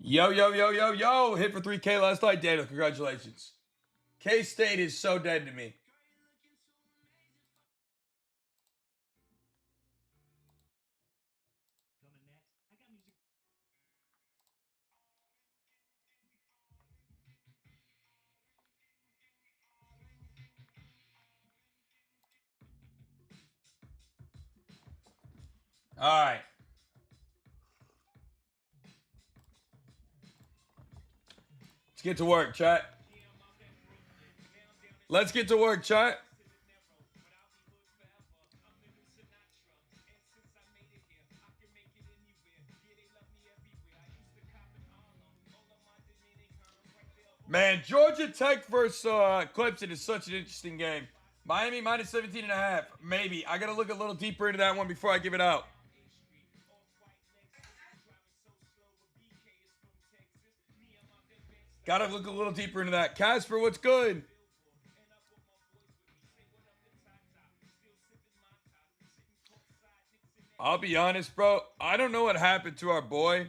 Yo, yo, yo, yo, yo. Hit for 3K last night, Daniel. Congratulations. K-State is so dead to me. All right. Let's get to work, chat. Let's get to work, chat. Man, Georgia Tech versus Clemson is such an interesting game. Miami minus 17.5. Maybe. I got to look a little deeper into that one before I give it out. Got to look a little deeper into that. Casper, what's good? I'll be honest, bro. I don't know what happened to our boy.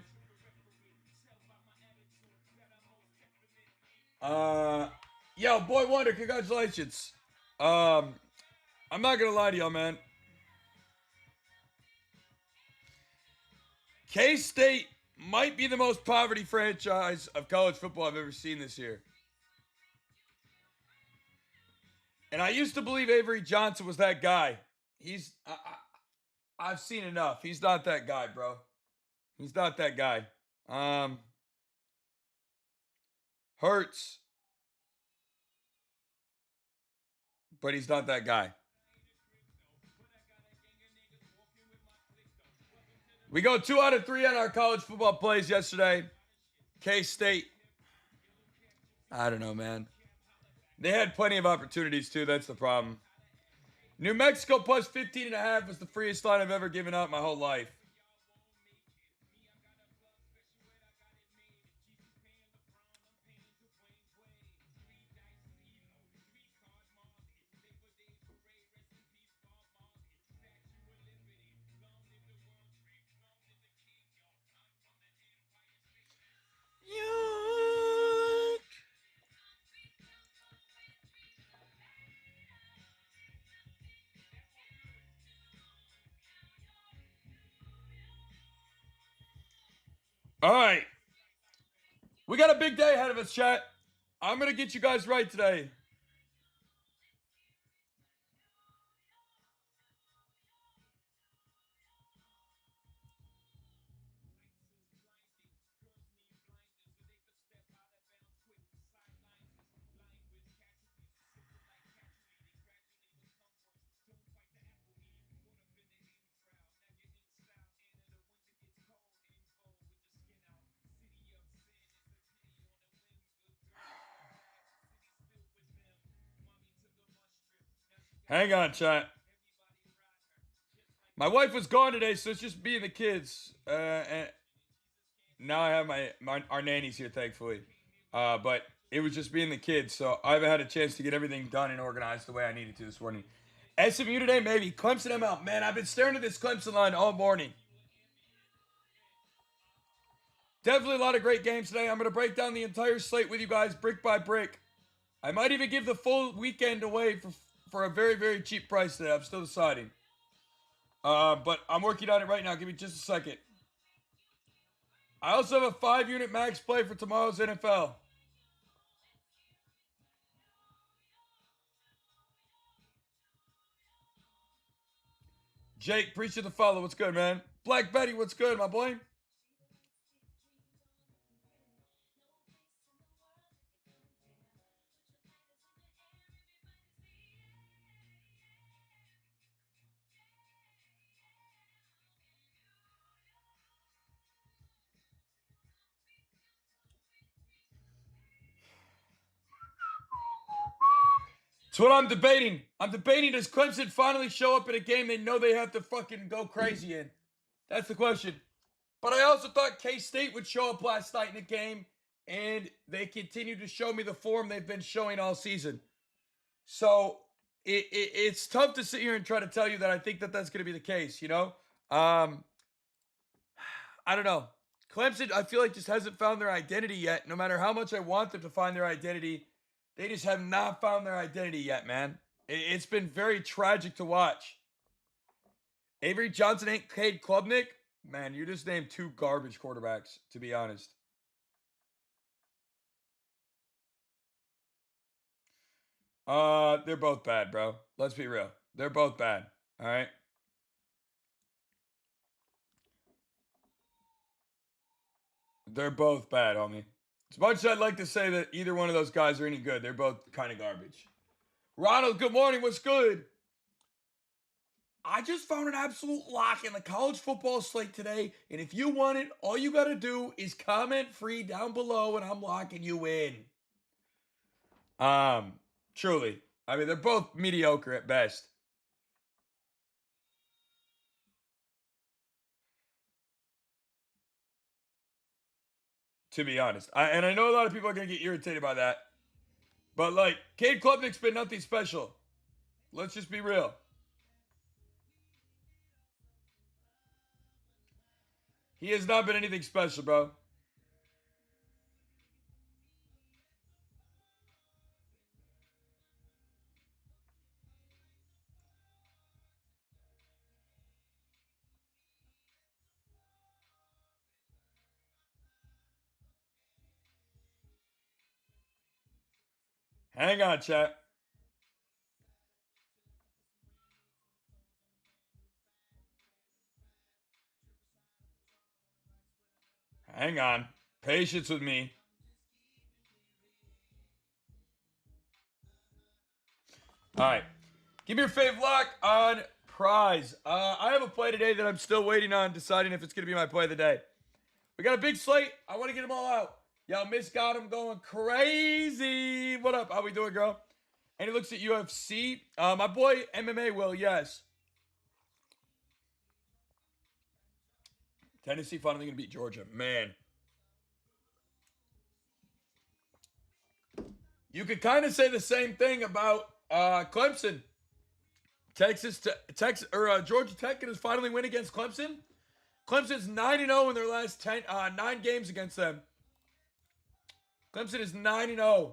Yo, Boy Wonder, congratulations. I'm not gonna lie to y'all, man. K-State might be the most poverty franchise of college football I've ever seen this year. And I used to believe Avery Johnson was that guy. I've seen enough. He's not that guy, bro. He's not that guy. Hurts, but he's not that guy. We go 2 out of 3 on our college football plays yesterday. K-State. I don't know, man. They had plenty of opportunities, too. That's the problem. New Mexico plus 15.5 was the freest line I've ever given out my whole life. All right. We got a big day ahead of us, chat. I'm going to get you guys right today. Hang on, chat. My wife was gone today, so it's just me and the kids. And now I have our nannies here, thankfully. But it was just me and the kids, so I haven't had a chance to get everything done and organized the way I needed to this morning. SMU today, maybe. Clemson, I'm out. Man, I've been staring at this Clemson line all morning. Definitely a lot of great games today. I'm going to break down the entire slate with you guys, brick by brick. I might even give the full weekend away for a very, very cheap price today. I'm still deciding. But I'm working on it right now. Give me just a second. I also have a 5-unit max play for tomorrow's NFL. Jake, appreciate the follow. What's good, man? Black Betty, what's good, my boy? That's what I'm debating. I'm debating, does Clemson finally show up in a game they know they have to fucking go crazy in? That's the question. But I also thought K-State would show up last night in the game, and they continue to show me the form they've been showing all season. So it's tough to sit here and try to tell you that I think that that's going to be the case, you know? I don't know. Clemson, I feel like, just hasn't found their identity yet. No matter how much I want them to find their identity, they just have not found their identity yet, man. It's been very tragic to watch. Avery Johnson ain't Cade Klubnik. Man, you just named two garbage quarterbacks, to be honest. They're both bad, bro. Let's be real. They're both bad. All right. They're both bad, homie. As much as I'd like to say that either one of those guys are any good, they're both kind of garbage. Ronald, good morning. What's good? I just found an absolute lock in the college football slate today. And if you want it, all you got to do is comment free down below and I'm locking you in. Truly. I mean, they're both mediocre at best. To be honest. And I know a lot of people are going to get irritated by that. But, like, Cade Klubnik's been nothing special. Let's just be real. He has not been anything special, bro. Hang on, chat. Hang on. Patience with me. All right. Give me your fave lock on prize. I have a play today that I'm still waiting on deciding if it's going to be my play of the day. We got a big slate. I want to get them all out. Yo, Miss got him going crazy. What up? How we doing, girl? And he looks at UFC. My boy MMA will, yes. Tennessee finally going to beat Georgia. Man. You could kind of say the same thing about Clemson. Georgia Tech is finally win against Clemson. Clemson's 9-0 in their last 9 games against them. Clemson is 9-0.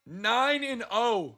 9-0.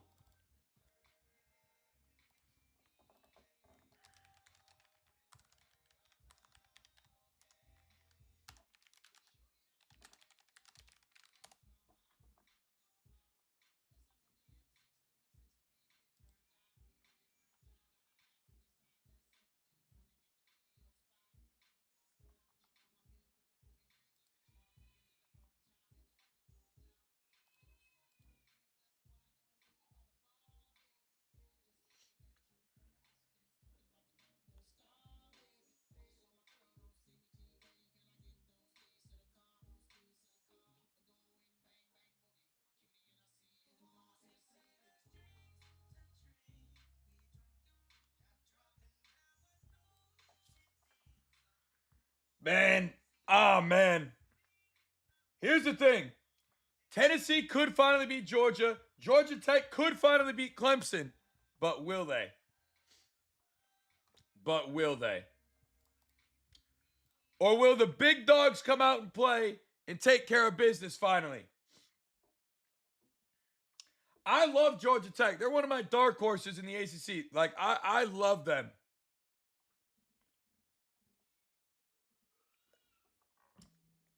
Man. Man. Here's the thing. Tennessee could finally beat Georgia. Georgia Tech could finally beat Clemson. But will they? But will they? Or will the big dogs come out and play and take care of business finally? I love Georgia Tech. They're one of my dark horses in the ACC. Like, I love them.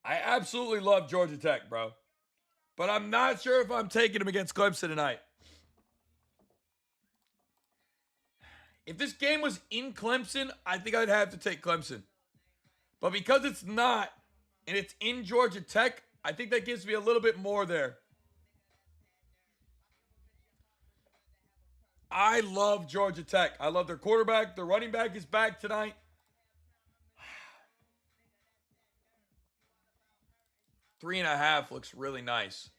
I absolutely love Georgia Tech, bro. But I'm not sure if I'm taking them against Clemson tonight. If this game was in Clemson, I think I'd have to take Clemson. But because it's not, and it's in Georgia Tech, I think that gives me a little bit more there. I love Georgia Tech. I love their quarterback. Their running back is back tonight. 3.5 looks really nice.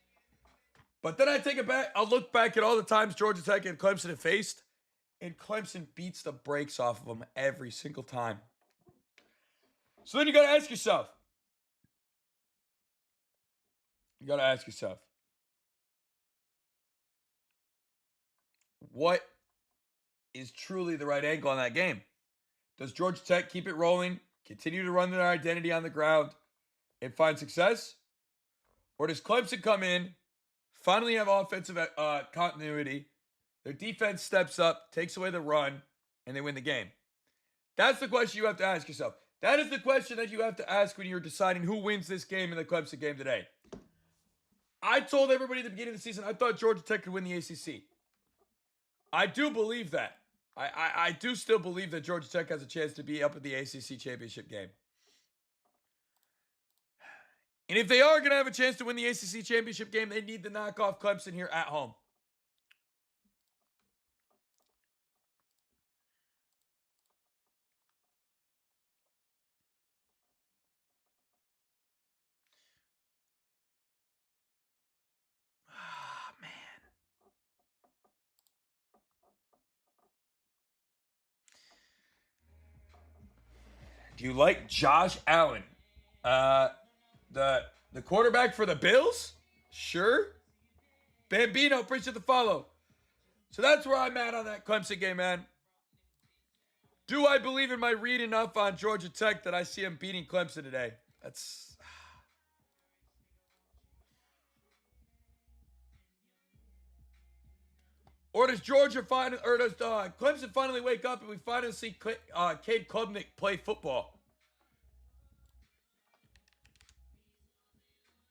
But then I take it back. I'll look back at all the times Georgia Tech and Clemson have faced, and Clemson beats the brakes off of them every single time. So then you got to ask yourself. What is truly the right angle on that game? Does Georgia Tech keep it rolling continue to run their identity on the ground and find success? Or does Clemson come in, finally have offensive continuity, their defense steps up, takes away the run, and they win the game? That's the question you have to ask yourself. That is the question that you have to ask when you're deciding who wins this game in the Clemson game today. I told everybody at the beginning of the season I thought Georgia Tech could win the ACC. I do believe that. I do still believe that Georgia Tech has a chance to be up at the ACC championship game. And if they are going to have a chance to win the ACC championship game, they need to knock off Clemson here at home. Ah, man. Do you like Josh Allen? The quarterback for the Bills? Sure. Bambino, appreciate the follow. So that's where I'm at on that Clemson game, man. Do I believe in my read enough on Georgia Tech that I see him beating Clemson today? That's... Or does Clemson finally wake up and we finally see Cade Klubnik play football?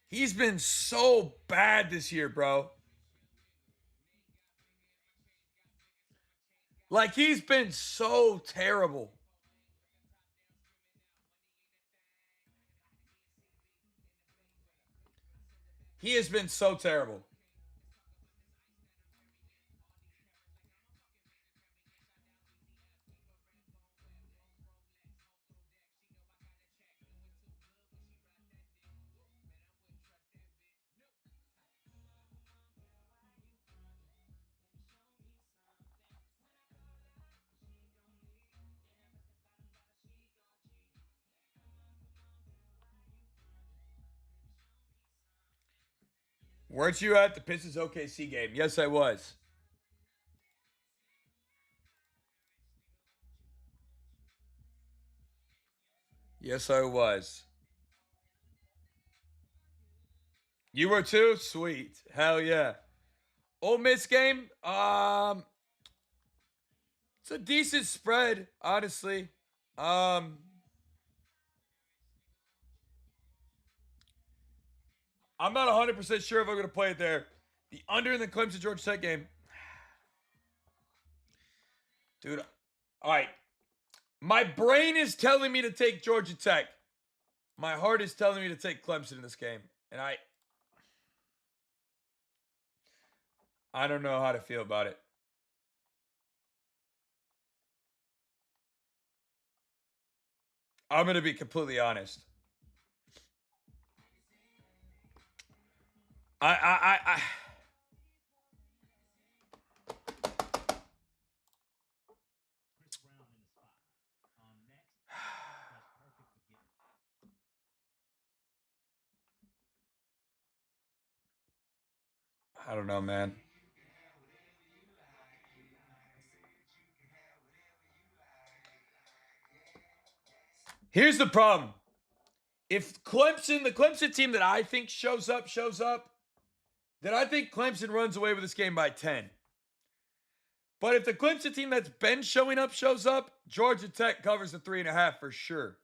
He's been so bad this year, bro. Like, he's been so terrible. He has been so terrible. Weren't you at the Pistons OKC game? Yes, I was. Yes, I was. You were too? Sweet. Hell yeah. Ole Miss game? It's a decent spread, honestly. Um, I'm not 100% sure if I'm going to play it there. The under in the Clemson Georgia Tech game. Dude, all right. My brain is telling me to take Georgia Tech. My heart is telling me to take Clemson in this game. And I don't know how to feel about it. I'm going to be completely honest. I don't know, man. Here's the problem. If the Clemson team that I think shows up, then I think Clemson runs away with this game by 10. But if the Clemson team that's been showing up shows up, Georgia Tech covers the 3.5 for sure.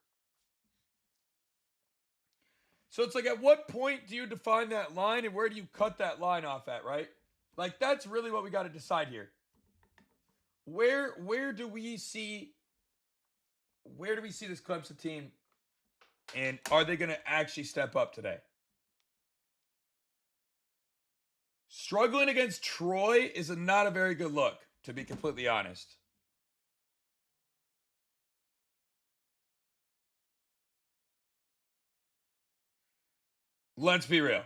So it's like, at what point do you define that line and where do you cut that line off at, right? Like, that's really what we got to decide here. Where do we see this Clemson team, and are they going to actually step up today? Struggling against Troy is not a very good look, to be completely honest. Let's be real.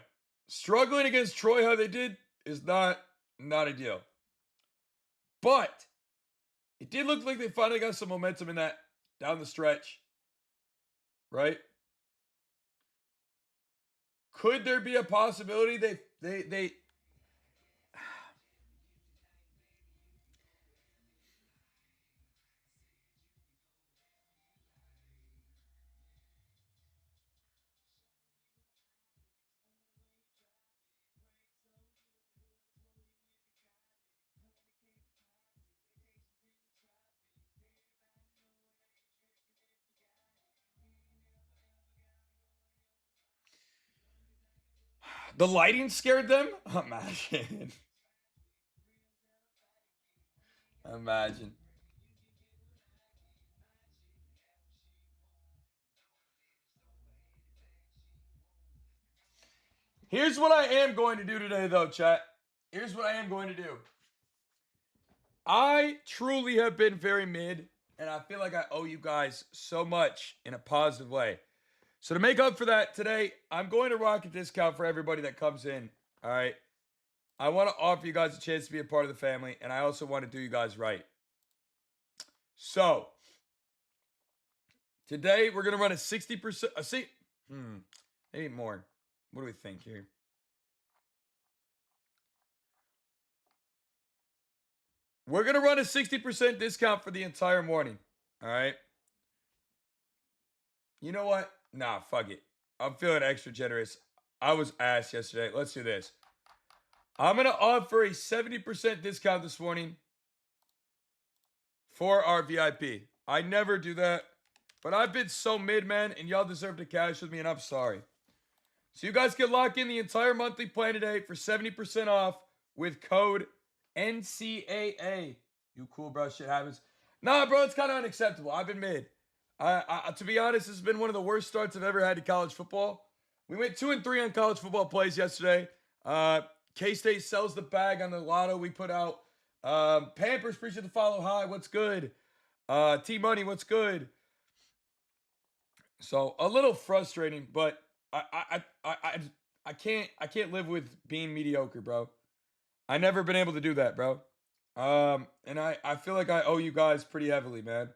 Struggling against Troy how they did is not ideal. But it did look like they finally got some momentum in that down the stretch. Right? Could there be a possibility they The lighting scared them? Imagine. Imagine. Here's what I am going to do today, though, chat. Here's what I am going to do. I truly have been very mid, and I feel like I owe you guys so much in a positive way. So to make up for that today, I'm going to rock a discount for everybody that comes in. All right. I want to offer you guys a chance to be a part of the family, and I also want to do you guys right. So today we're gonna run a 60%. Maybe more. What do we think here? We're gonna run a 60% discount for the entire morning. All right. You know what? Nah, fuck it. I'm feeling extra generous. I was ass yesterday. Let's do this. I'm gonna offer a 70% discount this morning for our VIP. I never do that, but I've been so mid, man, and y'all deserve to cash with me, and I'm sorry. So you guys can lock in the entire monthly plan today for 70% off with code NCAA. You cool, bro? Shit happens. Nah, bro, it's kind of unacceptable. I've been mid. To be honest, this has been one of the worst starts I've ever had to college football. We went 2-3 on college football plays yesterday. K-State sells the bag on the lotto we put out. Pampers preaching to follow high. What's good? T-Money, what's good? So a little frustrating, but I can't live with being mediocre, bro. I never been able to do that, bro. And I feel like I owe you guys pretty heavily, man.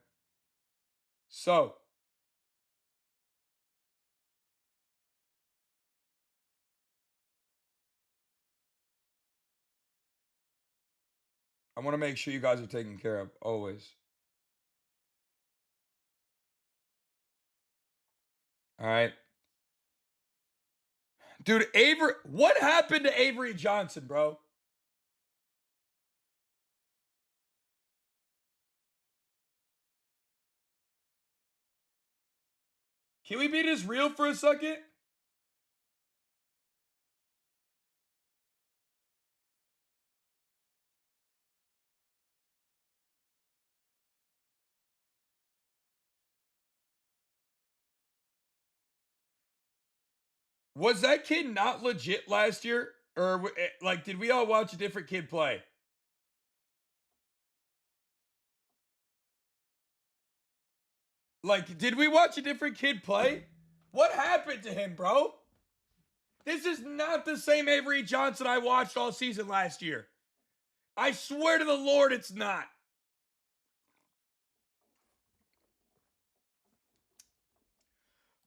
So I want to make sure you guys are taken care of always. All right, dude. Avery, what happened to Avery Johnson, bro? Can we be this real for a second? Was that kid not legit last year, or like did we all watch a different kid play? Like, did we watch a different kid play? What happened to him, bro? This is not the same Avery Johnson I watched all season last year. I swear to the Lord, it's not.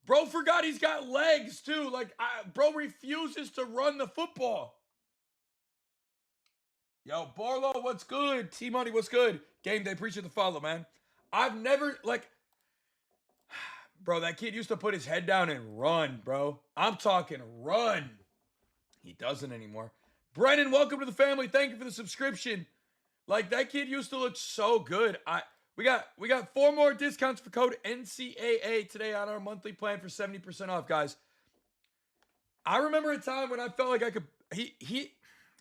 Bro forgot he's got legs too. Like, bro refuses to run the football. Yo, Barlow, what's good? T Money, what's good? Game day, appreciate the follow, man. I've never like, bro. That kid used to put his head down and run, bro. I'm talking run. He doesn't anymore. Brennan, welcome to the family. Thank you for the subscription. Like that kid used to look so good. We got 4 more discounts for code NCAA today on our monthly plan for 70% off, guys. I remember a time when I felt like I could he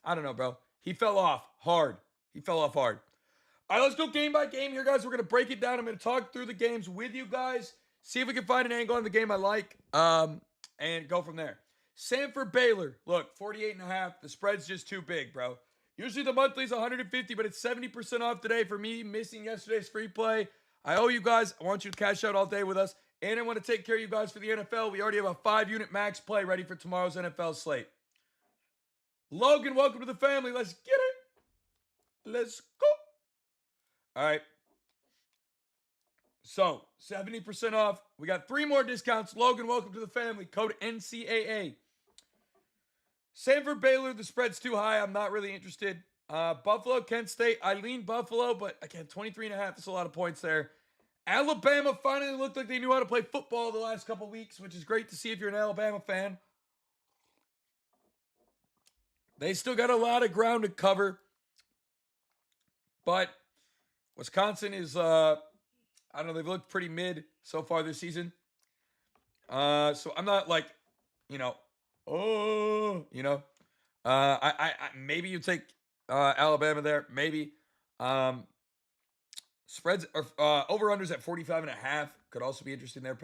I don't know, bro. He fell off hard. He fell off hard. All right, let's go game by game here, guys. We're gonna break it down. I'm gonna talk through the games with you guys, see if we can find an angle on the game I like, and go from there. Samford Baylor, look, 48.5. The spread's just too big, bro. Usually the monthly's 150, but it's 70% off today for me missing yesterday's free play. I owe you guys. I want you to cash out all day with us. And I want to take care of you guys for the NFL. We already have a 5-unit max play ready for tomorrow's NFL slate. Logan, welcome to the family. Let's get it. Let's go. All right. So, 70% off. We got 3 more discounts. Logan, welcome to the family. Code NCAA. Samford Baylor, the spread's too high. I'm not really interested. Buffalo, Kent State. I lean Buffalo, but again, 23.5. That's a lot of points there. Alabama finally looked like they knew how to play football the last couple weeks, which is great to see if you're an Alabama fan. They still got a lot of ground to cover. But Wisconsin is, I don't know, they've looked pretty mid so far this season. So I'm not like, you know, Oh, you know. Maybe you take Alabama there. Maybe. Um, Spreads or over unders at 45.5 could also be interesting there.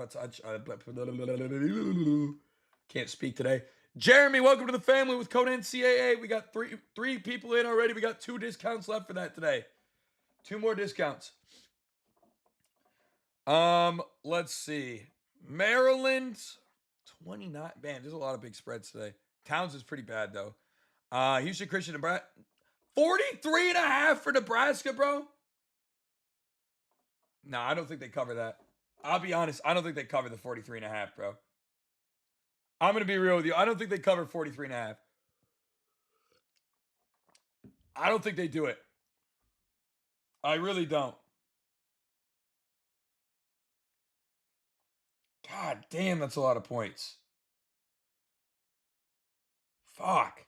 Can't speak today. Jeremy, welcome to the family with code NCAA. We got three people in already. We got 2 discounts left for that today. 2 more discounts. Let's see. Maryland 29. Man, there's a lot of big spreads today. Towns is pretty bad though. Houston Christian, Nebraska 43.5 for Nebraska, bro. No, I don't think they cover that. I'll be honest. I don't think they cover the 43.5, bro. I'm going to be real with you. I don't think they cover 43.5. I don't think they do it. I really don't. God damn, that's a lot of points. Fuck.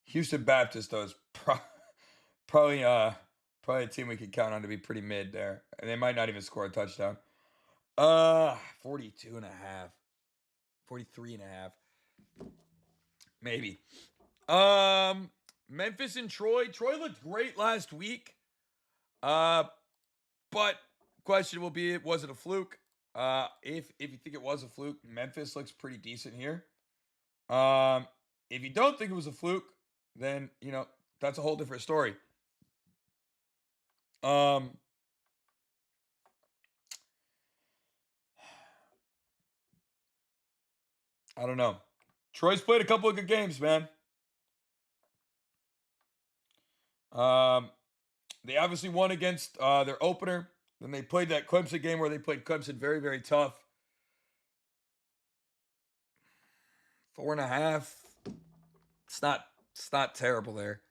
Houston Baptist, though, is probably a team we could count on to be pretty mid there. And they might not even score a touchdown. 42.5. 43.5. Maybe. Memphis and Troy. Troy looked great last week. But question will be, was it a fluke? If you think it was a fluke, Memphis looks pretty decent here. If you don't think it was a fluke, then that's a whole different story. I don't know. Troy's played a couple of good games, man. They obviously won against their opener. Then they played that Clemson game where they played Clemson very, very tough. 4.5. It's not terrible there.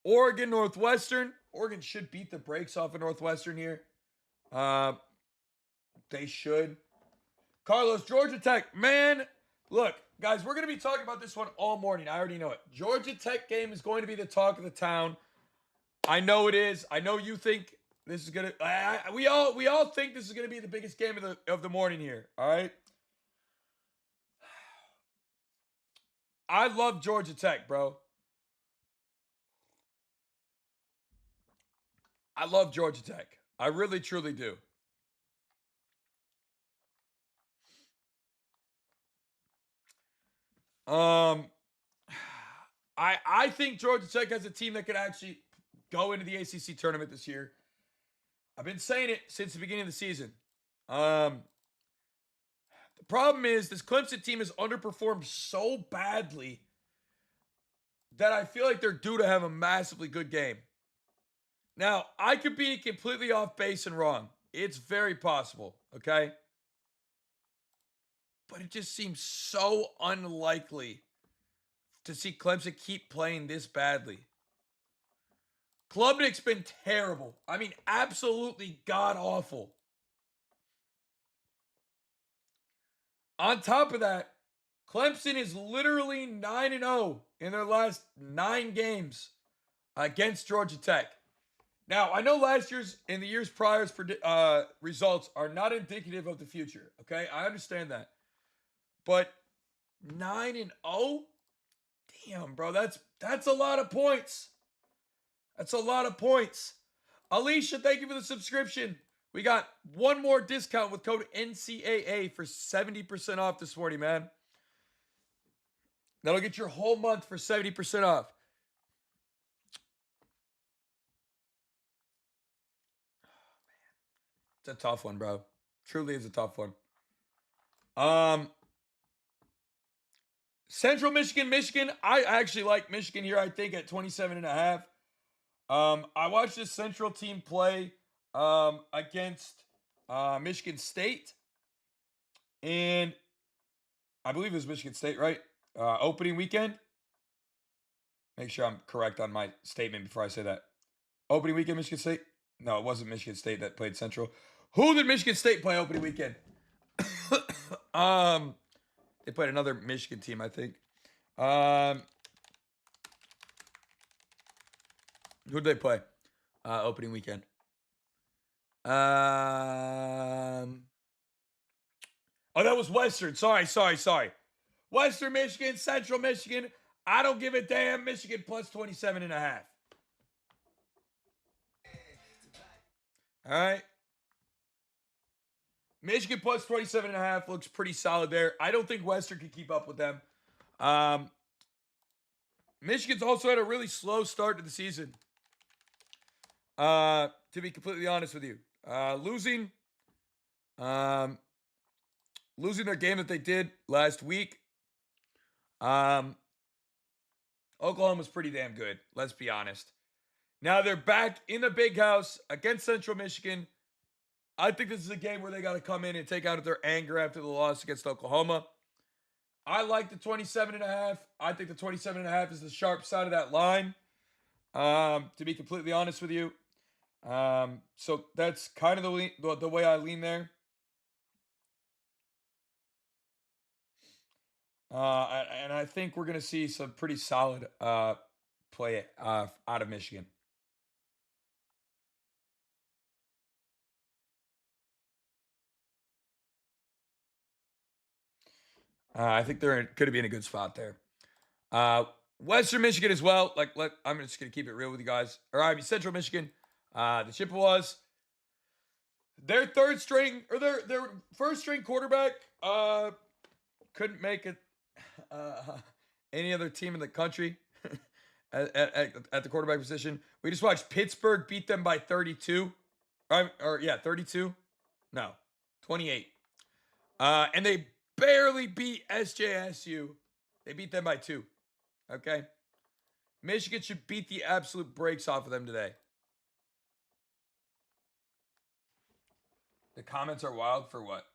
Oregon, Northwestern. Oregon should beat the brakes off of Northwestern here. They should. Carlos, Georgia Tech. Man, look, guys, we're going to be talking about this one all morning. I already know it. Georgia Tech game is going to be the talk of the town. I know it is. I know you think this is going to... we all think this is going to be the biggest game of the morning here, all right? I love Georgia Tech, bro. I love Georgia Tech. I really, truly do. I think Georgia Tech has a team that could actually go into the ACC tournament this year. I've been saying it since the beginning of the season. The problem is this Clemson team has underperformed so badly that I feel like they're due to have a massively good game. Now, I could be completely off base and wrong. It's very possible, okay? But it just seems so unlikely to see Clemson keep playing this badly. Klubnik's been terrible. I mean, absolutely god-awful. On top of that, Clemson is literally 9-0 in their last 9 games against Georgia Tech. Now, I know last year's and the years prior's results are not indicative of the future, okay? I understand that. But 9-0? Damn, bro, that's a lot of points. That's a lot of points. Alicia, thank you for the subscription. We got one more discount with code NCAA for 70% off this morning, man. That'll get your whole month for 70% off. It's a tough one, bro. Truly is a tough one. Central Michigan, Michigan. I actually like Michigan here, I think, at 27.5. I watched this Central team play against Michigan State. And I believe it was Michigan State, right? Opening weekend. Make sure I'm correct on my statement before I say that. Opening weekend, Michigan State? No, it wasn't Michigan State that played Central. Who did Michigan State play opening weekend? They played another Michigan team, I think. Who did they play? Opening weekend. Oh, that was Western. Sorry. Western Michigan, Central Michigan. I don't give a damn. Michigan plus 27.5. All right. Michigan plus 27.5 looks pretty solid there. I don't think Western can keep up with them. Michigan's also had a really slow start to the season. To be completely honest with you. Losing their game that they did last week. Oklahoma's pretty damn good, let's be honest. Now they're back in the big house against Central Michigan. I think this is a game where they got to come in and take out their anger after the loss against Oklahoma. I like the 27.5. I think the 27.5 is the sharp side of that line, to be completely honest with you. So that's kind of the way I lean there. And I think we're going to see some pretty solid play out of Michigan. I think they're going to be in a good spot there. Western Michigan as well. I'm just going to keep it real with you guys. Central Michigan. The Chippewas. Their third string or their first string quarterback couldn't make it any other team in the country at the quarterback position. We just watched Pittsburgh beat them by 32. 32. No, 28. And they barely beat SJSU. They beat them by 2. Okay? Michigan should beat the absolute brakes off of them today. The comments are wild for what?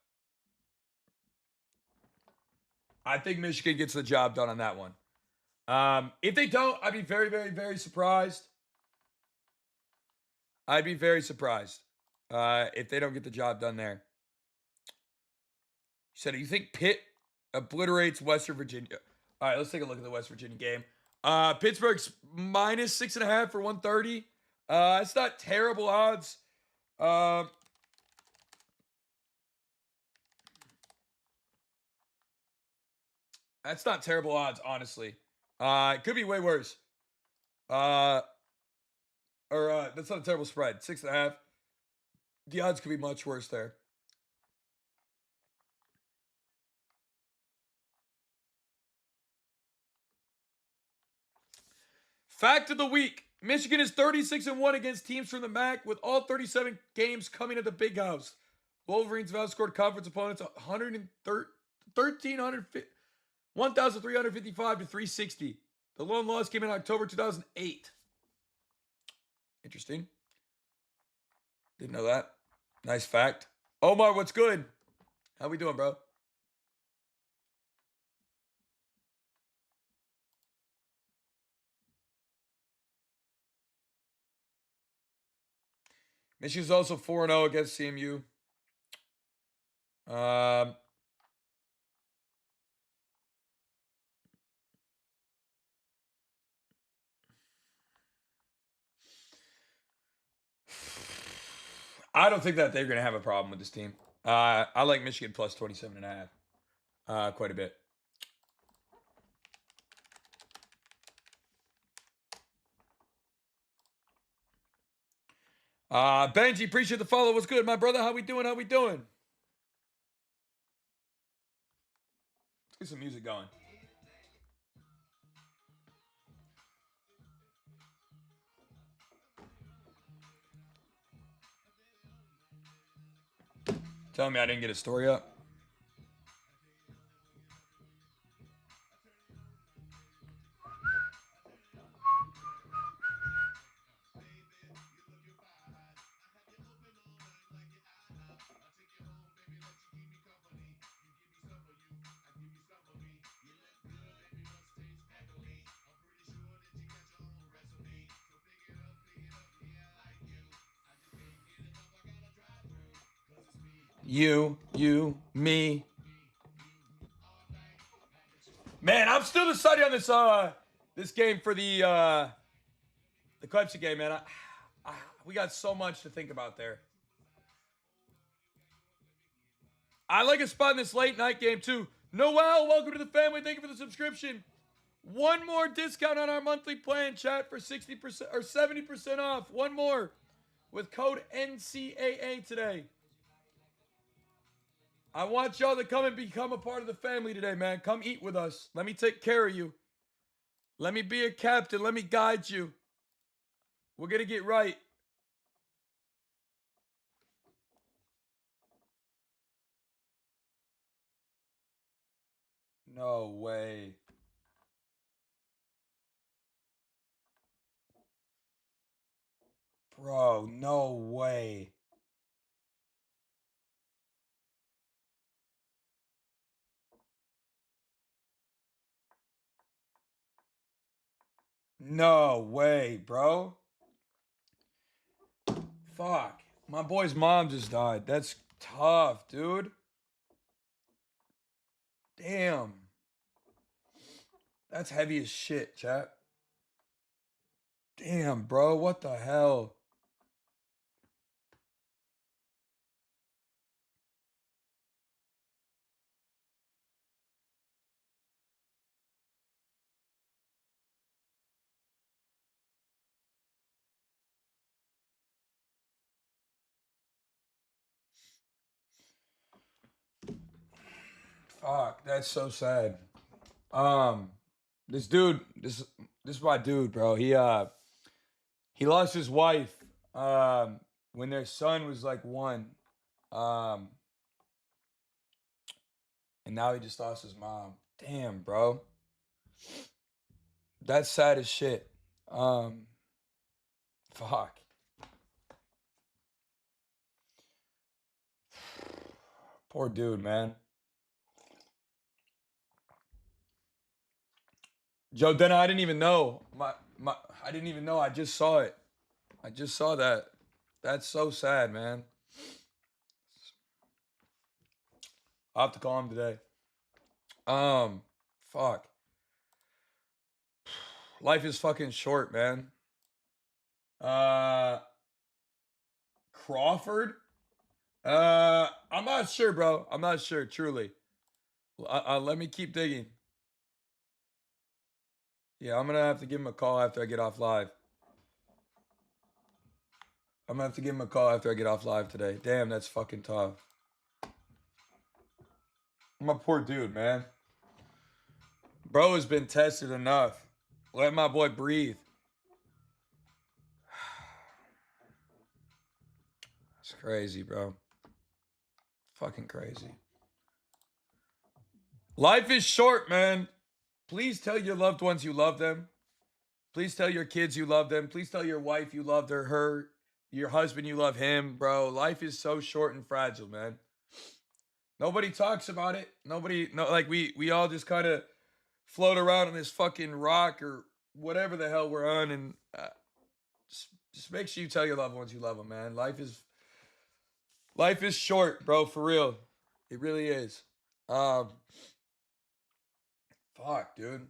I think Michigan gets the job done on that one. If they don't, I'd be very, very, very surprised. I'd be very surprised if they don't get the job done there. You said, you think Pitt obliterates Western Virginia? All right, let's take a look at the West Virginia game. Pittsburgh's minus 6.5 for 130. It's not terrible odds. That's not terrible odds, honestly. It could be way worse. That's not a terrible spread. 6.5. The odds could be much worse there. Fact of the week. Michigan is 36-1 against teams from the MAC, with all 37 games coming at the Big House. Wolverines have outscored conference opponents 1,355 to 360. The lone loss came in October 2008. Interesting. Didn't know that. Nice fact. Omar, what's good? How we doing, bro? Michigan's also 4-0 against CMU. I don't think that they're going to have a problem with this team. I like Michigan plus 27.5 quite a bit. Benji, appreciate the follow. What's good, my brother? How we doing? Let's get some music going. Telling me I didn't get a story up. You, me. Man, I'm still deciding on this game for the Clemson game, man. We got so much to think about there. I like a spot in this late night game too. Noel, welcome to the family. Thank you for the subscription. One more discount on our monthly plan, chat, for 60% or 70% off. One more with code NCAA today. I want y'all to come and become a part of the family today, man. Come eat with us. Let me take care of you. Let me be a captain. Let me guide you. We're going to get right. No way. Bro, no way. No way, bro. Fuck. My boy's mom just died. That's tough, dude. Damn. That's heavy as shit, chat. Damn, bro. What the hell? Fuck. That's so sad. This dude, this is my dude, bro. He lost his wife when their son was like 1. Um and now he just lost his mom. Damn, bro. That's sad as shit. Fuck. Poor dude, man. Joe Denna, I didn't even know. I didn't even know. I just saw it. I just saw that. That's so sad, man. I'll have to call him today. Fuck. Life is fucking short, man. Crawford? I'm not sure, bro. I'm not sure, truly. Let me keep digging. Yeah, I'm gonna have to give him a call after I get off live. I'm gonna have to give him a call after I get off live today. Damn, that's fucking tough. I'm a poor dude, man. Bro has been tested enough. Let my boy breathe. It's crazy, bro. Fucking crazy. Life is short, man. Please tell your loved ones you love them. Please tell your kids you love them. Please tell your wife you loved her, your husband you love him, bro. Life is so short and fragile, man. Nobody talks about it. Like we all just kind of float around on this fucking rock or whatever the hell we're on, and just make sure you tell your loved ones you love them, man. Life is short, bro, for real. It really is. Fuck, dude.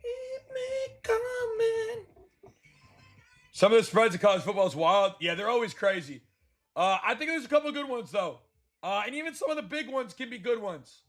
Keep me coming. Some of the spreads of college football is wild. Yeah, they're always crazy. I think there's a couple of good ones though, and even some of the big ones can be good ones.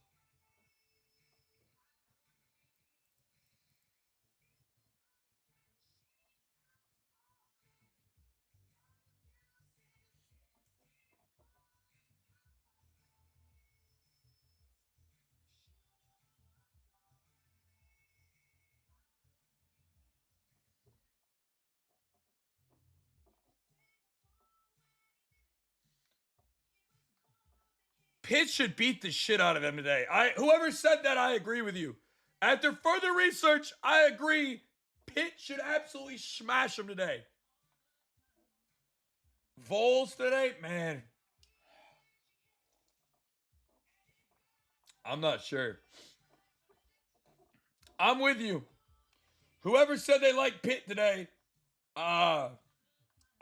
Pitt should beat the shit out of them today. Whoever said that, I agree with you. After further research, I agree. Pitt should absolutely smash them today. Vols today, man. I'm not sure. I'm with you. Whoever said they like Pitt today,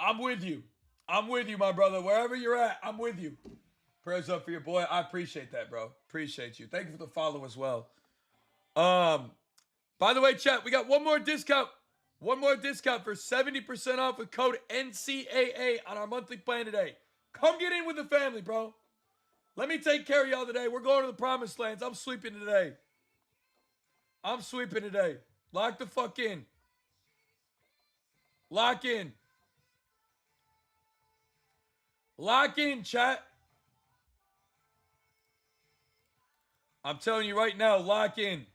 I'm with you. I'm with you, my brother. Wherever you're at, I'm with you. Prayers up for your boy. I appreciate that, bro. Appreciate you. Thank you for the follow as well. By the way, chat, we got one more discount. One more discount for 70% off with code NCAA on our monthly plan today. Come get in with the family, bro. Let me take care of y'all today. We're going to the promised lands. I'm sweeping today. I'm sweeping today. Lock the fuck in. Lock in. Lock in, chat. I'm telling you right now, lock in.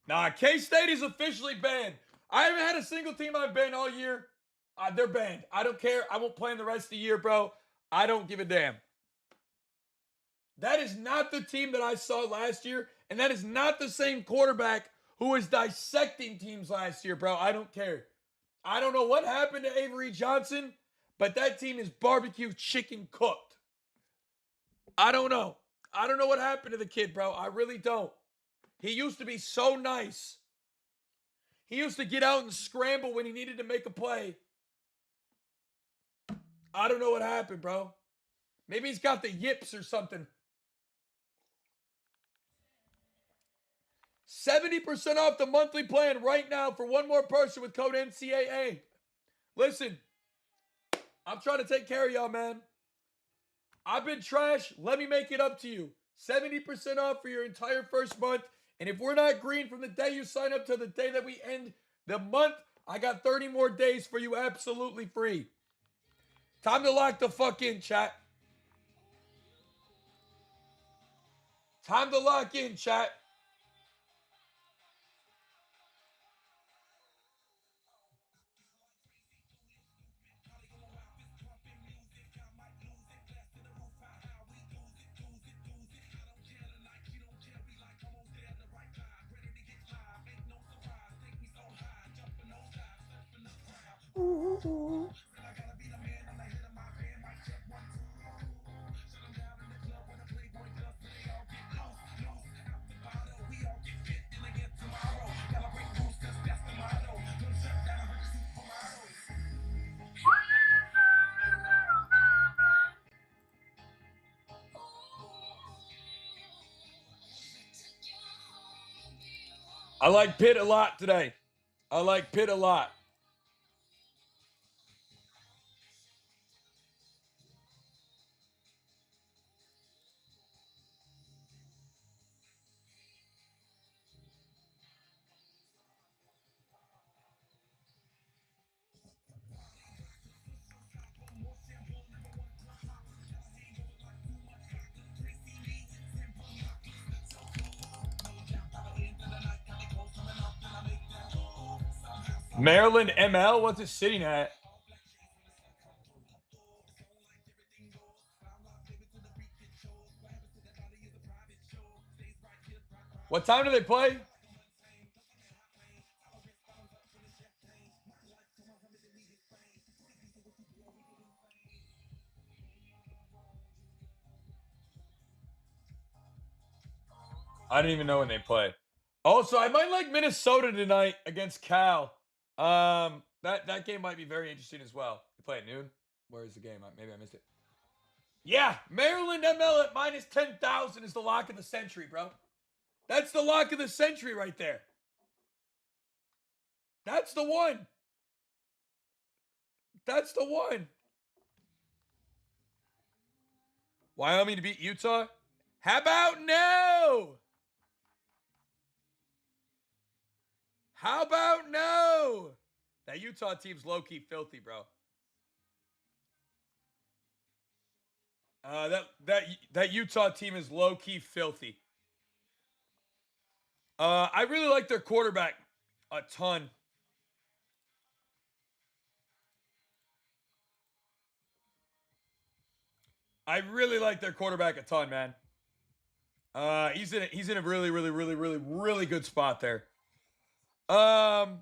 Nah, K-State is officially banned. I haven't had a single team I've banned all year. They're banned. I don't care. I won't play in the rest of the year, bro. I don't give a damn. That is not the team that I saw last year, and that is not the same quarterback who was dissecting teams last year, bro. I don't care. I don't know what happened to Avery Johnson, but that team is barbecue chicken cooked. I don't know. I don't know what happened to the kid, bro. I really don't. He used to be so nice. He used to get out and scramble when he needed to make a play. I don't know what happened, bro. Maybe he's got the yips or something. 70% off the monthly plan right now for one more person with code NCAA. Listen, I'm trying to take care of y'all, man. I've been trash. Let me make it up to you. 70% off for your entire first month. And if we're not green from the day you sign up to the day that we end the month, I got 30 more days for you absolutely free. Time to lock the fuck in, chat. Time to lock in, chat. I like Pitt a lot today. I like Pitt a lot. Maryland ML, what's it sitting at? What time do they play? I don't even know when they play. Also, I might like Minnesota tonight against Cal. That game might be very interesting as well. You play at noon? Where is the game? Maybe I missed it. Yeah, Maryland ML at minus 10,000 is the lock of the century, bro. That's the lock of the century right there. That's the one. That's the one. Wyoming to beat Utah? How about no? How about no? That Utah team's low-key filthy, bro. That Utah team is low-key filthy. I really like their quarterback a ton. I really like their quarterback a ton, man. He's in a really, really, really, really, really good spot there. Um,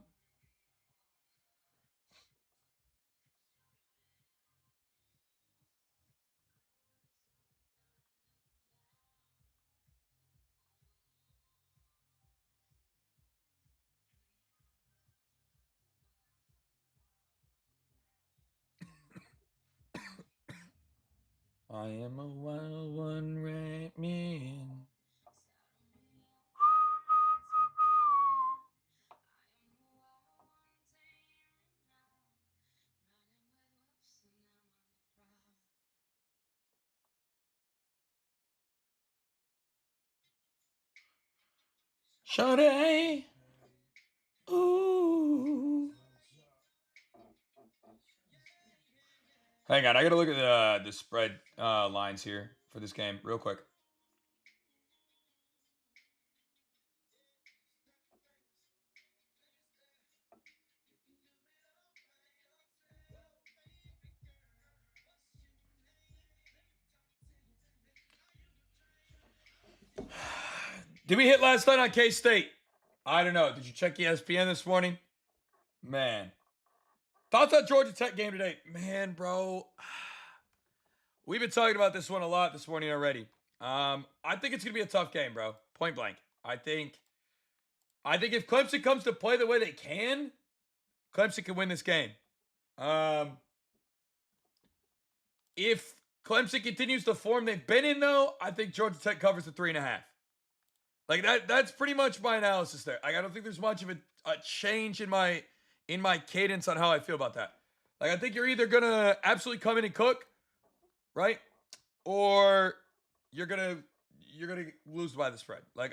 I am a wild one, wrap me in. Sade. Ooh. Hang on, I gotta look at the spread lines here for this game real quick. Did we hit last night on K State? I don't know. Did you check ESPN this morning? Man. Thoughts on Georgia Tech game today? Man, bro. We've been talking about this one a lot this morning already. I think it's gonna be a tough game, bro. Point blank. I think if Clemson comes to play the way they can, Clemson can win this game. If Clemson continues the form they've been in, though, I think Georgia Tech covers the 3.5. Like that's pretty much my analysis there. Like, I don't think there's much of a change in my cadence on how I feel about that. Like, I think you're either gonna absolutely come in and cook, right? Or you're gonna lose by the spread. Like,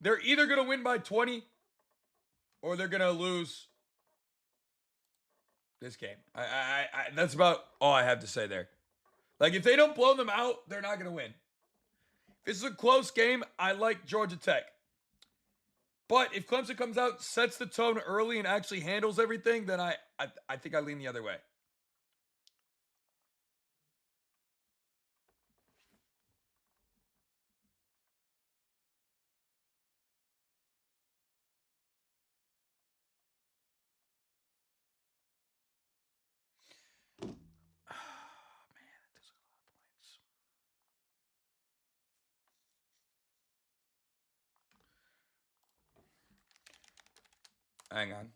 they're either gonna win by 20 or they're gonna lose this game. That's about all I have to say there. Like, if they don't blow them out, they're not gonna win. If this is a close game, I like Georgia Tech. But if Clemson comes out, sets the tone early, and actually handles everything, then I think I lean the other way. Man, that does a lot of points. Hang on.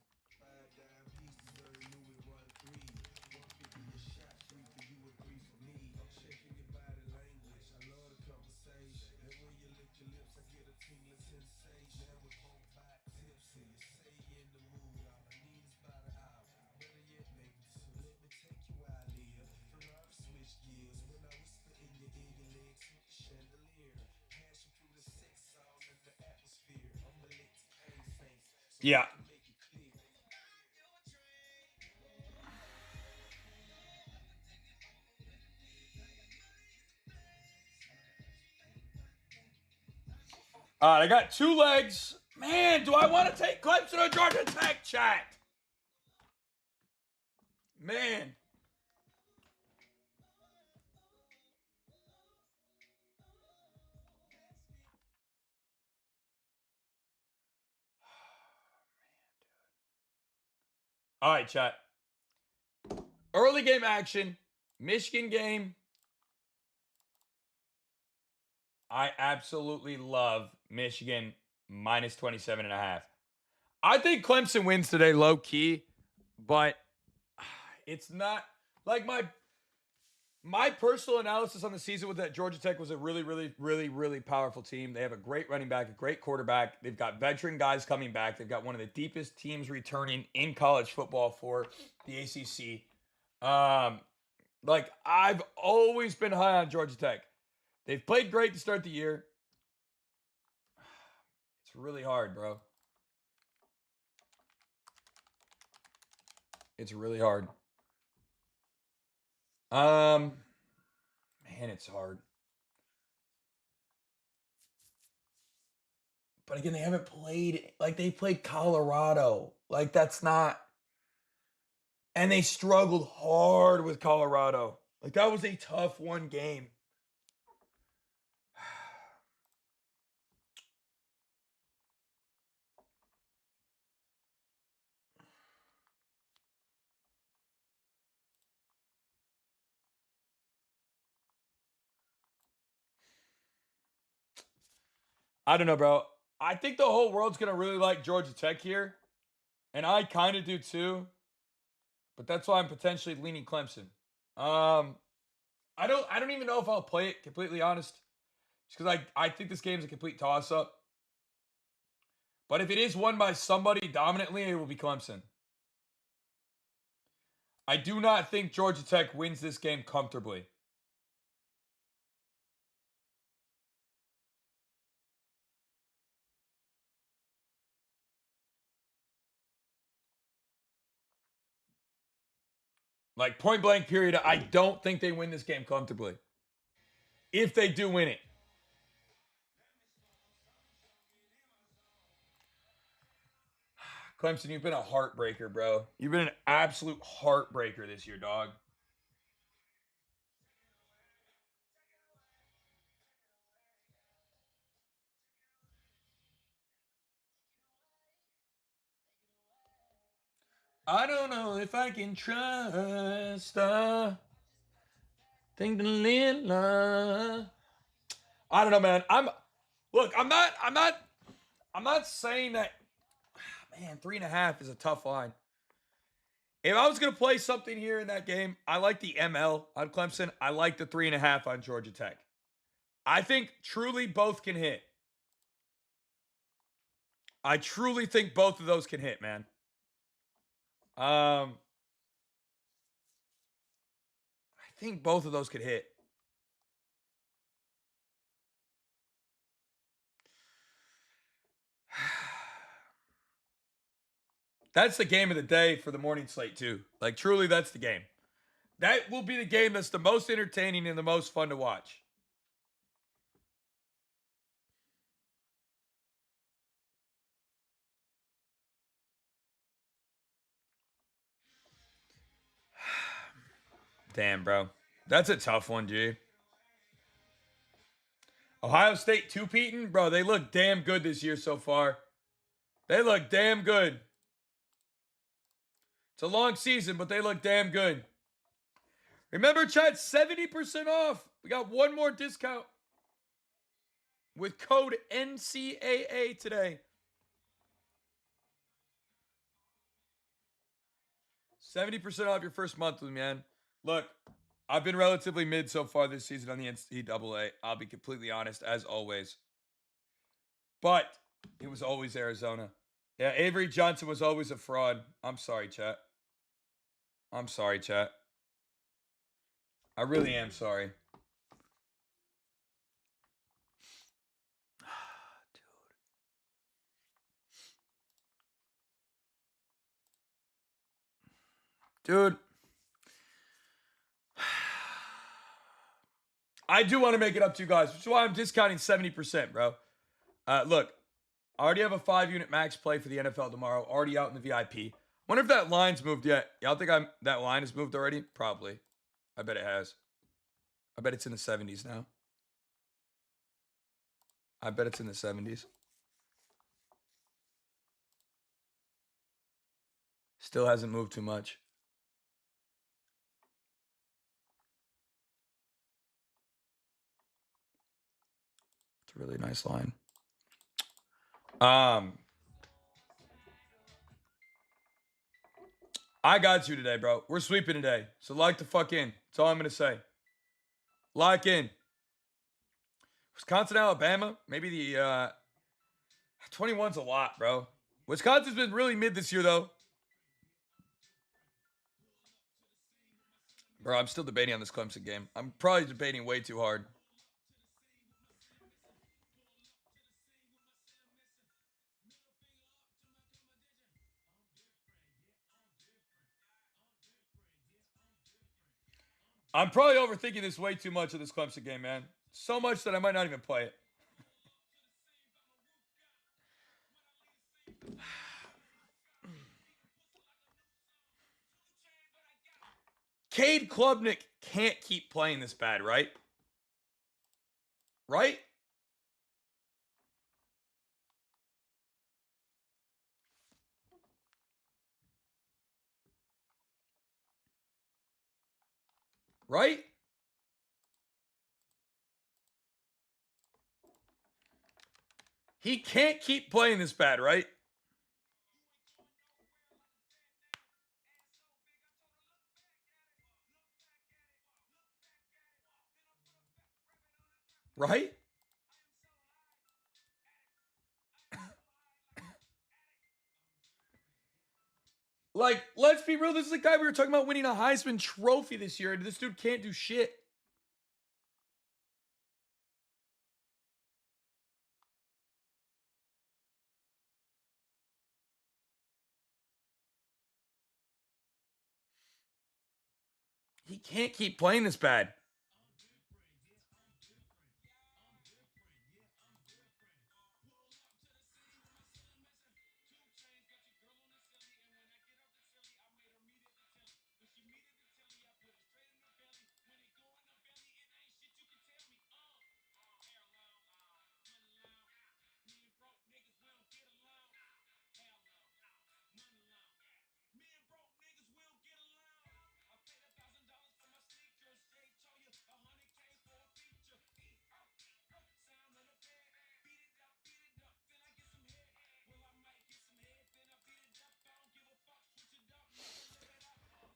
Yeah. All right, I got two legs. Man, do I want to take Clemson or Georgia Tech, chat? Man. All right, chat. Early game action. Michigan game. I absolutely love Michigan minus 27.5. I think Clemson wins today low key, but it's not like my personal analysis on the season was that Georgia Tech was a really, really, really, really powerful team. They have a great running back, a great quarterback. They've got veteran guys coming back. They've got one of the deepest teams returning in college football for the ACC. Like, I've always been high on Georgia Tech. They've played great to start the year. It's really hard, bro. It's really hard. Man, it's hard. But again, they haven't played like they played Colorado. Like, that's not, and they struggled hard with Colorado. Like, that was a tough one game. I don't know, bro. I think the whole world's gonna really like Georgia Tech here, and I kind of do too. But that's why I'm potentially leaning Clemson. Um, I don't even know if I'll play it. Completely honest, just because I think this game's a complete toss up. But if it is won by somebody dominantly, it will be Clemson. I do not think Georgia Tech wins this game comfortably. Like point blank period, I don't think they win this game comfortably. If they do win it. Clemson, you've been a heartbreaker, bro. You've been an absolute heartbreaker this year, dog. I don't know if I can trust think the little. I don't know, man. I'm not saying that. Man, 3.5 is a tough line. If I was gonna play something here in that game, I like the ML on Clemson. I like the 3.5 on Georgia Tech. I think truly both can hit. I truly think both of those can hit, man. I think both of those could hit. That's the game of the day for the morning slate, too. Like, truly, that's the game. That will be the game that's the most entertaining and the most fun to watch. Damn, bro. That's a tough one, G. Ohio State two-peating? Bro, they look damn good this year so far. They look damn good. It's a long season, but they look damn good. Remember, chat, 70% off. We got one more discount with code NCAA today. 70% off your first month with me, man. Look, I've been relatively mid so far this season on the NCAA. I'll be completely honest, as always. But it was always Arizona. Yeah, Avery Johnson was always a fraud. I'm sorry, chat. I'm sorry, chat. I really am sorry. Dude. I do want to make it up to you guys, which is why I'm discounting 70%, bro. Look, I already have a 5-unit max play for the NFL tomorrow, already out in the VIP. Wonder if that line's moved yet. Y'all think that line has moved already? Probably. I bet it has. I bet it's in the 70s now. I bet it's in the 70s. Still hasn't moved too much. It's a really nice line. I got you today, bro. We're sweeping today. So lock the fuck in. That's all I'm going to say. Lock in. Wisconsin, Alabama. Maybe the 21's a lot, bro. Wisconsin's been really mid this year, though. Bro, I'm still debating on this Clemson game. I'm probably debating way too hard. I'm probably overthinking this way too much of this Clemson game, man. So much that I might not even play it. Cade Klubnik can't keep playing this bad, right? Right? Right? He can't keep playing this bad, right? Right? Like, let's be real. This is the guy we were talking about winning a Heisman Trophy this year, and this dude can't do shit. He can't keep playing this bad.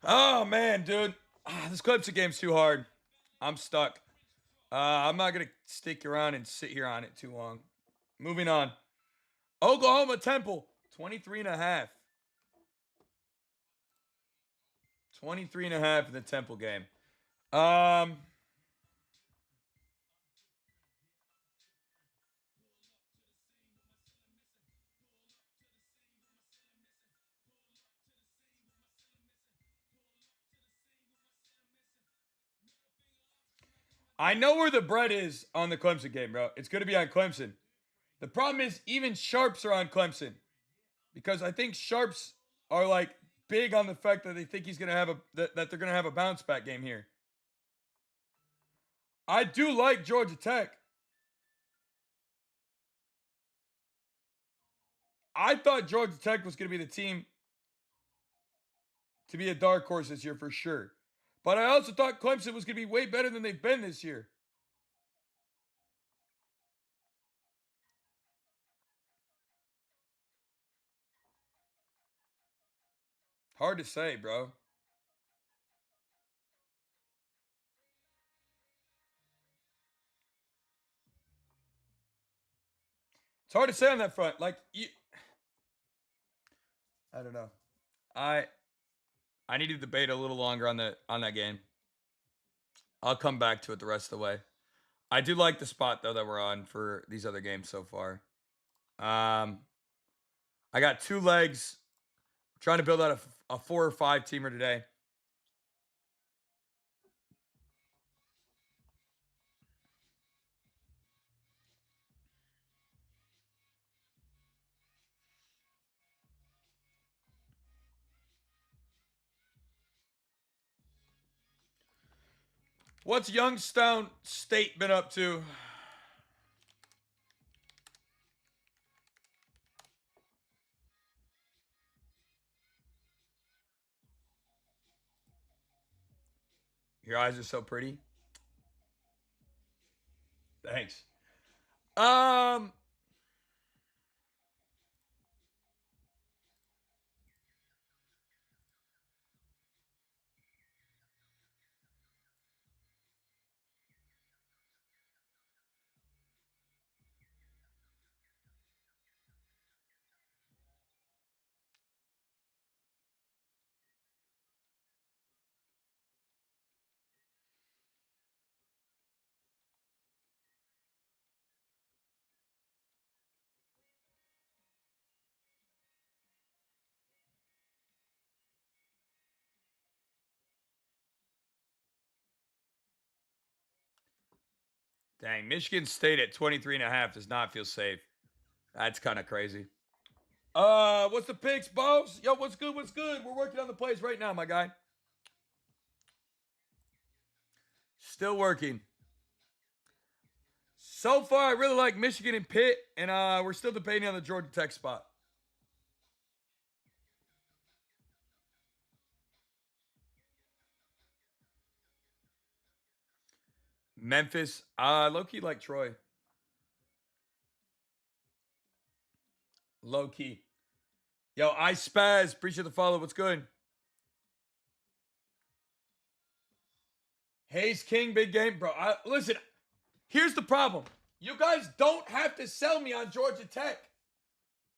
Oh man, dude, this Clemson game's too hard. I'm stuck. I'm not gonna stick around and sit here on it too long. Moving on. Oklahoma Temple, 23 and a half. 23 and a half in the Temple game. Um, I know where the bread is on the Clemson game, bro. It's going to be on Clemson. The problem is even sharps are on Clemson because I think sharps are like big on the fact that they think he's going to have that they're going to have a bounce back game here. I do like Georgia Tech. I thought Georgia Tech was going to be the team to be a dark horse this year for sure. But I also thought Clemson was going to be way better than they've been this year. Hard to say, bro. It's hard to say on that front. I don't know. I I need to debate a little longer on that game. I'll come back to it the rest of the way. I do like the spot though that we're on for these other games so far. Um, I got two legs. I'm trying to build out a 4 or 5 teamer today. What's Youngstown State been up to? Your eyes are so pretty. Thanks. Um, dang, Michigan State at 23 and a half does not feel safe. That's kind of crazy. What's the picks, boss? Yo, what's good? What's good? We're working on the plays right now, my guy. Still working. So far, I really like Michigan and Pitt, and we're still debating on the Georgia Tech spot. Memphis, low key like Troy. Low key. Yo, I spaz. Appreciate the follow. What's good? Hayes King, big game, bro. Listen, here's the problem. You guys don't have to sell me on Georgia Tech.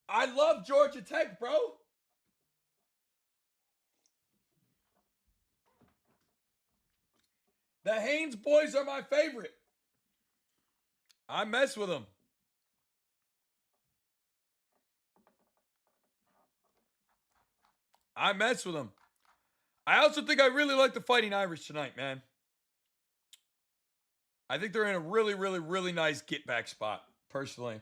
I love Georgia Tech, bro. The Haynes boys are my favorite. I mess with them. I mess with them. I also think I really like the Fighting Irish tonight, man. I think they're in a really, really, really nice get back spot, personally.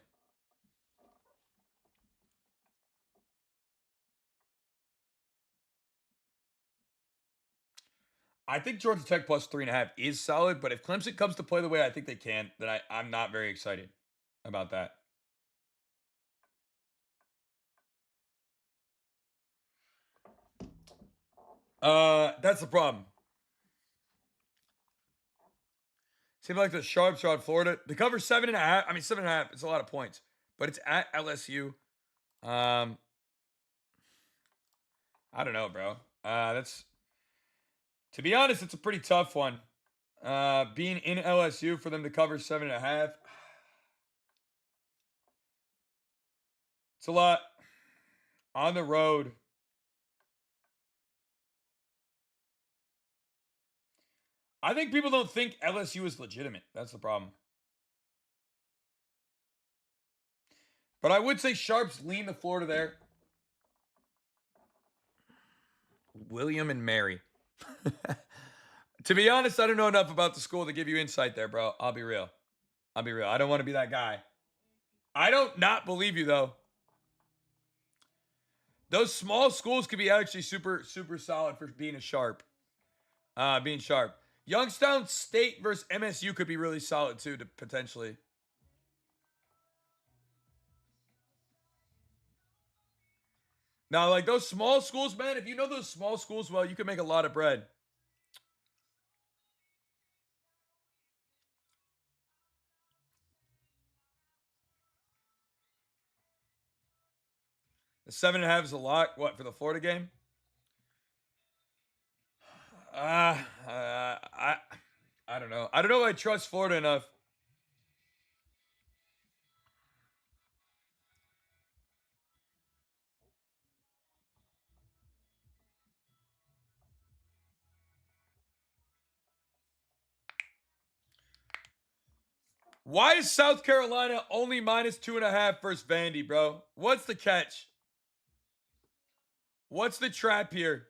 I think Georgia Tech plus 3.5 is solid, but if Clemson comes to play the way I think they can, then I'm not very excited about that. That's the problem. Seems like the Sharps are on Florida. The cover 7.5. I mean 7.5. It's a lot of points, but it's at LSU. I don't know, bro. That's to be honest, it's a pretty tough one. Being in LSU for them to cover 7.5. It's a lot on the road. I think people don't think LSU is legitimate. That's the problem. But I would say Sharps lean the Florida there. William and Mary. To be honest, I don't know enough about the school to give you insight there, bro. I'll be real. I don't want to be that guy. I don't not believe you, though. Those small schools could be actually super, super solid for being a sharp. Being sharp. Youngstown State versus MSU could be really solid, too, to potentially. Now, like those small schools, man, if you know those small schools well, you can make a lot of bread. The 7.5 is a lot. What, for the Florida game? Uh, uh I I don't know. I don't know if I trust Florida enough. Why is South Carolina only minus 2.5 versus Vandy, bro? What's the catch? What's the trap here?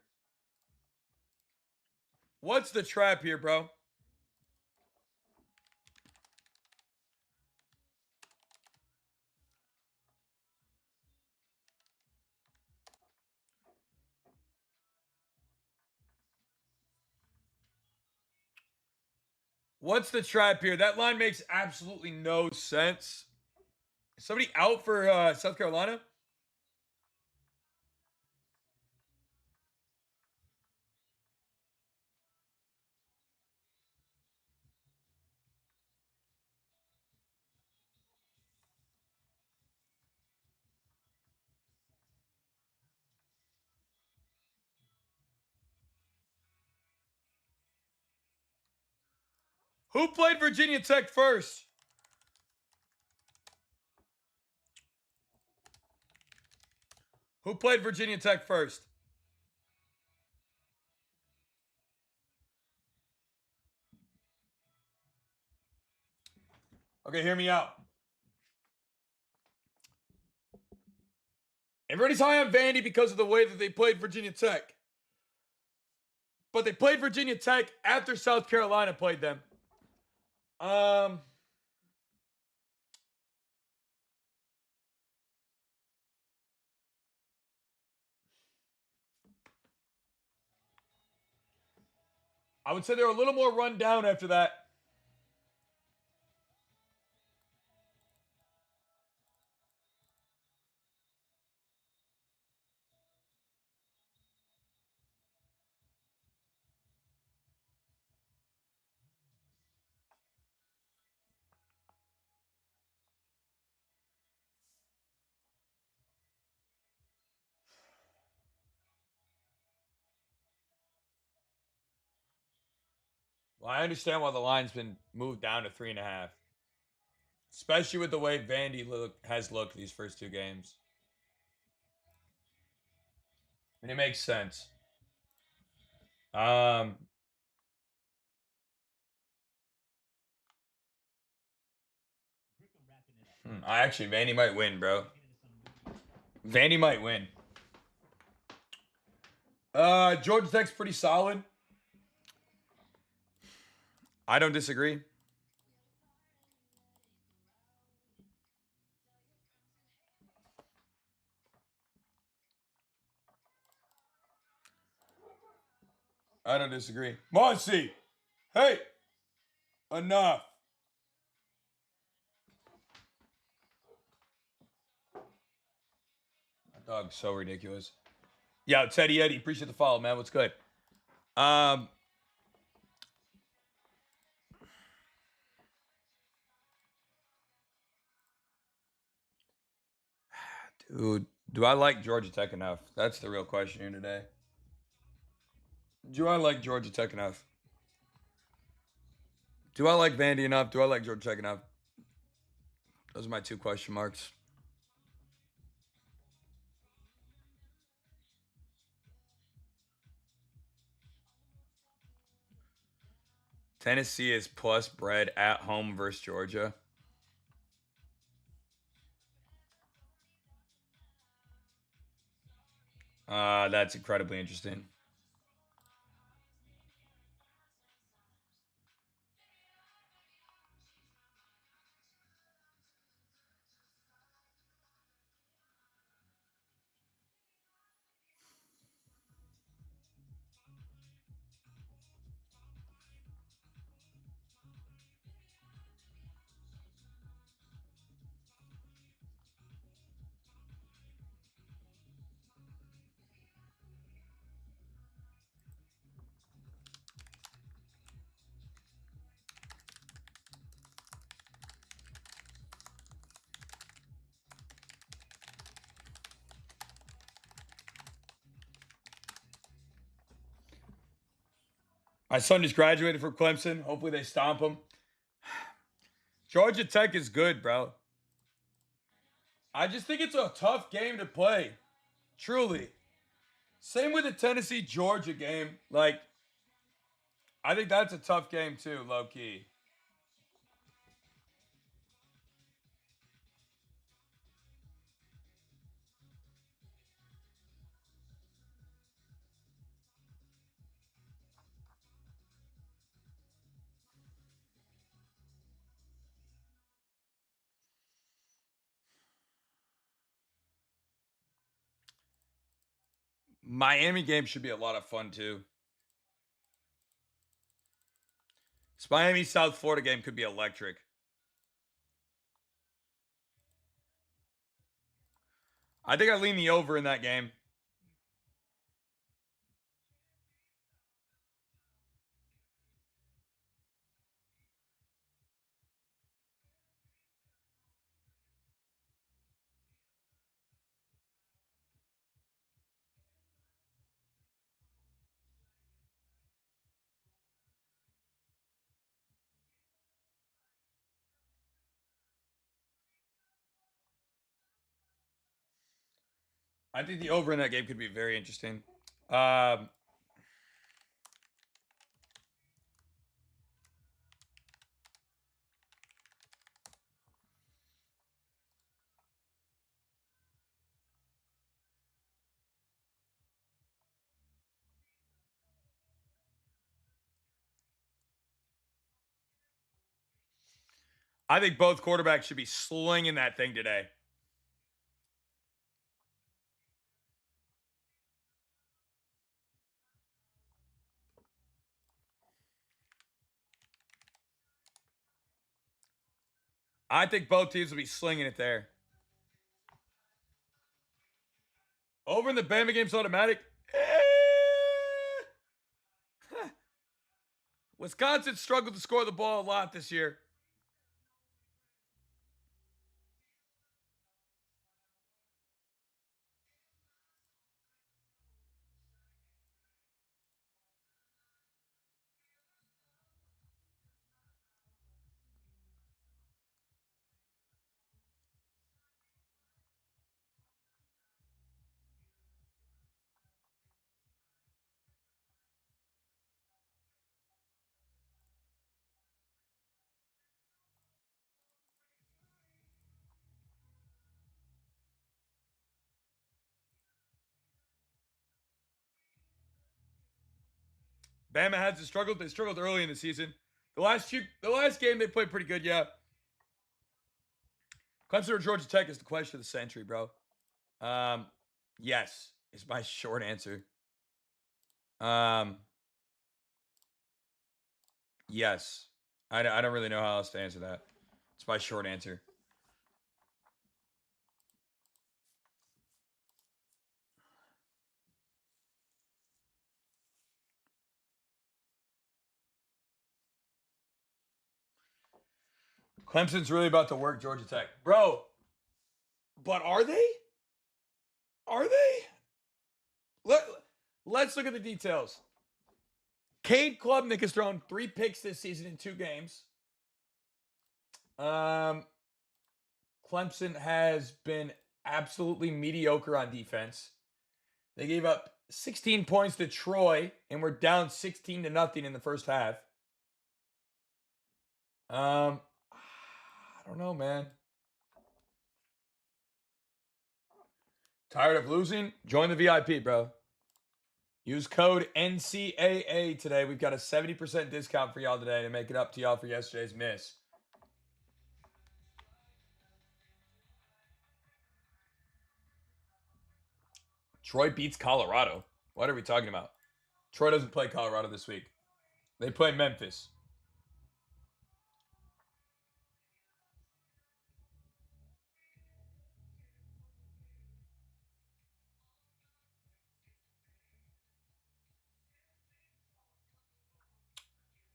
What's the trap here, bro? What's the trap here? That line makes absolutely no sense. Is somebody out for South Carolina? Who played Virginia Tech first? Who played Virginia Tech first? Okay, hear me out. Everybody's high on Vandy because of the way that they played Virginia Tech. But they played Virginia Tech after South Carolina played them. I would say they were a little more run down after that. Well, I understand why the line's been moved down to 3.5, especially with the way Vandy has looked these first two games. And it makes sense. Um, I actually Vandy might win, bro. Vandy might win. Georgia Tech's pretty solid. I don't disagree. I don't disagree. Marcy, hey, enough. That dog's so ridiculous. Yo, Teddy Eddie, appreciate the follow, man. What's good? Um, dude, do I like Georgia Tech enough? That's the real question here today. Do I like Georgia Tech enough? Do I like Vandy enough? Do I like Georgia Tech enough? Those are my two question marks. Tennessee is plus bread at home versus Georgia. That's incredibly interesting. My son just graduated from Clemson. Hopefully they stomp him. Georgia Tech is good, bro. I just think it's a tough game to play. Truly. Same with the Tennessee Georgia game. Like, I think that's a tough game too, low key. Miami game should be a lot of fun too. This Miami South Florida game could be electric. I think I lean the over in that game. I think the over in that game could be very interesting. Um, I think both quarterbacks should be slinging that thing today. I think both teams will be slinging it there. Over in the Bama game's automatic. Wisconsin struggled to score the ball a lot this year. Bama has struggled. They struggled early in the season. The last game they played pretty good, yeah. Clemson or Georgia Tech is the question of the century, bro. Yes is my short answer. Yes. I don't really know how else to answer that. It's my short answer. Clemson's really about to work Georgia Tech. Bro, but are they? Are they? Let's look at the details. Cade Klubnik has thrown 3 picks this season in 2 games. Clemson has been absolutely mediocre on defense. They gave up 16 points to Troy and were down 16-0 in the first half. I don't know, man. Tired of losing? Join the VIP, bro. Use code NCAA today. We've got a 70% discount for y'all today to make it up to y'all for yesterday's miss. Troy beats Colorado. What are we talking about? Troy doesn't play Colorado this week. They play Memphis.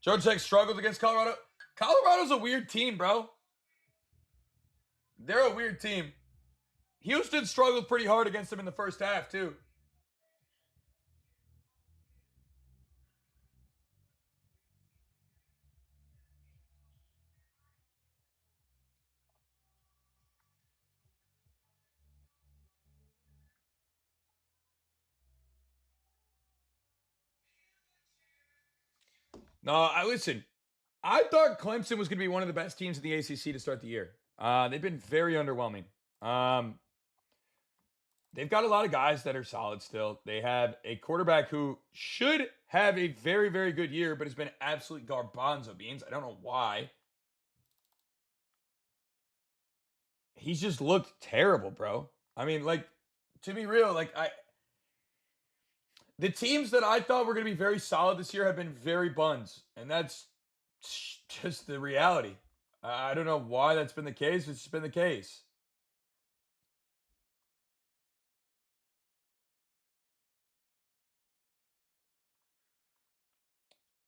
Georgia Tech struggled against Colorado. Colorado's a weird team, bro. They're a weird team. Houston struggled pretty hard against them in the first half, too. No, listen. I thought Clemson was going to be one of the best teams in the ACC to start the year. They've been very underwhelming. They've got a lot of guys that are solid still. They have a quarterback who should have a very, very good year, but has been absolute garbanzo beans. I don't know why. He's just looked terrible, bro. I mean, like, to be real, the teams that I thought were going to be very solid this year have been very buns, and that's just the reality. I don't know why that's been the case. It's just been the case.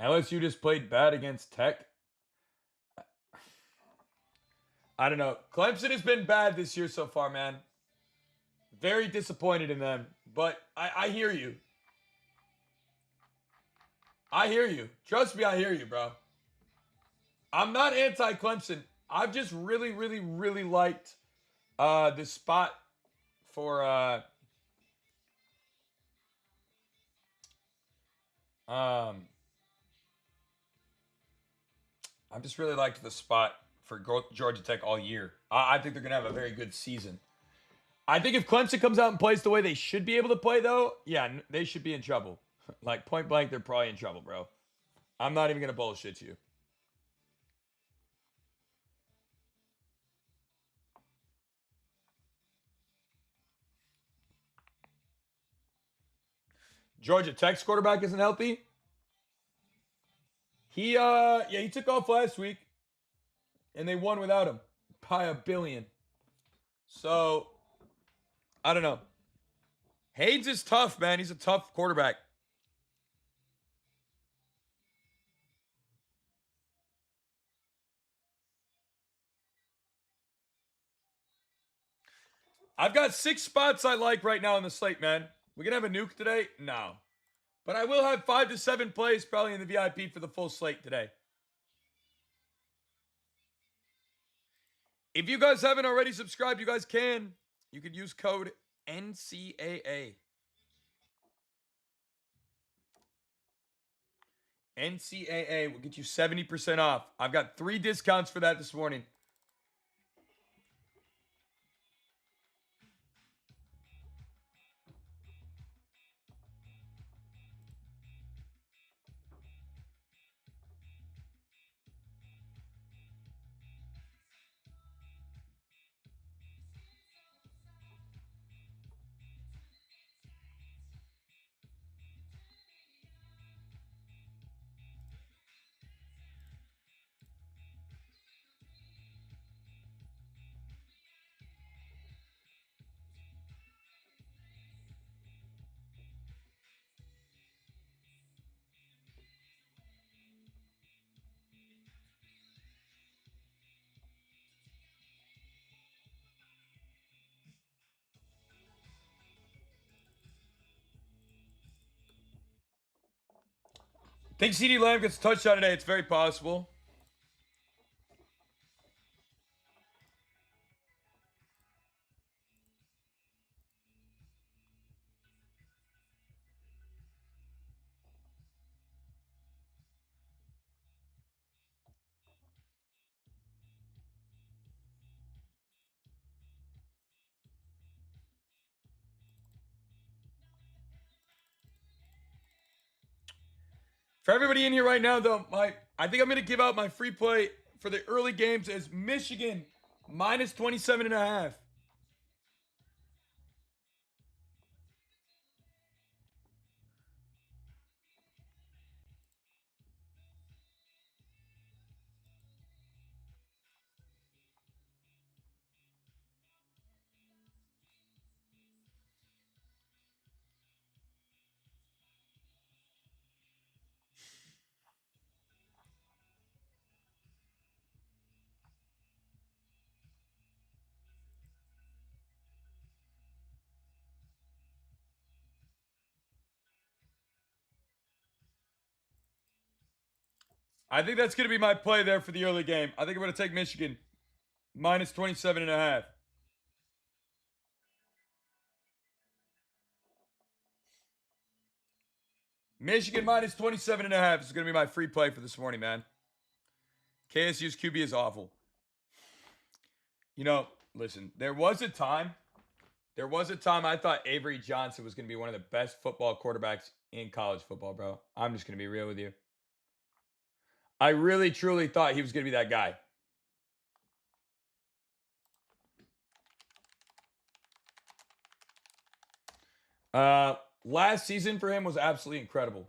LSU just played bad against Tech. I don't know. Clemson has been bad this year so far, man. Very disappointed in them. But I hear you. I hear you. Trust me, I hear you, bro. I'm not anti-Clemson. I've just really, really, really liked the spot for I've just really liked the spot for Georgia Tech all year. I think they're going to have a very good season. I think if Clemson comes out and plays the way they should be able to play, though, yeah, they should be in trouble. Like, point blank, they're probably in trouble, bro. I'm not even going to bullshit you. Georgia Tech's quarterback isn't healthy. He took off last week, and they won without him by $1 billion. So, I don't know. Haynes is tough, man. He's a tough quarterback. I've got 6 spots I like right now on the slate, man. We gonna have a nuke today? No. But I will have 5 to 7 plays probably in the VIP for the full slate today. If you guys haven't already subscribed, you guys can. You could use code NCAA. NCAA will get you 70% off. I've got 3 discounts for that this morning. Think CeeDee Lamb gets a touchdown today? It's very possible. For everybody in here right now, though, I think I'm going to give out my free play for the early games as Michigan minus 27.5. I think that's going to be my play there for the early game. I think I'm going to take Michigan minus 27.5. Michigan minus 27.5 is going to be my free play for this morning, man. KSU's QB is awful. You know, listen, there was a time I thought Avery Johnson was going to be one of the best football quarterbacks in college football, bro. I'm just going to be real with you. I really, truly thought he was going to be that guy. Last season for him was absolutely incredible.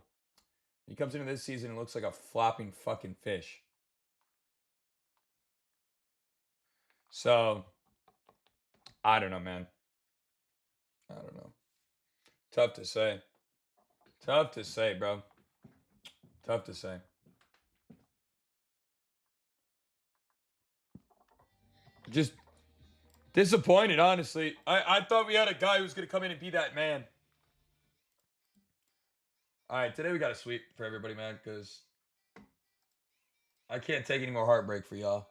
He comes into this season and looks like a flopping fucking fish. So, I don't know, man. I don't know. Tough to say. Tough to say, bro. Tough to say. Just disappointed, honestly. I thought we had a guy who was going to come in and be that man. All right, today we got a sweep for everybody, man, because I can't take any more heartbreak for y'all.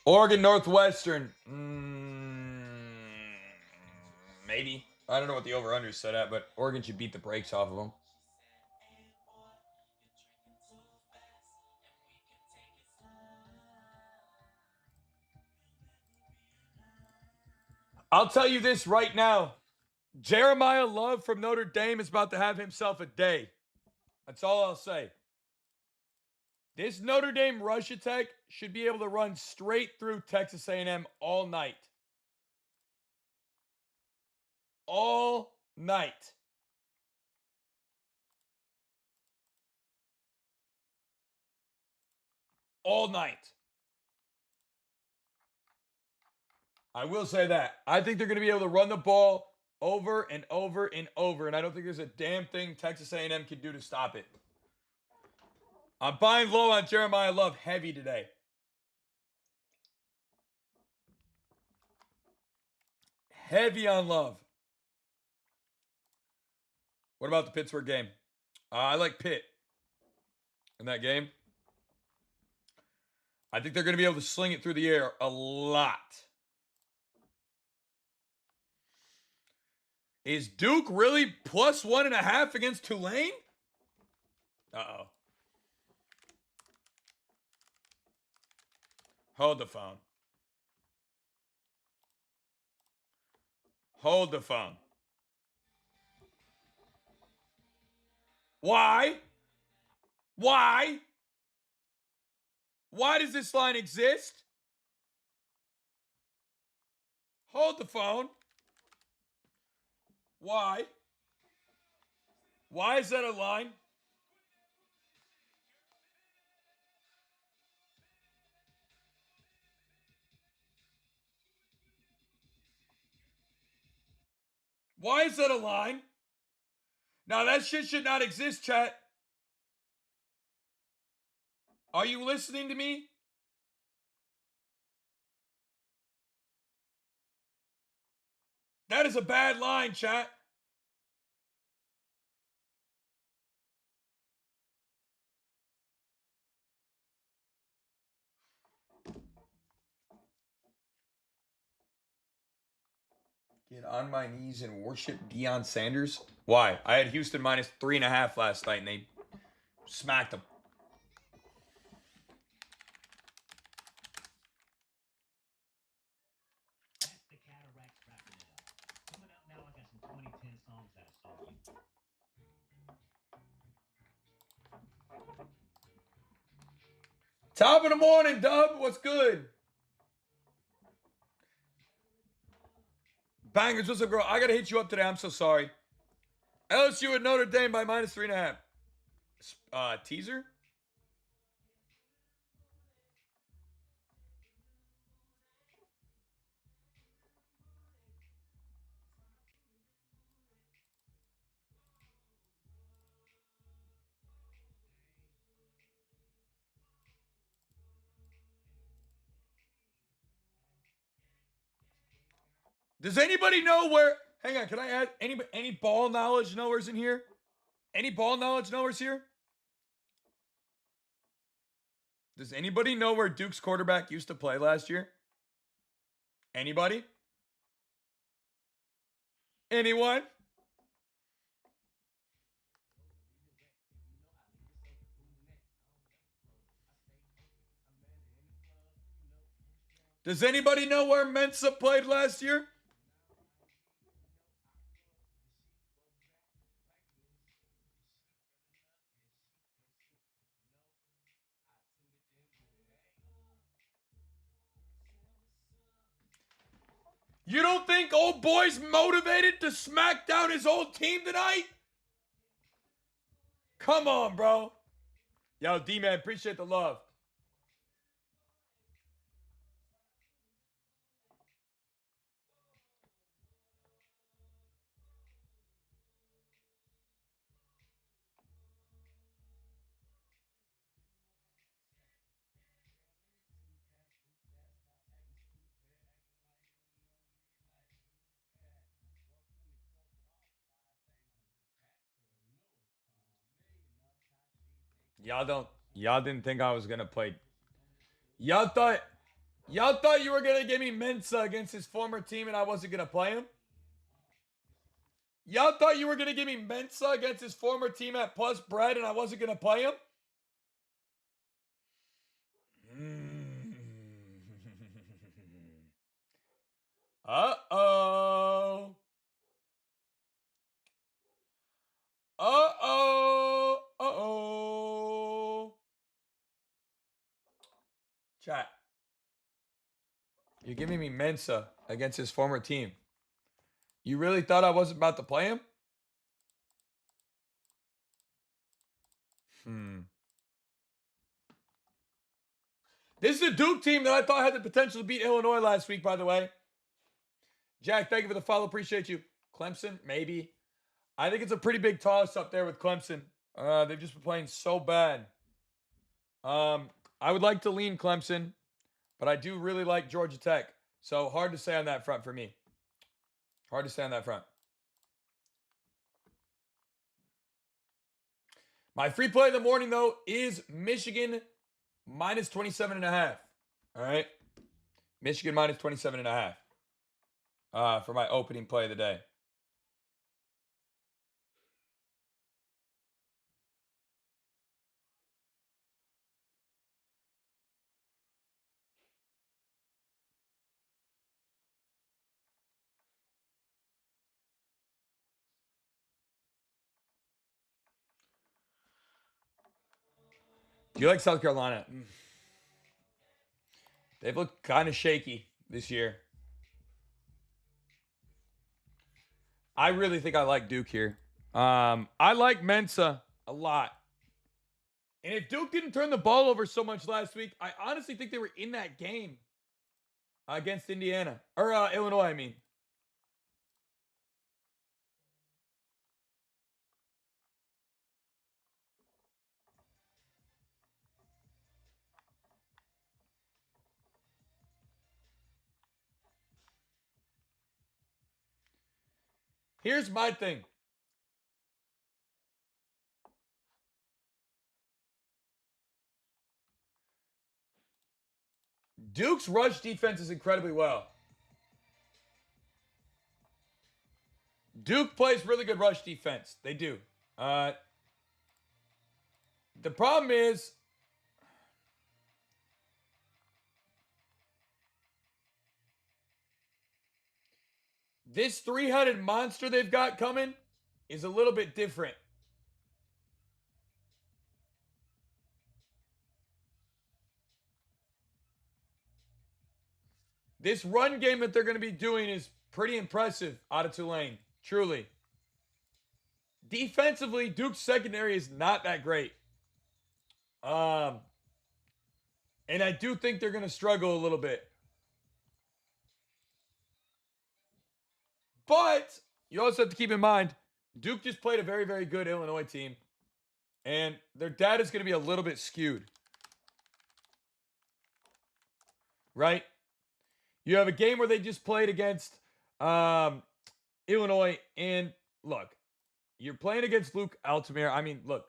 Oregon Northwestern. Maybe. I don't know what the over-under is set at, but Oregon should beat the brakes off of them. I'll tell you this right now. Jeremiah Love from Notre Dame is about to have himself a day. That's all I'll say. This Notre Dame rush attack should be able to run straight through Texas A&M all night. All night. All night. I will say that. I think they're going to be able to run the ball over and over and over, and I don't think there's a damn thing Texas A&M can do to stop it. I'm buying low on Jeremiah Love heavy today. Heavy on Love. What about the Pittsburgh game? I like Pitt in that game. I think they're going to be able to sling it through the air a lot. Is Duke really plus 1.5 against Tulane? Uh-oh. Hold the phone. Hold the phone. Why? Why? Why does this line exist? Hold the phone. Why? Why is that a line? Why is that a line? Now, that shit should not exist, chat. Are you listening to me? That is a bad line, chat. Get on my knees and worship Deion Sanders? Why? I had Houston minus 3.5 last night, and they smacked them. Top of the morning, Dub. What's good? Bangers, what's up, girl? I gotta hit you up today. I'm so sorry. LSU at Notre Dame by minus 3.5. Teaser? Does anybody know where? Hang on, can I add any ball knowledge knowers in here? Any ball knowledge knowers here? Does anybody know where Duke's quarterback used to play last year? Anybody? Anyone? Does anybody know where Mensa played last year? You don't think old boy's motivated to smack down his old team tonight? Come on, bro. Yo, D-Man, appreciate the love. Y'all didn't think I was gonna play. Y'all thought you were gonna give me Mensa against his former team and I wasn't gonna play him? Y'all thought you were gonna give me Mensa against his former team at plus bread and I wasn't gonna play him? Uh-oh. Uh-oh. Uh-oh. Chat. You're giving me Mensa against his former team. You really thought I wasn't about to play him? This is a Duke team that I thought had the potential to beat Illinois last week, by the way. Jack, thank you for the follow. Appreciate you. Clemson, maybe. I think it's a pretty big toss up there with Clemson. They've just been playing so bad. I would like to lean Clemson, but I do really like Georgia Tech. So hard to say on that front for me. Hard to say on that front. My free play in the morning, though, is Michigan minus 27.5. All right. Michigan minus 27.5 for my opening play of the day. Do you like South Carolina? They've looked kind of shaky this year. I really think I like Duke here. I like Mensa a lot. And if Duke didn't turn the ball over so much last week, I honestly think they were in that game against Indiana. Or Illinois, I mean. Here's my thing. Duke's rush defense is incredibly well. Duke plays really good rush defense. They do. The problem is this three-headed monster they've got coming is a little bit different. This run game that they're going to be doing is pretty impressive out of Tulane. Truly. Defensively, Duke's secondary is not that great. And I do think they're going to struggle a little bit. But you also have to keep in mind, Duke just played a very, very good Illinois team. And their data is going to be a little bit skewed. Right? You have a game where they just played against Illinois. And look, you're playing against Luke Altamir. I mean, look,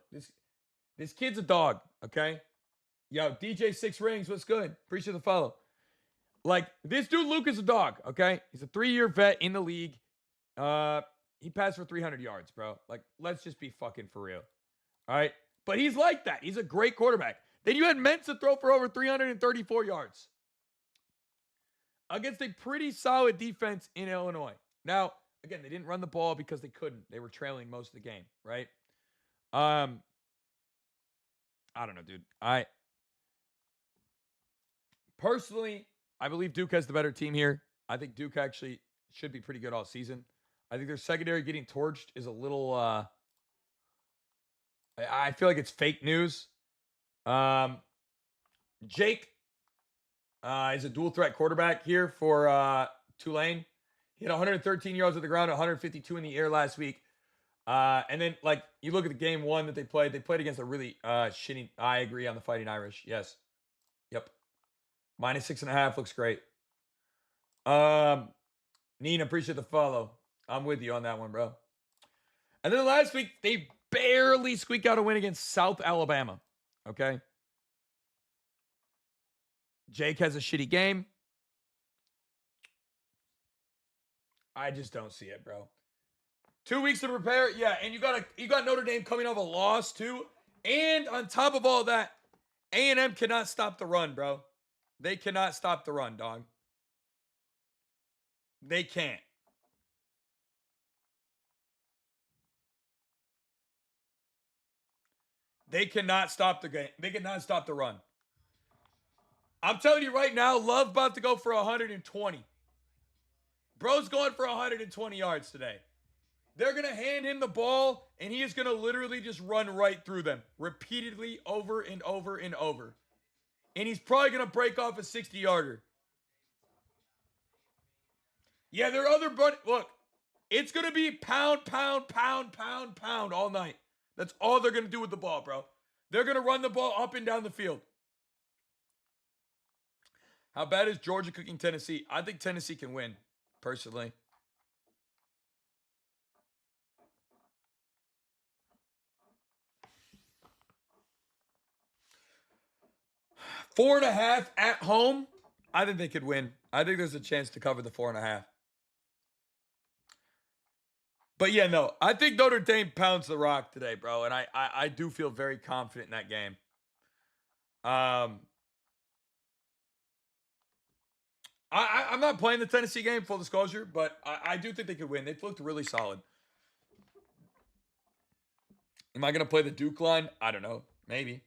this kid's a dog, okay? Yo, DJ Six Rings, what's good? Appreciate the follow. Like, this dude, Luke, is a dog, okay? He's a 3-year vet in the league. He passed for 300 yards, bro. Like, let's just be fucking for real. All right? But he's like that. He's a great quarterback. Then you had Mensa throw for over 334 yards against a pretty solid defense in Illinois. Now, again, they didn't run the ball because they couldn't. They were trailing most of the game, right? I don't know, dude. Personally, I believe Duke has the better team here. I think Duke actually should be pretty good all season. I think their secondary getting torched is a little I feel like it's fake news. Jake is a dual threat quarterback here for Tulane. He had 113 yards on the ground, 152 in the air last week. And then, like, you look at the game one that they played against a really shitty. I agree on the Fighting Irish. Yes. Yep. -6.5 looks great. Neen, appreciate the follow. I'm with you on that one, bro. And then last week, they barely squeaked out a win against South Alabama. Okay. Jake has a shitty game. I just don't see it, bro. 2 weeks to prepare. Yeah, and you got Notre Dame coming off a loss too. And on top of all that, A&M cannot stop the run, bro. They cannot stop the run, dog. They can't. They cannot stop the game. They cannot stop the run. I'm telling you right now, Love about to go for 120. Bro's going for 120 yards today. They're going to hand him the ball, and he is going to literally just run right through them repeatedly over and over and over. And he's probably going to break off a 60-yarder. Yeah, their other buddy. Look, it's going to be pound, pound, pound, pound, pound all night. That's all they're going to do with the ball, bro. They're going to run the ball up and down the field. How bad is Georgia cooking Tennessee? I think Tennessee can win, personally. Four and a half at home. I think they could win. I think there's a chance to cover the 4.5. But yeah, no, I think Notre Dame pounds the rock today, bro, and I do feel very confident in that game. I'm not playing the Tennessee game, full disclosure, but I do think they could win. They've looked really solid. Am I going to play the Duke line? I don't know. Maybe.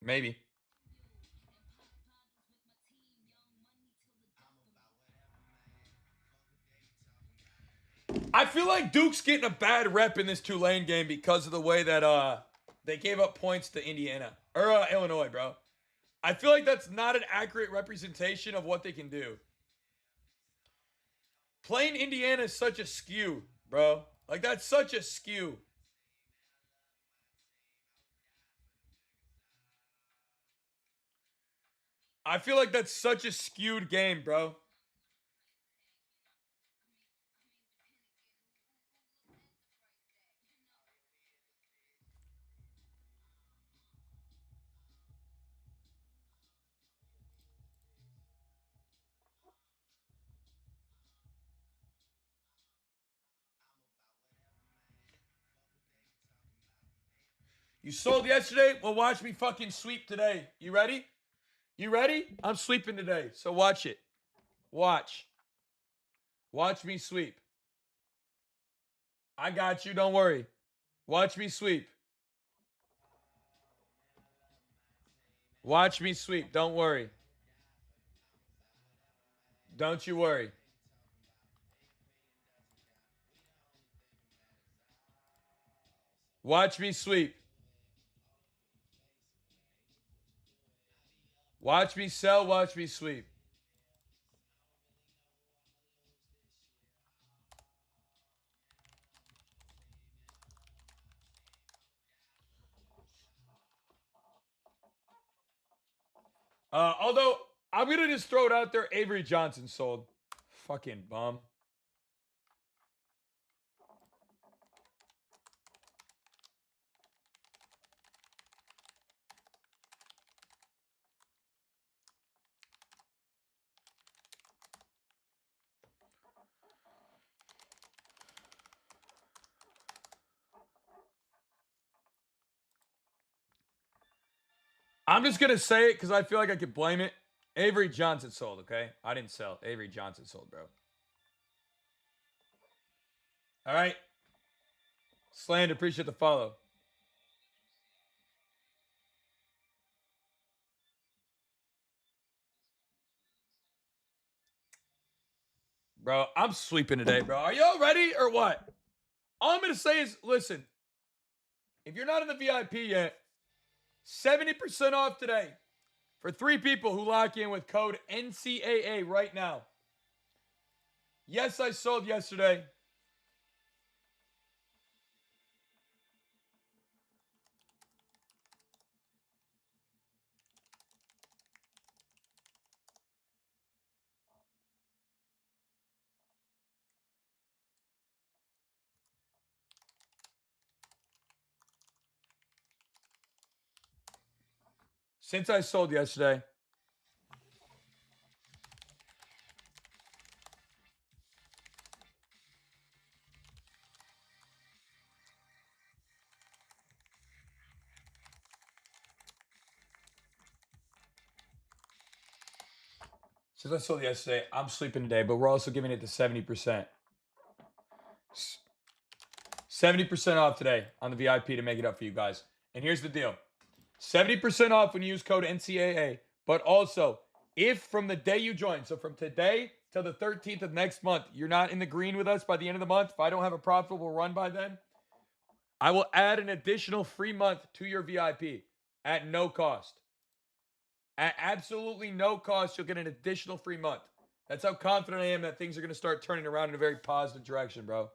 Maybe. I feel like Duke's getting a bad rep in this Tulane game because of the way that they gave up points to Indiana or Illinois, bro. I feel like that's not an accurate representation of what they can do. Playing Indiana is such a skew, bro. Like, that's such a skew. I feel like that's such a skewed game, bro. You sold yesterday? Well, watch me fucking sweep today. You ready? You ready? I'm sweeping today, so watch it. Watch. Watch me sweep. I got you, don't worry. Watch me sweep. Watch me sweep, don't worry. Don't you worry. Watch me sweep. Watch me sell, watch me sweep. Although, I'm going to just throw it out there. Avery Johnson sold. Fucking bum. I'm just going to say it because I feel like I could blame it. Avery Johnson sold, okay? I didn't sell. Avery Johnson sold, bro. All right. Slander, appreciate the follow. Bro, I'm sweeping today, bro. Are y'all ready or what? All I'm going to say is listen, if you're not in the VIP yet, 70% off today for 3 people who lock in with code NCAA right now. Yes, I sold yesterday. Since I sold yesterday. Since I sold yesterday, I'm sleeping today, but we're also giving it to 70%. 70% off today on the VIP to make it up for you guys. And here's the deal 70% off when you use code NCAA, but also if from the day you join, so from today till the 13th of next month, you're not in the green with us by the end of the month, if I don't have a profitable run by then, I will add an additional free month to your VIP at no cost. At absolutely no cost, you'll get an additional free month. That's how confident I am that things are going to start turning around in a very positive direction, bro.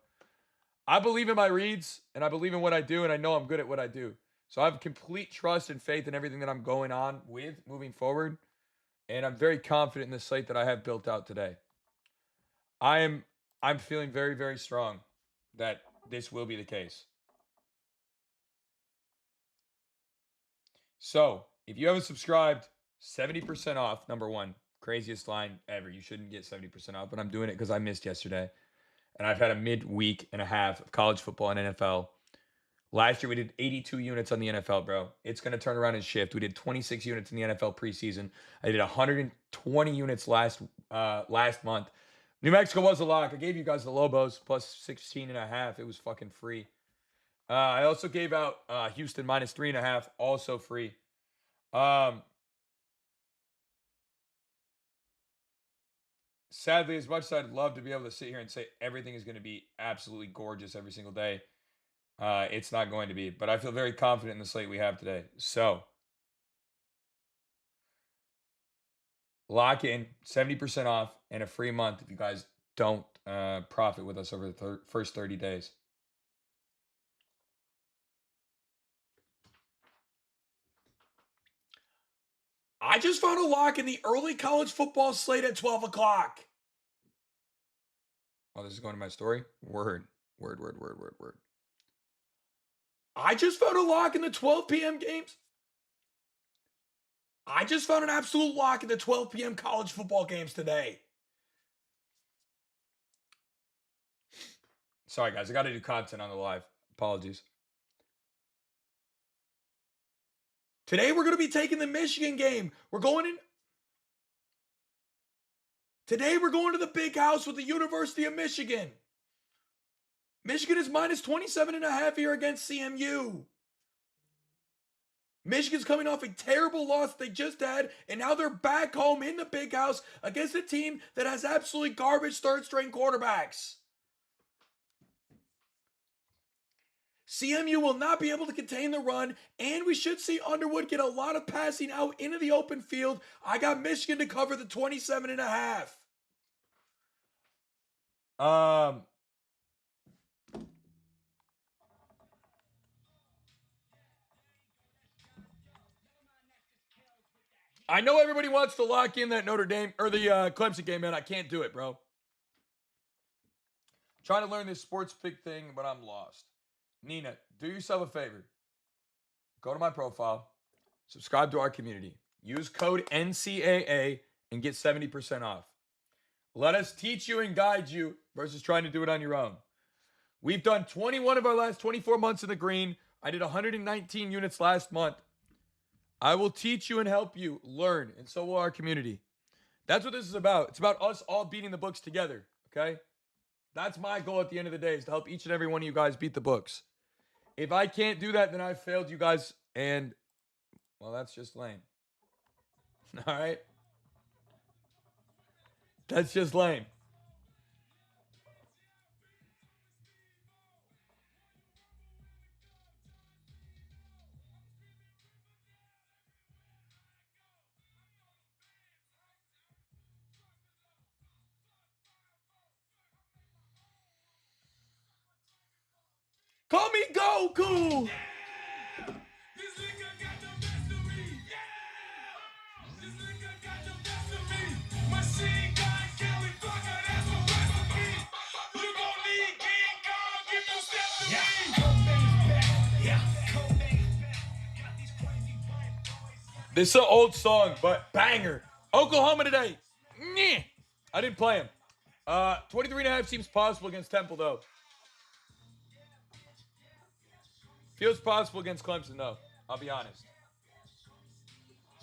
I believe in my reads and I believe in what I do, and I know I'm good at what I do. So I have complete trust and faith in everything that I'm going on with moving forward. And I'm very confident in the slate that I have built out today. I'm feeling very, very strong that this will be the case. So if you haven't subscribed, 70% off, number one. Craziest line ever. You shouldn't get 70% off, but I'm doing it because I missed yesterday. And I've had a midweek and a half of college football and NFL. Last year we did 82 units on the NFL, bro. It's going to turn around and shift. We did 26 units in the NFL preseason. I did 120 units last month. New Mexico was a lock. I gave you guys the Lobos plus 16 and a half. It was fucking free. I also gave out Houston minus 3.5, also free. Sadly, as much as I'd love to be able to sit here and say everything is going to be absolutely gorgeous every single day, it's not going to be. But I feel very confident in the slate we have today. So lock in 70% off and a free month if you guys don't profit with us over the first 30 days. I just found a lock in the early college football slate at 12 o'clock. Oh, this is going to my story? Word. I just found a lock in the 12 p.m. games. I just found an absolute lock in the 12 p.m. college football games today. Sorry, guys. I got to do content on the live. Apologies. Today, we're going to be taking the Michigan game. Today, we're going to the big house with the University of Michigan. Michigan is minus 27.5 here against CMU. Michigan's coming off a terrible loss they just had, and now they're back home in the big house against a team that has absolutely garbage third-string quarterbacks. CMU will not be able to contain the run, and we should see Underwood get a lot of passing out into the open field. I got Michigan to cover the 27.5. I know everybody wants to lock in that Notre Dame or the Clemson game, man. I can't do it, bro. Trying to learn this sports pick thing, but I'm lost. Nina, do yourself a favor. Go to my profile, subscribe to our community, use code NCAA, and get 70% off. Let us teach you and guide you versus trying to do it on your own. We've done 21 of our last 24 months in the green. I did 119 units last month. I will teach you and help you learn, and so will our community. That's what this is about. It's about us all beating the books together, okay? That's my goal at the end of the day, is to help each and every one of you guys beat the books. If I can't do that, then I've failed you guys, and, well, that's just lame. All right? That's just lame. Call me Goku! This is an old song, but banger. Oklahoma today. Nyeh. I didn't play him. 23.5 seems possible against Temple, though. Feels possible against Clemson, though. I'll be honest.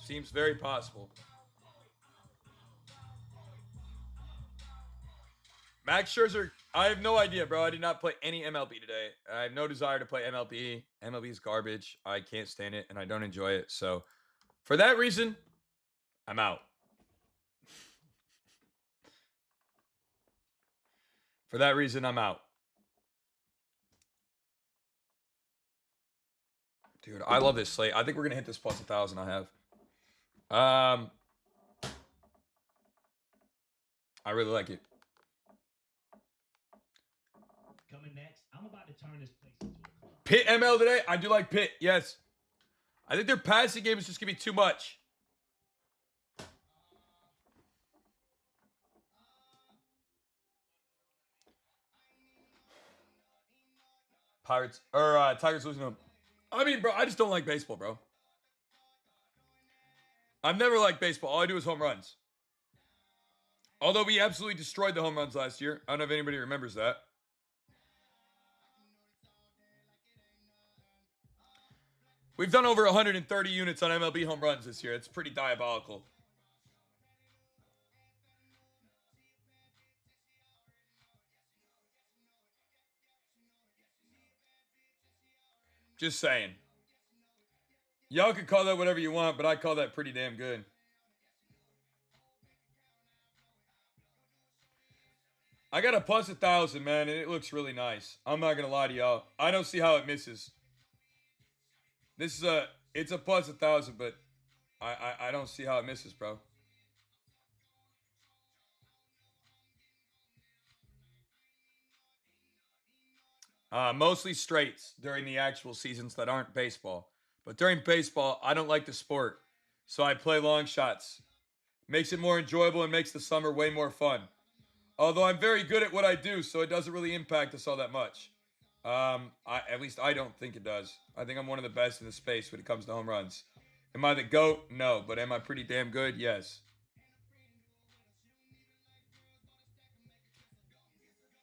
Seems very possible. Max Scherzer, I have no idea, bro. I did not play any MLB today. I have no desire to play MLB. MLB is garbage. I can't stand it, and I don't enjoy it. So, for that reason, I'm out. For that reason, I'm out. Dude, I love this slate. I think we're going to hit this plus 1,000 I have. I really like it. Coming next, I'm about to turn this place into a club. Pitt ML today? I do like Pitt, yes. I think their passing game is just going to be too much. Tigers losing them. I mean, bro, I just don't like baseball, bro. I've never liked baseball. All I do is home runs. Although we absolutely destroyed the home runs last year. I don't know if anybody remembers that. We've done over 130 units on MLB home runs this year. It's pretty diabolical. Just saying. Y'all can call that whatever you want, but I call that pretty damn good. I got a plus 1,000, man, and it looks really nice. I'm not going to lie to y'all. I don't see how it misses. It's a plus 1,000, but I don't see how it misses, bro. Mostly straights during the actual seasons that aren't baseball. But during baseball, I don't like the sport. So I play long shots. Makes it more enjoyable and makes the summer way more fun. Although I'm very good at what I do, so it doesn't really impact us all that much. At least I don't think it does. I think I'm one of the best in the space when it comes to home runs. Am I the GOAT? No, but am I pretty damn good? Yes.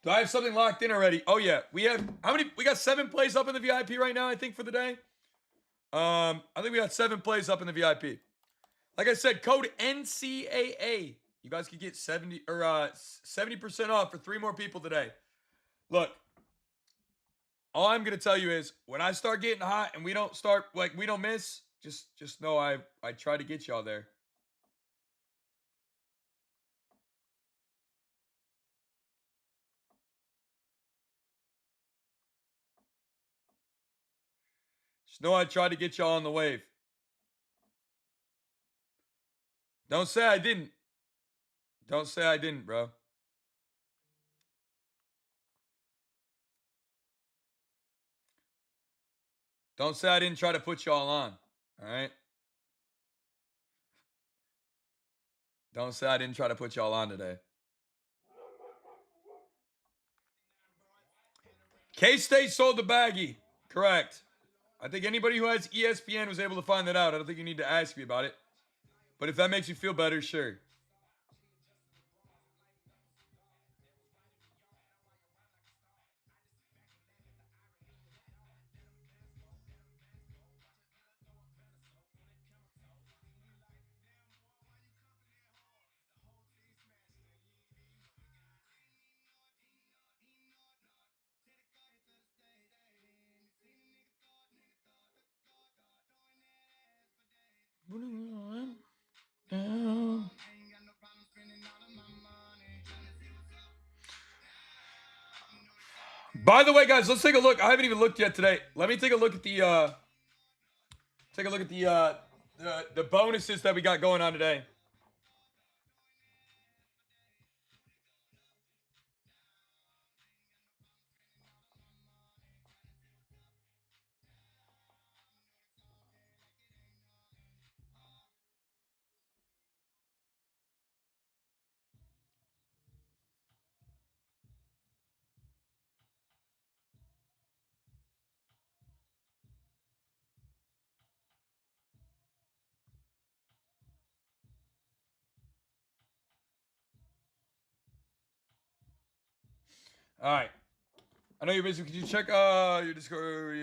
Do I have something locked in already? Oh yeah, we have how many? We got 7 plays up in the VIP right now. I think for the day. I think we got 7 plays up in the VIP. Like I said, code NCAA. You guys can get 70% off for 3 more people today. Look, all I'm gonna tell you is when I start getting hot and we don't start we don't miss, just know I try to get y'all there. Just know I try to get y'all on the wave. Don't say I didn't. Don't say I didn't, bro. Don't say I didn't try to put y'all on. All right. Don't say I didn't try to put y'all on today. K-State sold the baggie. Correct. I think anybody who has ESPN was able to find that out. I don't think you need to ask me about it. But if that makes you feel better, sure. By the way, guys, let's take a look. I haven't even looked yet today. Let me take a look at the bonuses that we got going on today. All right. I know you're busy. Could you check your Discord?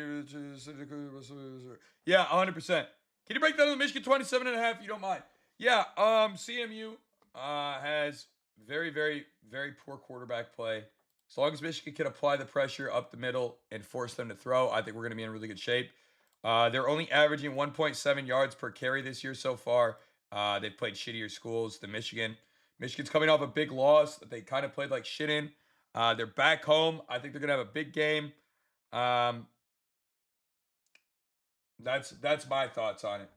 Yeah, 100%. Can you break down the Michigan 27.5 if you don't mind? Yeah, CMU has very, very, very poor quarterback play. As long as Michigan can apply the pressure up the middle and force them to throw, I think we're going to be in really good shape. They're only averaging 1.7 yards per carry this year so far. They've played shittier schools than Michigan. Michigan's coming off a big loss that they kind of played like shit in. They're back home. I think they're gonna have a big game. Um, that's my thoughts on it.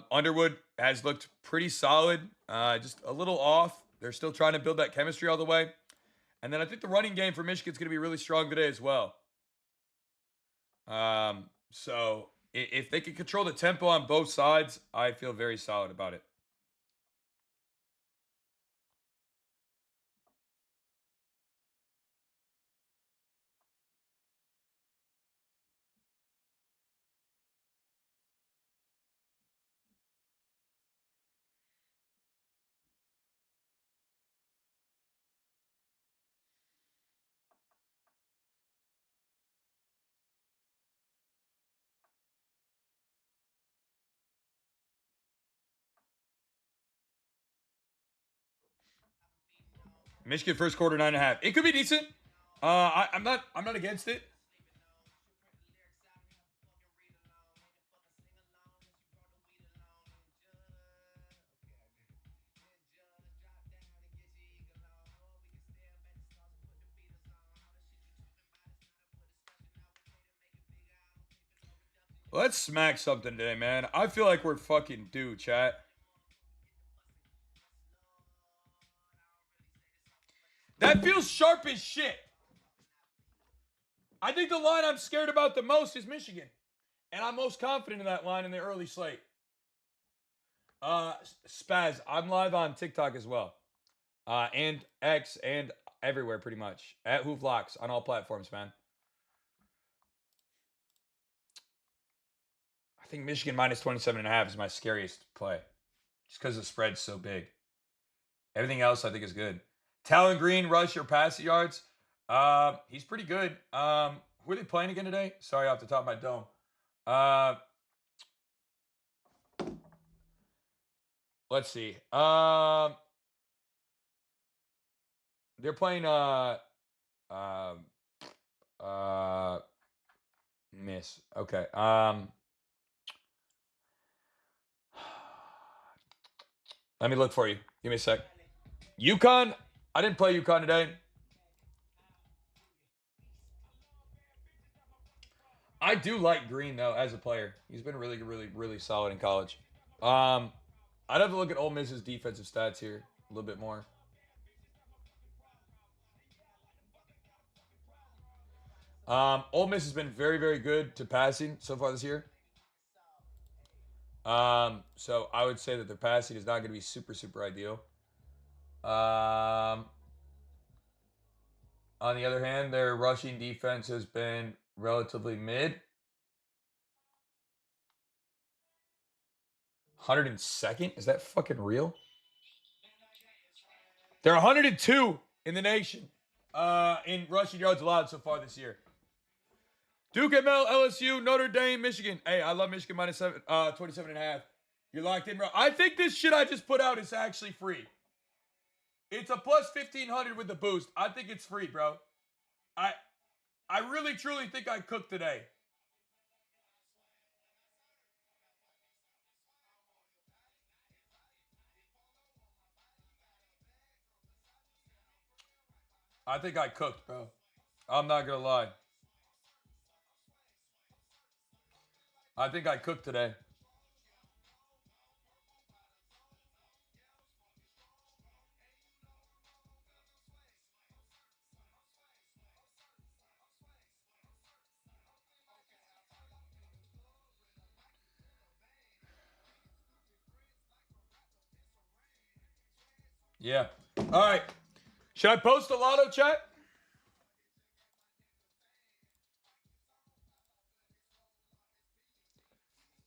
Underwood has looked pretty solid. Just a little off. They're still trying to build that chemistry all the way. And then I think the running game for Michigan's gonna be really strong today as well. So if they can control the tempo on both sides, I feel very solid about it. Michigan first quarter 9.5. It could be decent. I'm not against it. Let's smack something today, man. I feel like we're fucking due, chat. That feels sharp as shit. I think the line I'm scared about the most is Michigan. And I'm most confident in that line in the early slate. Spaz, I'm live on TikTok as well. And X and everywhere pretty much. At Hooflocks on all platforms, man. I think Michigan minus 27.5 is my scariest play. Just because the spread's so big. Everything else I think is good. Talon Green, rush or pass yards. He's pretty good. Who are they playing again today? Sorry, off the top of my dome. Let's see. They're playing miss. Okay. Let me look for you. Give me a sec. UConn. I didn't play UConn today. I do like Green though as a player. He's been really, really, really solid in college. I'd have to look at Ole Miss's defensive stats here a little bit more. Ole Miss has been very, very good to passing so far this year. So I would say that their passing is not going to be super, super ideal. On the other hand, their rushing defense has been relatively mid. 102nd? Is that fucking real? They're 102 in the nation in rushing yards allowed so far this year. Duke, ML, LSU, Notre Dame, Michigan. Hey, I love Michigan minus 27.5. You're locked in, bro. I think this shit I just put out is actually free. It's a plus 1,500 with the boost. I think it's free, bro. I really, truly think I cooked today. I think I cooked, bro. I'm not going to lie. I think I cooked today. Yeah. All right. Should I post a lotto chat?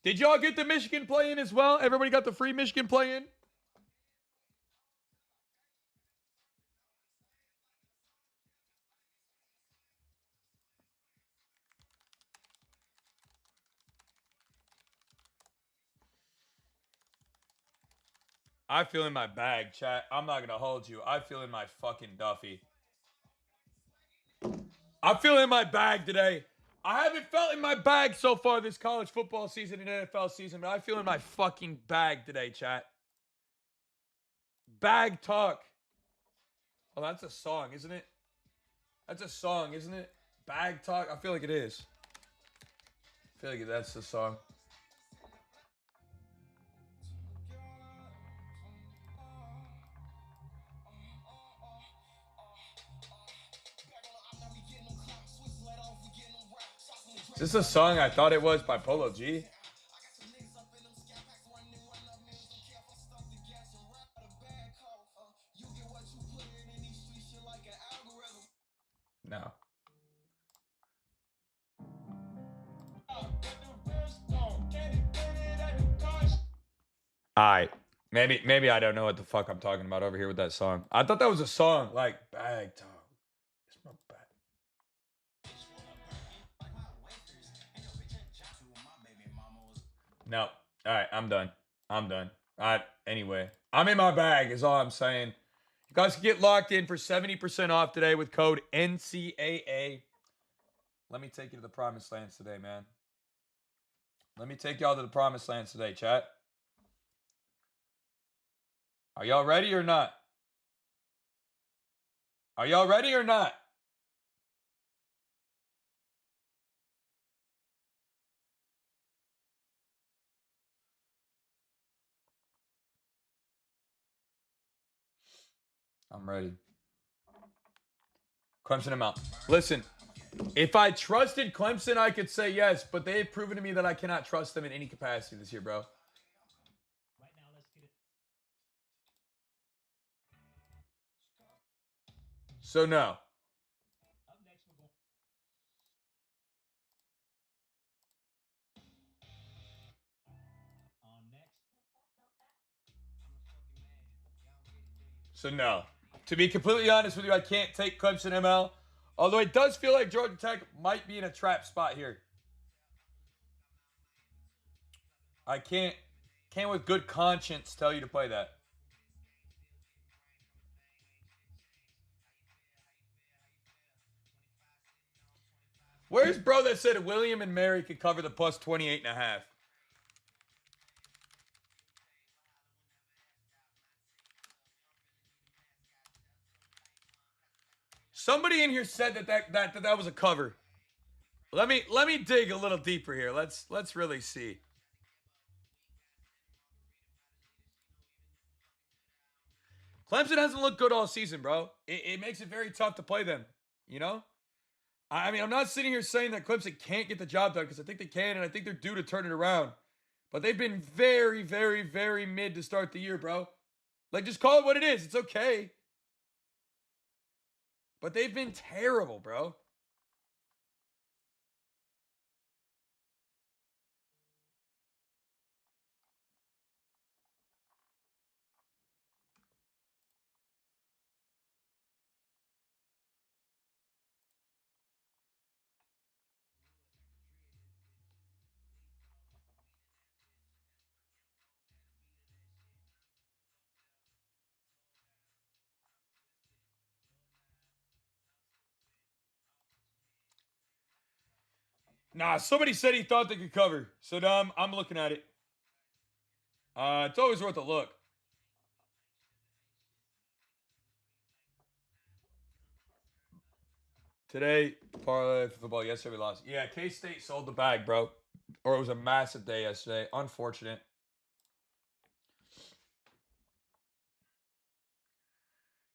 Did y'all get the Michigan play in as well? Everybody got the free Michigan play in? I feel in my bag, chat. I'm not going to hold you. I feel in my fucking Duffy. I feel in my bag today. I haven't felt in my bag so far this college football season and NFL season, but I feel in my fucking bag today, chat. Bag talk. Oh, that's a song, isn't it? That's a song, isn't it? Bag talk. I feel like it is. I feel like that's the song. Is this a song I thought it was by Polo G? No. Alright. Maybe I don't know what the fuck I'm talking about over here with that song. I thought that was a song like bag talk. It's my bag. No. Alright, I'm done. I'm done. Anyway. I'm in my bag is all I'm saying. You guys can get locked in for 70% off today with code NCAA. Let me take you to the promised lands today, man. Let me take y'all to the promised lands today, chat. Are y'all ready or not? Are y'all ready or not? I'm ready. Clemson amount. Listen, if I trusted Clemson, I could say yes, but they have proven to me that I cannot trust them in any capacity this year, bro. Right now, let's So no. Up next, we're going. On next. So no. To be completely honest with you, I can't take Clemson ML. Although it does feel like Georgia Tech might be in a trap spot here. I can't with good conscience tell you to play that. Where's bro that said William and Mary could cover the plus 28.5? Somebody in here said that was a cover. Let me dig a little deeper here. Let's really see. Clemson hasn't looked good all season, bro. It makes it very tough to play them. You know? I mean, I'm not sitting here saying that Clemson can't get the job done because I think they can, and I think they're due to turn it around. But they've been very, very, very mid to start the year, bro. Like, just call it what it is. It's okay. But they've been terrible, bro. Nah, somebody said he thought they could cover. So now I'm looking at it. It's always worth a look. Today, parlay for football. Yesterday we lost. Yeah, K-State sold the bag, bro. Or it was a massive day yesterday. Unfortunate.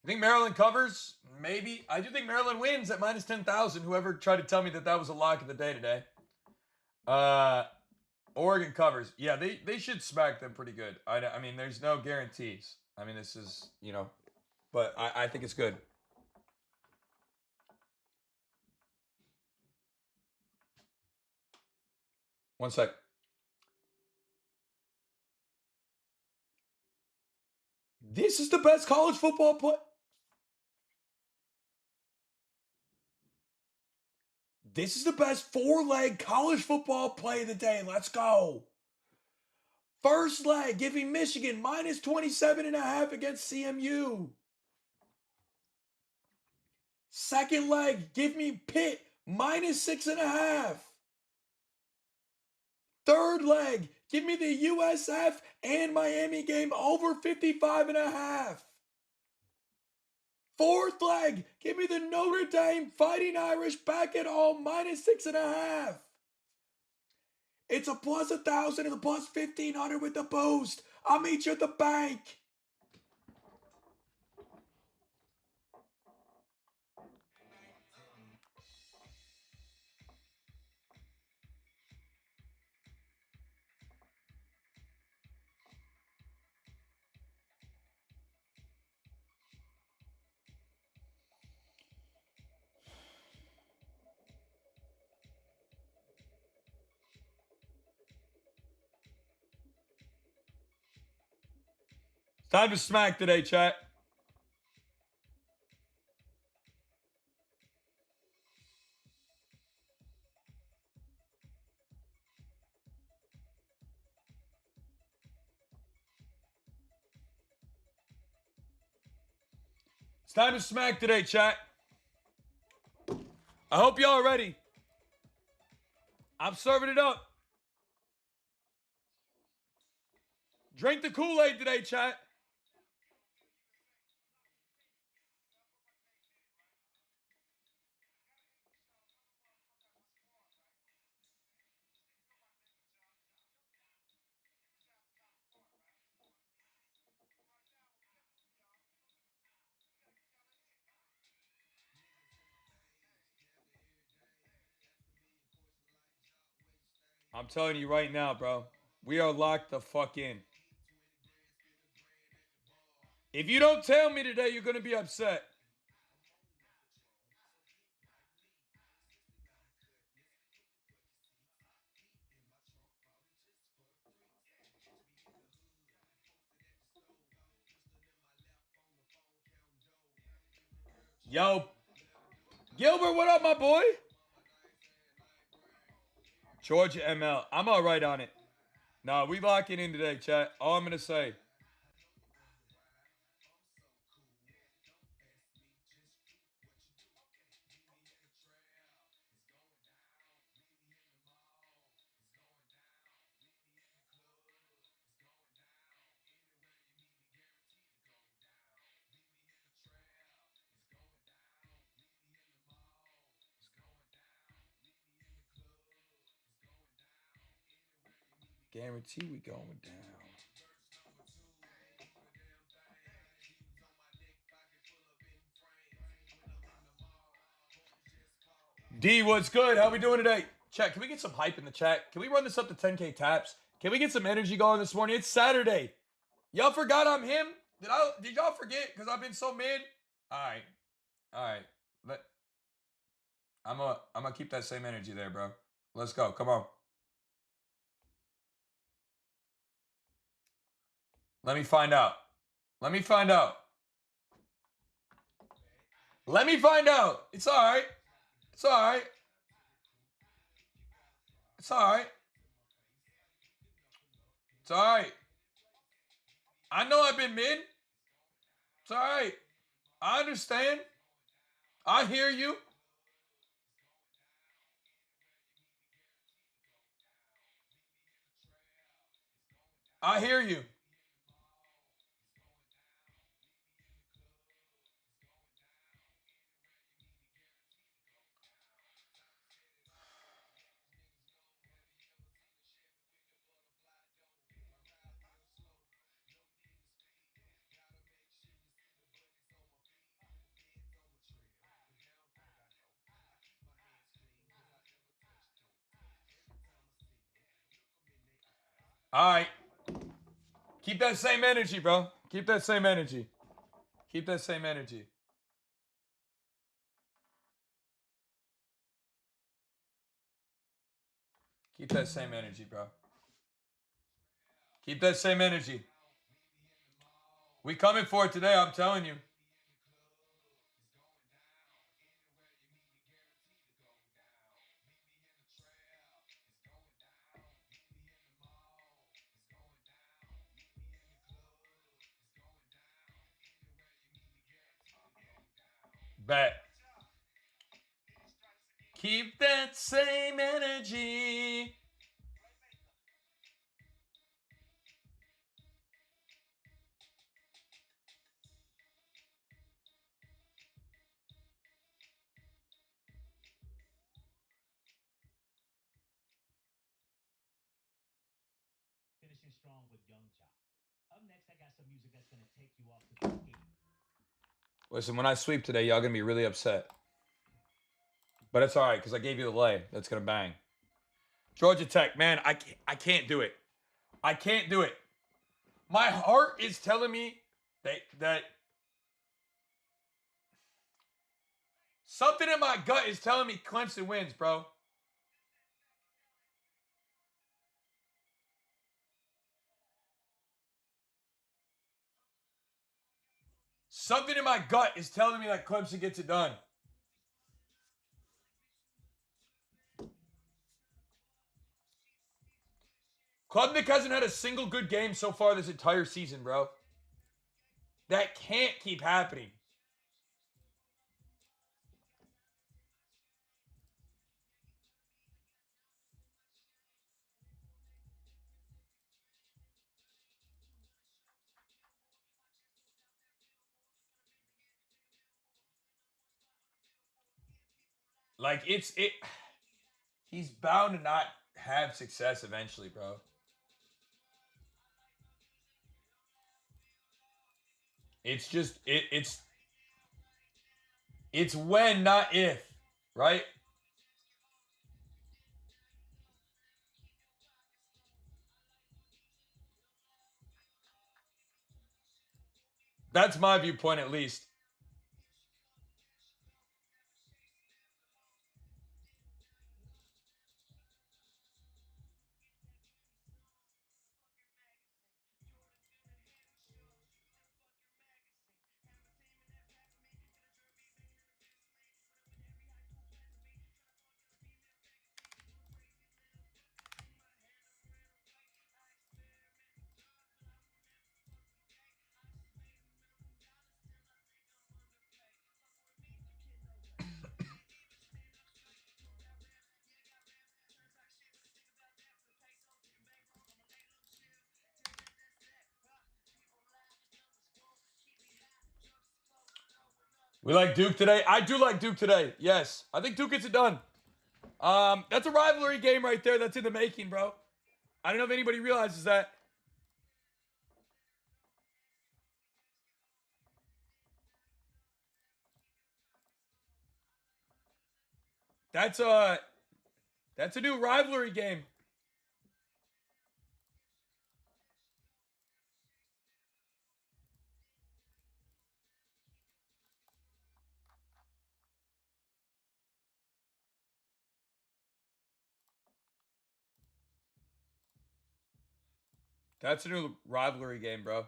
You think Maryland covers? Maybe. I do think Maryland wins at minus 10,000. Whoever tried to tell me that was a lock of the day today. Oregon covers. Yeah, they should smack them pretty good. I mean, there's no guarantees. I mean, this is, but I think it's good. One sec. This is the best college football play. This is the best four-leg college football play of the day. Let's go. First leg, give me Michigan minus 27.5 against CMU. Second leg, give me Pitt minus 6.5. Third leg, give me the USF and Miami game over 55.5. Fourth leg, give me the Notre Dame Fighting Irish back at home minus 6.5. It's a plus 1,000 and a plus 1,500 with the boost. I'll meet you at the bank. Time to smack today, chat. It's time to smack today, chat. I hope y'all are ready. I'm serving it up. Drink the Kool-Aid today, chat. I'm telling you right now, bro. We are locked the fuck in. If you don't tell me today, you're going to be upset. Yo, Gilbert, what up, my boy? Georgia ML. I'm all right on it. Nah, we locking in today, chat. All I'm going to say. Guarantee we going down. D, what's good? How we doing today? Chat, can we get some hype in the chat? Can we run this up to 10K taps? Can we get some energy going this morning? It's Saturday. Y'all forgot I'm him? Did y'all forget? Because I've been so mid? Alright. Alright. I'm gonna keep that same energy there, bro. Let's go. Come on. Let me find out. Let me find out. Let me find out. It's alright. It's alright. It's alright. It's alright. I know I've been mid. It's alright. I understand. I hear you. I hear you. Alright. Keep that same energy, bro. Keep that same energy. Keep that same energy. Keep that same energy, bro. Keep that same energy. We coming for it today, I'm telling you. Bet. Keep that same energy. Finishing strong with Young Jock. Up next, I got some music that's gonna take you off to the skate. Listen, when I sweep today, y'all gonna be really upset. But it's alright, because I gave you the lay. That's gonna bang. Georgia Tech, man, I can't do it. I can't do it. My heart is telling me that something in my gut is telling me Clemson wins, bro. Something in my gut is telling me that Clemson gets it done. Klubnik hasn't had a single good game so far this entire season, bro. That can't keep happening. Like he's bound to not have success eventually, bro. It's just it's when, not if, right? That's my viewpoint, at least. We like Duke today. I do like Duke today. Yes. I think Duke gets it done. That's a rivalry game right there. That's in the making, bro. I don't know if anybody realizes that. That's a new rivalry game. That's a new rivalry game, bro.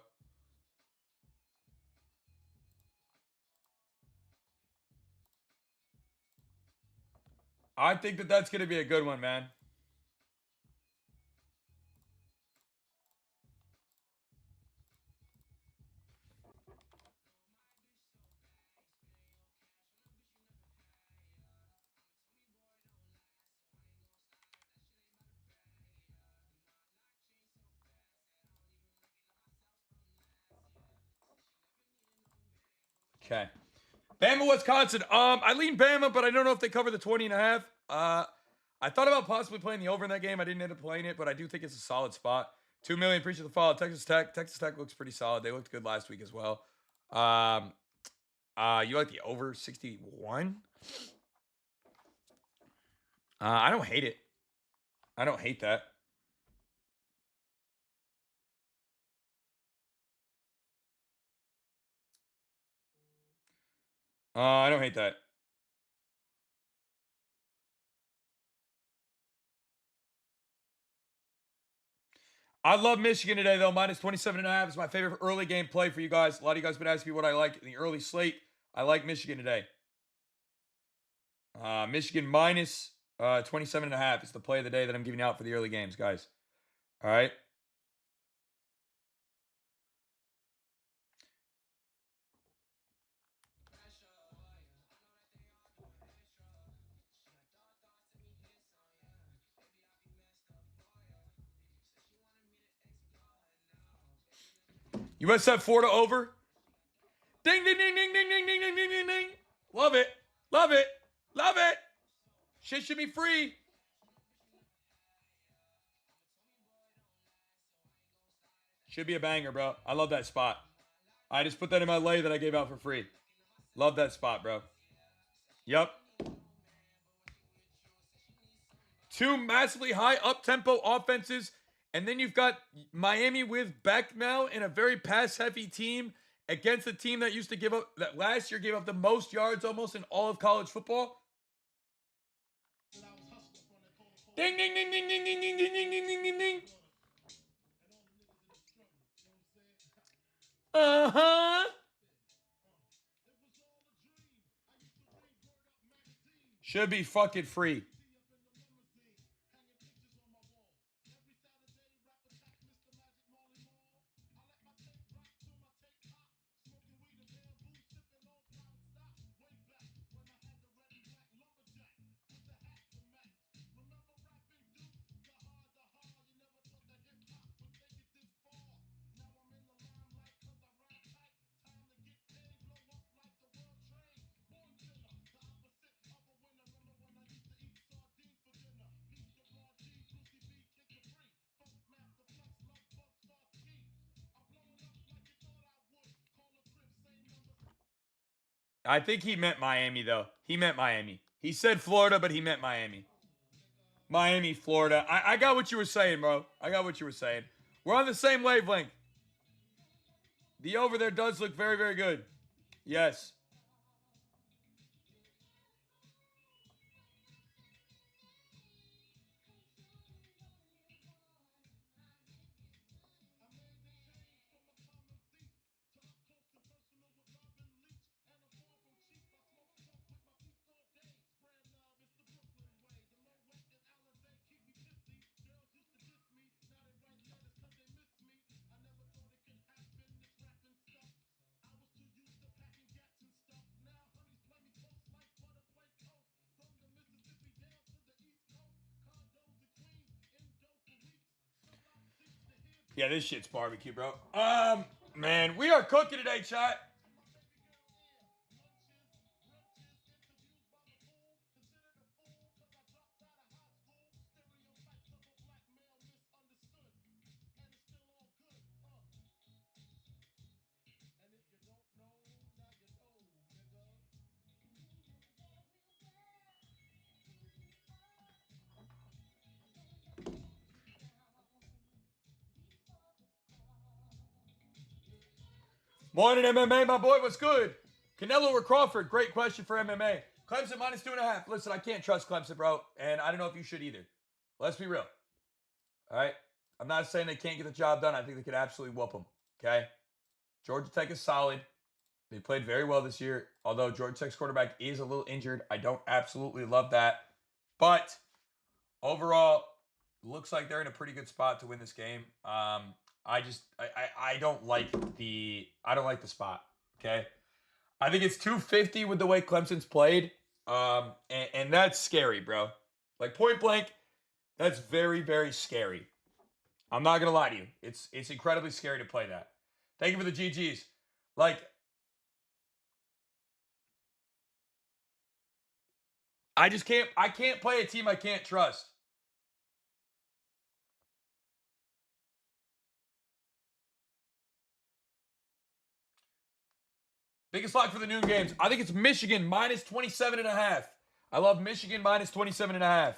I think that that's going to be a good one, man. Okay. Bama, Wisconsin. I lean Bama, but I don't know if they cover the 20.5. I thought about possibly playing the over in that game. I didn't end up playing it, but I do think it's a solid spot. 2 million. Appreciate the follow. Texas Tech. Texas Tech looks pretty solid. They looked good last week as well. You like the over 61? I don't hate it. I don't hate that. I don't hate that. I love Michigan today, though. Minus 27.5 is my favorite early game play for you guys. A lot of you guys have been asking me what I like in the early slate. I like Michigan today. Michigan minus 27.5 is the play of the day that I'm giving out for the early games, guys. All right. USF Florida over. Ding, ding, ding, ding, ding, ding, ding, ding, ding, ding, ding. Love it. Love it. Love it. Shit should be free. Should be a banger, bro. I love that spot. I just put that in my lay that I gave out for free. Love that spot, bro. Yep. Two massively high up-tempo offenses. And then you've got Miami with Beck now in a very pass-heavy team against a team that used to give up, that last year gave up the most yards almost in all of college football. Ding, ding, ding, ding, ding, ding, ding, ding, ding, ding, ding, ding, ding. Uh-huh. Should be fucking free. I think he meant Miami, though. He meant Miami. He said Florida, but he meant Miami. Miami, Florida. I got what you were saying, bro. I got what you were saying. We're on the same wavelength. The over there does look very, very good. Yes. Yeah, this shit's barbecue, bro. Man, we are cooking today, chat. Morning, MMA, my boy. What's good? Canelo or Crawford? Great question for MMA. Clemson minus 2.5. Listen, I can't trust Clemson, bro. And I don't know if you should either. Let's be real. All right? I'm not saying they can't get the job done. I think they could absolutely whoop them. Okay? Georgia Tech is solid. They played very well this year. Although Georgia Tech's quarterback is a little injured. I don't absolutely love that. But overall, looks like they're in a pretty good spot to win this game. I don't like the spot. Okay. I think it's 250 with the way Clemson's played. And that's scary, bro. Like point blank, that's very, very scary. I'm not gonna lie to you. It's incredibly scary to play that. Thank you for the GGs. Like, I can't play a team I can't trust. Biggest lock for the noon games. I think it's Michigan minus 27.5. I love Michigan minus 27.5.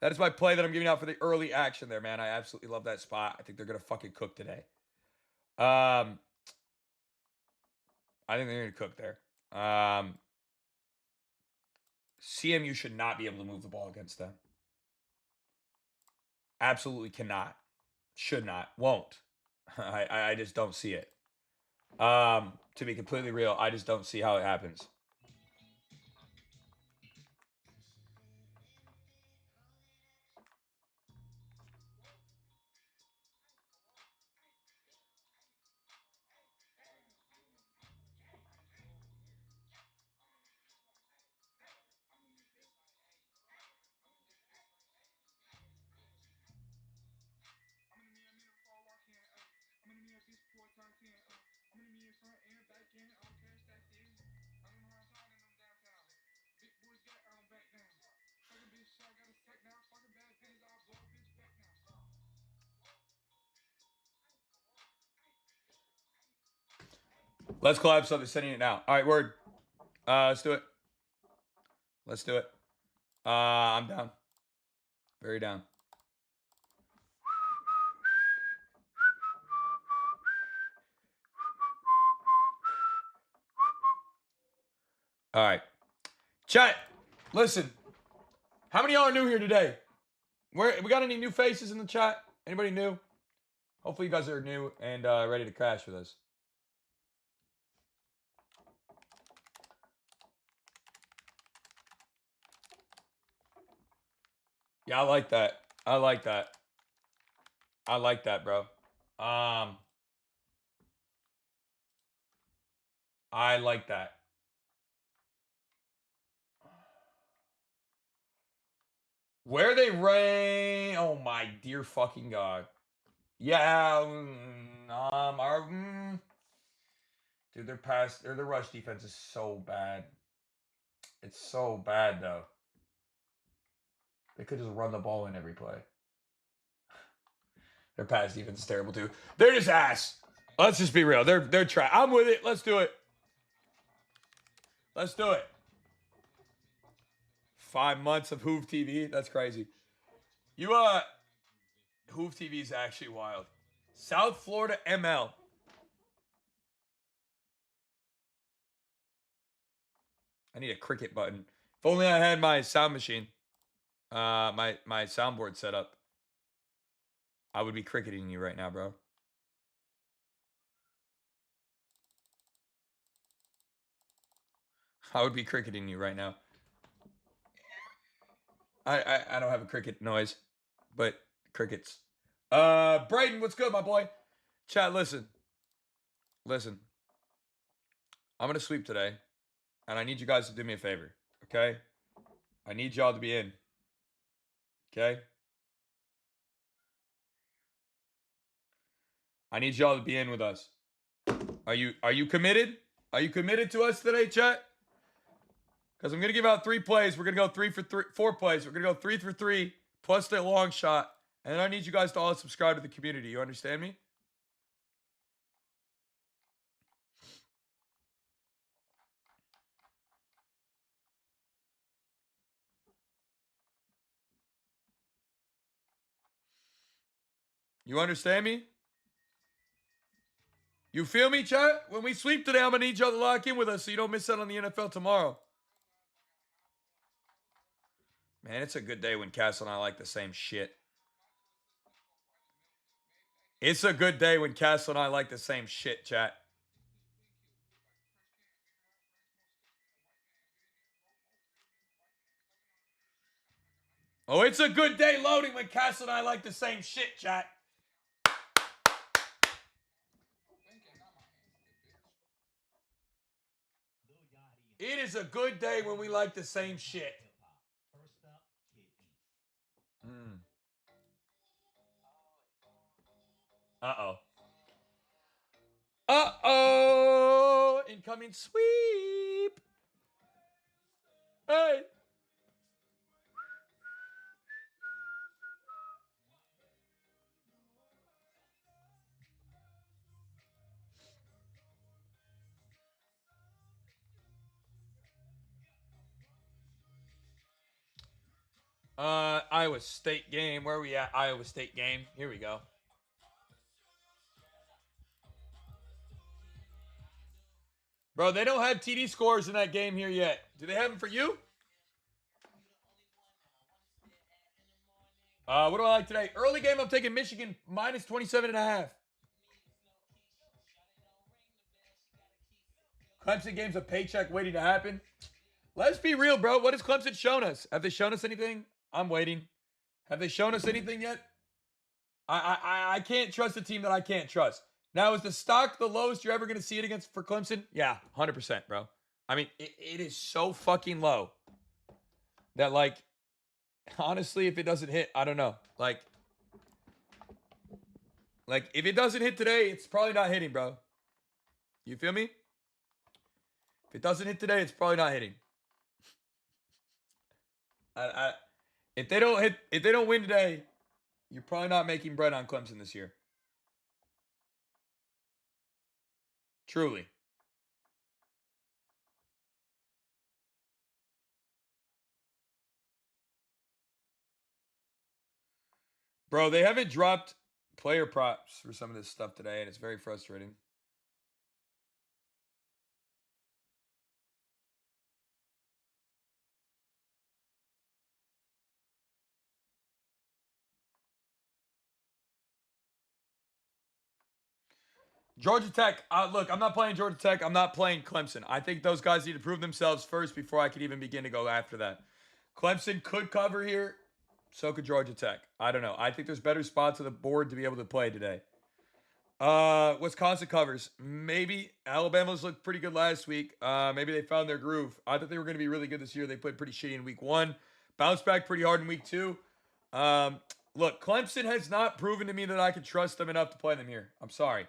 That is my play that I'm giving out for the early action there, man. I absolutely love that spot. I think they're going to fucking cook today. I think they're going to cook there. CMU should not be able to move the ball against them. Absolutely cannot. Should not. Won't. I just don't see it. To be completely real, I just don't see how it happens. Let's collapse on. They're sending it now. All right, word. Let's do it. Let's do it. I'm down. Very down. All right. Chat, listen. How many of y'all are new here today? We got any new faces in the chat? Anybody new? Hopefully you guys are new and ready to crash with us. Yeah, I like that. I like that. I like that, bro. I like that. Where they rain? Oh my dear fucking god. Yeah. Dude, their rush defense is so bad. It's so bad though. They could just run the ball in every play. Their pass defense is terrible too. They're just ass. Let's just be real. They're trash. I'm with it. Let's do it. Let's do it. 5 months of Hoove TV. That's crazy. Hoove TV is actually wild. South Florida ML. I need a cricket button. If only I had my sound machine. My soundboard set up. I would be cricketing you right now, bro. I would be cricketing you right now. I don't have a cricket noise, but crickets. Brayden, what's good, my boy? Chat, listen. Listen. I'm gonna sweep today, and I need you guys to do me a favor, okay? I need y'all to be in. Okay? I need y'all to be in with us. Are you committed? Are you committed to us today, chat? Because I'm gonna give out 3 plays. We're gonna go 4 plays. We're gonna go 3 for 3 plus the long shot. And then I need you guys to all subscribe to the community. You understand me? You understand me? You feel me, chat? When we sweep today, I'm going to need y'all to lock in with us so you don't miss out on the NFL tomorrow. Man, it's a good day when Castle and I like the same shit. It's a good day when Castle and I like the same shit, chat. Oh, it's a good day loading when Castle and I like the same shit, chat. It is a good day when we like the same shit. First up, Kid E. Uh-oh. Uh-oh. Incoming sweep. Hey. Iowa State game. Where are we at? Iowa State game. Here we go. Bro, they don't have TD scores in that game here yet. Do they have them for you? What do I like today? Early game, I'm taking Michigan minus 27.5. Clemson game's a paycheck waiting to happen. Let's be real, bro. What has Clemson shown us? Have they shown us anything? I'm waiting. Have they shown us anything yet? I can't trust a team that I can't trust. Now, is the stock the lowest you're ever going to see it against for Clemson? Yeah, 100%, bro. I mean, it is so fucking low that, like, honestly, if it doesn't hit, I don't know. Like, if it doesn't hit today, it's probably not hitting, bro. You feel me? If it doesn't hit today, it's probably not hitting. If they don't win today, you're probably not making bread on Clemson this year. Truly. Bro, they haven't dropped player props for some of this stuff today, and it's very frustrating. Georgia Tech. Look, I'm not playing Georgia Tech. I'm not playing Clemson. I think those guys need to prove themselves first before I could even begin to go after that. Clemson could cover here. So could Georgia Tech. I don't know. I think there's better spots on the board to be able to play today. Wisconsin covers. Maybe. Alabama's looked pretty good last week. Maybe they found their groove. I thought they were going to be really good this year. They played pretty shitty in week 1. Bounced back pretty hard in week 2. Look, Clemson has not proven to me that I can trust them enough to play them here. I'm sorry.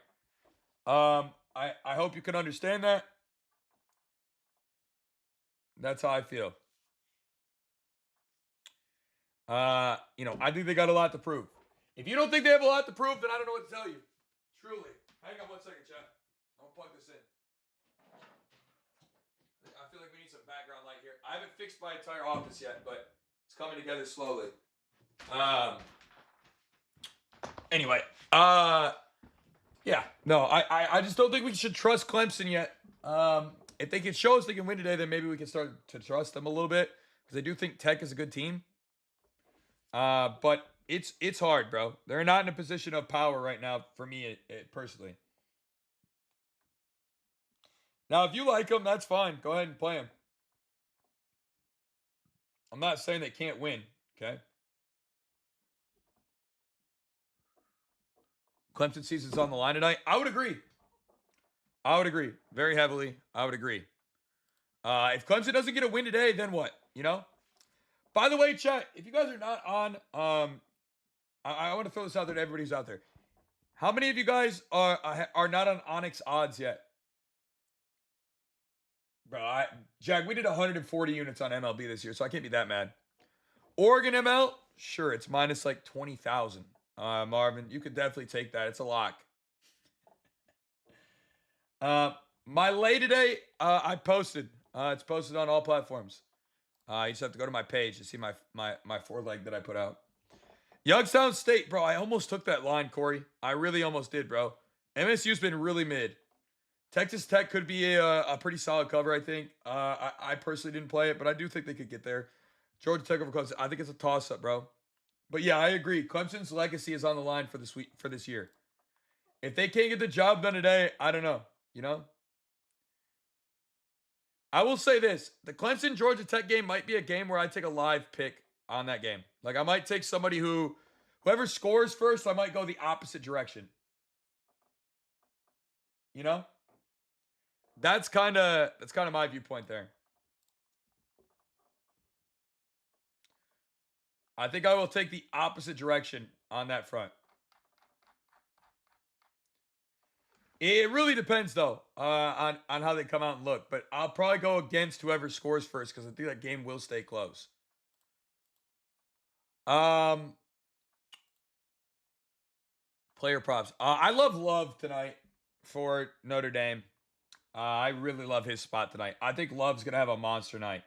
I hope you can understand that. That's how I feel. I think they got a lot to prove. If you don't think they have a lot to prove, then I don't know what to tell you. Truly. Hang on one second, chat. I'll plug this in. I feel like we need some background light here. I haven't fixed my entire office yet, but it's coming together slowly. Anyway, yeah. No, I just don't think we should trust Clemson yet. If they can show us they can win today, then maybe we can start to trust them a little bit. Because I do think Tech is a good team. But it's hard, bro. They're not in a position of power right now for me personally. Now, if you like them, that's fine. Go ahead and play them. I'm not saying they can't win, okay? Clemson season's on the line tonight. I would agree. Very heavily. I would agree. If Clemson doesn't get a win today, then what? You know? By the way, chat, if you guys are not on, I want to throw this out there to everybody's out there. How many of you guys are not on Onyx odds yet? Bro, Jack, we did 140 units on MLB this year, so I can't be that mad. Oregon ML, sure, it's minus like 20,000. Marvin, you could definitely take that. It's a lock. My lay today, I posted. It's posted on all platforms. You just have to go to my page to see my 4-leg that I put out. Youngstown State, bro. I almost took that line, Corey. I really almost did, bro. MSU's been really mid. Texas Tech could be a pretty solid cover, I think. I personally didn't play it, but I do think they could get there. Georgia Tech over Clemson. I think it's a toss-up, bro. But yeah, I agree. Clemson's legacy is on the line for this year. If they can't get the job done today, I don't know. You know? I will say this. The Clemson Georgia Tech game might be a game where I take a live pick on that game. Like I might take somebody whoever scores first, I might go the opposite direction. You know? That's kind of my viewpoint there. I think I will take the opposite direction on that front. It really depends though on how they come out and look, but I'll probably go against whoever scores first because I think that game will stay close. Um, Player props. I love tonight for Notre Dame. I really love his spot tonight. I think Love's gonna have a monster night.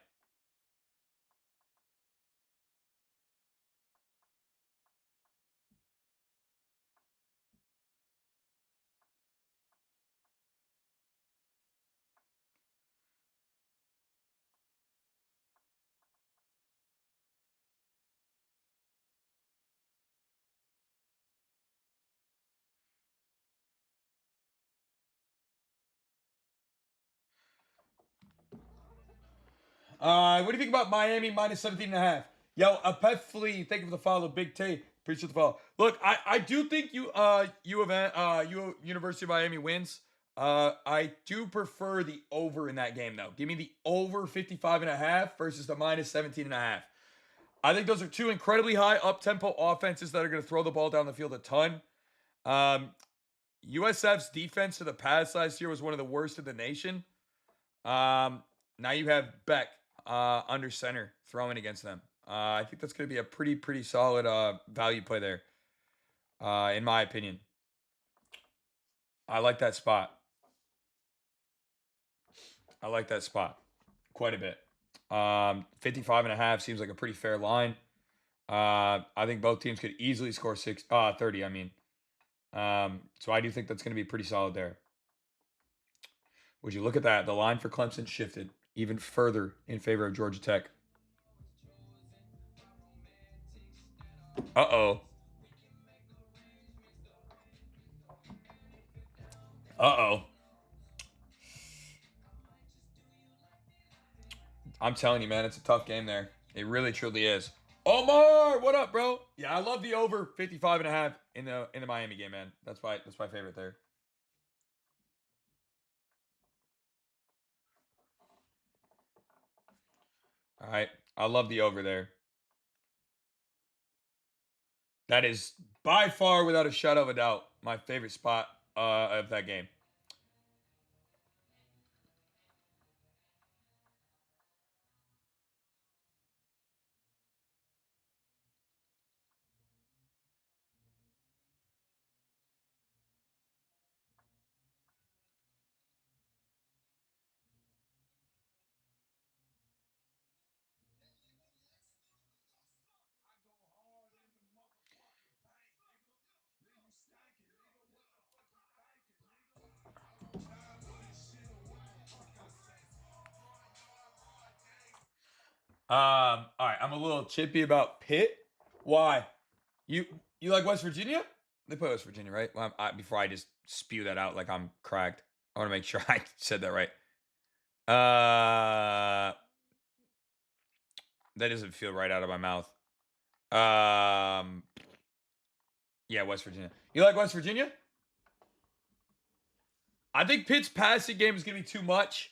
What do you think about Miami minus 17.5? Yo, Pet Flea, thank you for the follow. Big T, appreciate the follow. Look, I do think University of Miami wins. I do prefer the over in that game though. Give me the over 55.5 versus the minus 17.5. I think those are two incredibly high up-tempo offenses that are going to throw the ball down the field a ton. USF's defense to the pass last year was one of the worst in the nation. Now you have Beck under center throwing against them. I think that's going to be a pretty solid value play there, in my opinion. I like that spot. I like that spot quite a bit. 55.5 seems like a pretty fair line. I think both teams could easily score 30. I mean, so I do think that's going to be pretty solid there. Would you look at that? The line for Clemson shifted even further in favor of Georgia Tech. Uh-oh. Uh-oh. I'm telling you, man, it's a tough game there. It really, truly is. Omar, what up, bro? Yeah, I love the over 55.5 in the Miami game, man. That's my favorite there. All right. I love the over there. That is by far, without a shadow of a doubt, my favorite spot of that game. All right, I'm a little chippy about Pitt. Why? You you like West Virginia? They play West Virginia, right? Well, before I just spew that out like I'm cracked, I want to make sure I said that right. That doesn't feel right out of my mouth. Yeah, West Virginia. You like West Virginia? I think Pitt's passing game is gonna be too much.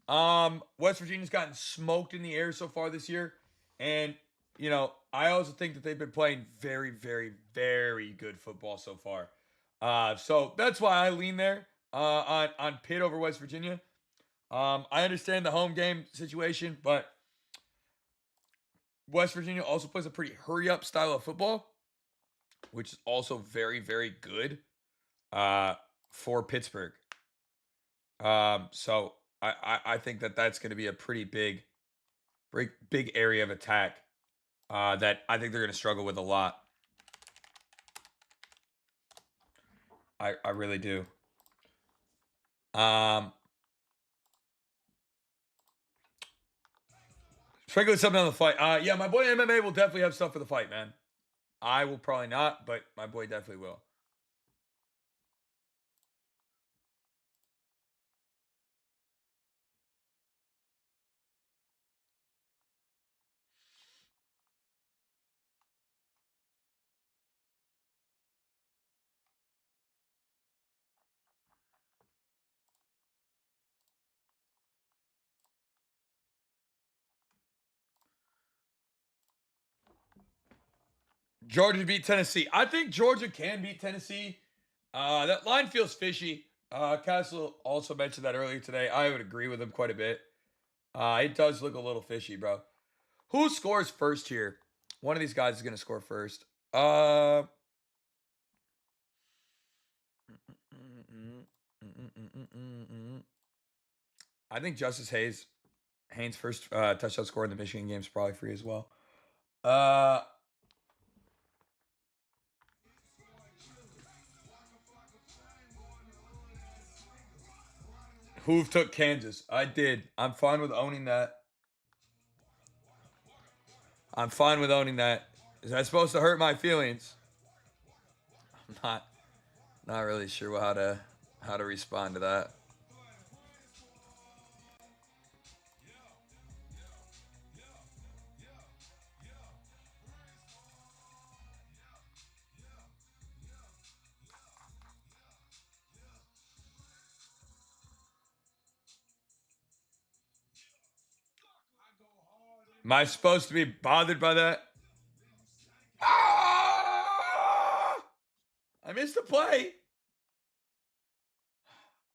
West Virginia's gotten smoked in the air so far this year, and I also think that they've been playing very good football so far. So that's why I lean there on Pitt over West Virginia. I understand the home game situation, but West Virginia also plays a pretty hurry up style of football, which is also very good for Pittsburgh. So I think that that's going to be a pretty big area of attack that I think they're going to struggle with a lot. I really do. Sprinkle something on the fight. Yeah, my boy MMA will definitely have stuff for the fight, man. I will probably not, but my boy definitely will. Georgia beat Tennessee. I think Georgia can beat Tennessee. That line feels fishy. Castle also mentioned that earlier today. I would agree with him quite a bit. It does look a little fishy, bro. Who scores first here? One of these guys is going to score first. I think Justice Haynes' first touchdown score in the Michigan game is probably free as well. Hoove took Kansas. I did. I'm fine with owning that. I'm fine with owning that. Is that supposed to hurt my feelings? I'm not really sure how to respond to that. Am I supposed to be bothered by that? Ah! I missed the play.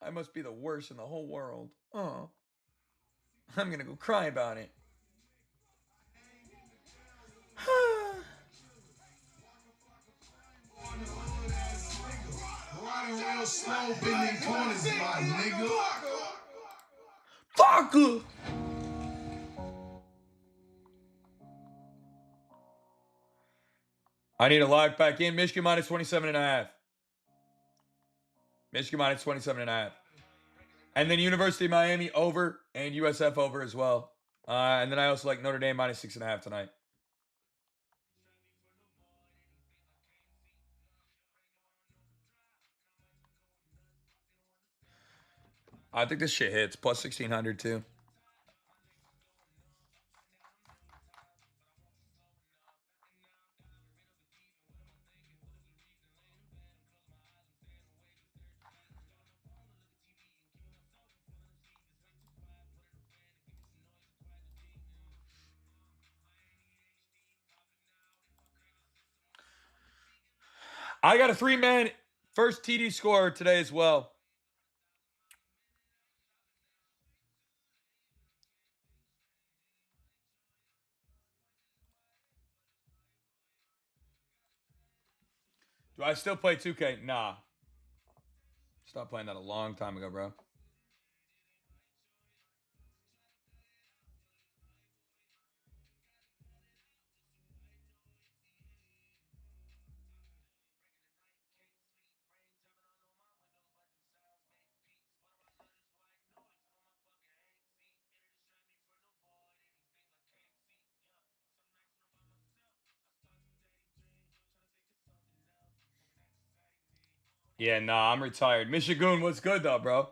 I must be the worst in the whole world. Oh, I'm gonna go cry about it. Riding real slow, bending corners, my nigga. Fuck! I need to log back in. Michigan minus 27.5. Michigan minus 27.5. And then University of Miami over and USF over as well. And then I also like Notre Dame minus 6.5 tonight. I think this shit hits. Plus 1,600 too. I got a 3-man first TD scorer today as well. Do I still play 2K? Nah. Stopped playing that a long time ago, bro. Yeah, nah, I'm retired. Michigan was good though, bro.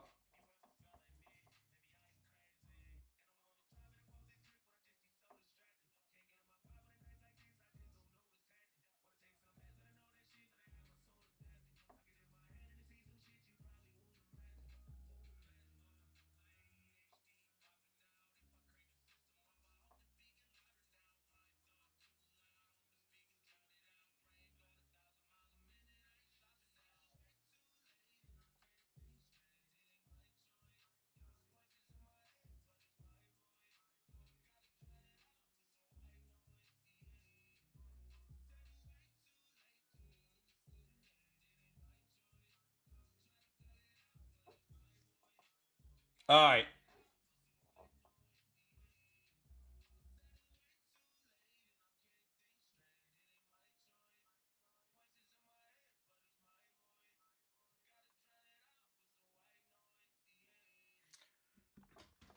All right.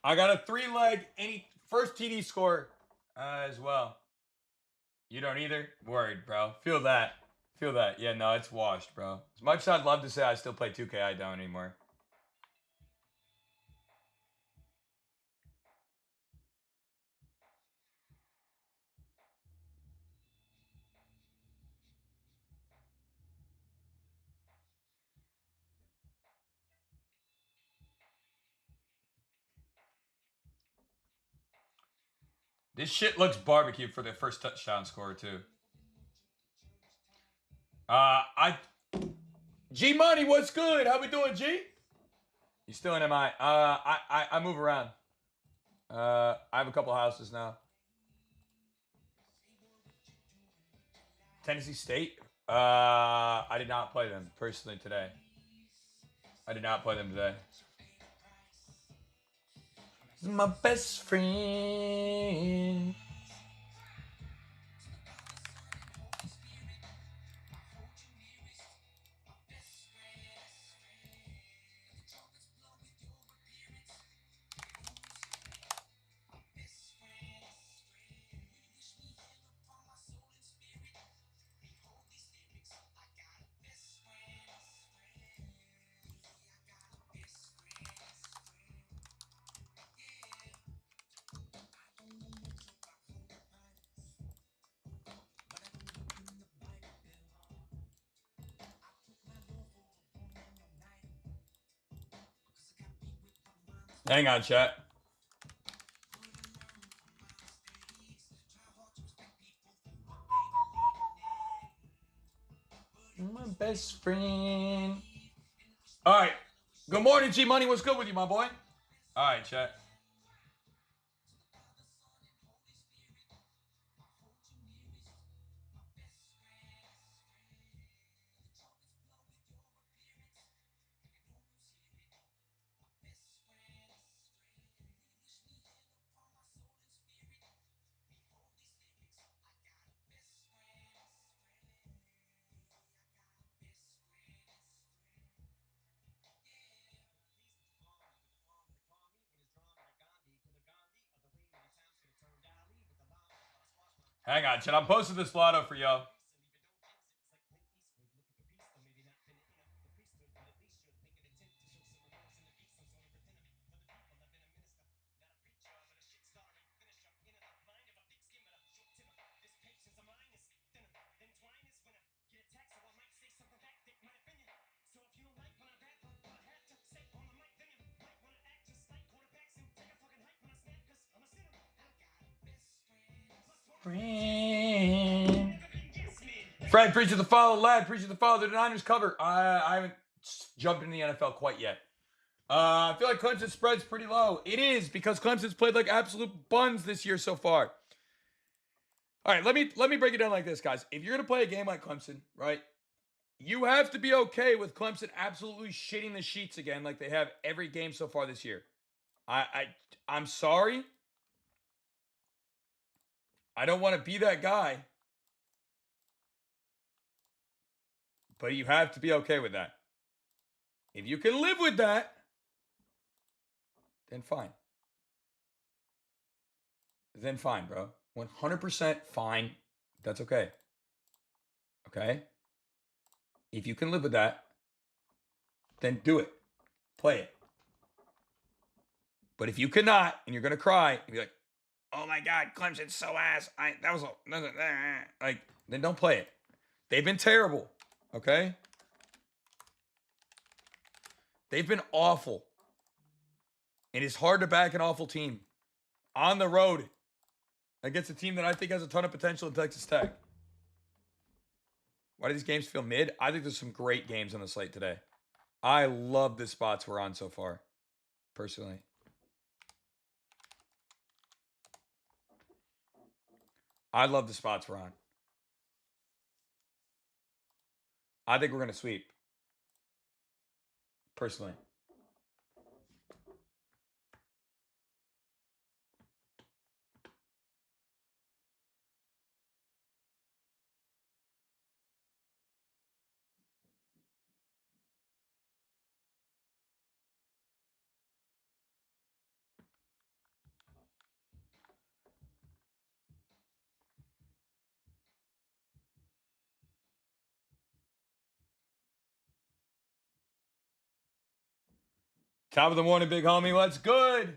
I got a 3-leg any first TD score as well. You don't either? Worried, bro. Feel that. Feel that. Yeah, no, it's washed, bro. As much as I'd love to say I still play 2K, I don't anymore. This shit looks barbecue for the first touchdown score, too. G Money, what's good? How we doing, G? You still in MI? I move around. I have a couple houses now. Tennessee State? I did not play them personally today. I did not play them today. My best friend. Hang on, chat. My best friend. All right. Good morning, G Money. What's good with you, my boy? All right, chat. Hang on, chat. I'm posting this lotto for y'all. Fred, appreciate the follow. Lad, appreciate the follow. The Niners cover. I haven't jumped into the NFL quite yet. I feel like Clemson's spread's pretty low. It is because Clemson's played like absolute buns this year so far. All right, let me break it down like this, guys. If you're gonna play a game like Clemson, right, you have to be okay with Clemson absolutely shitting the sheets again, like they have every game so far this year. I'm sorry. I don't want to be that guy, but you have to be okay with that. If you can live with that, then fine. Then fine, bro. 100% fine. That's okay. Okay? If you can live with that, then do it. Play it. But if you cannot, and you're going to cry, and be like, oh my God, Clemson's so ass. Like, then don't play it. They've been terrible. Okay? They've been awful. And it's hard to back an awful team on the road against a team that I think has a ton of potential in Texas Tech. Why do these games feel mid? I think there's some great games on the slate today. I love the spots we're on so far, personally. I love the spots we're on. I think we're going to sweep, personally. Top of the morning, big homie. What's good?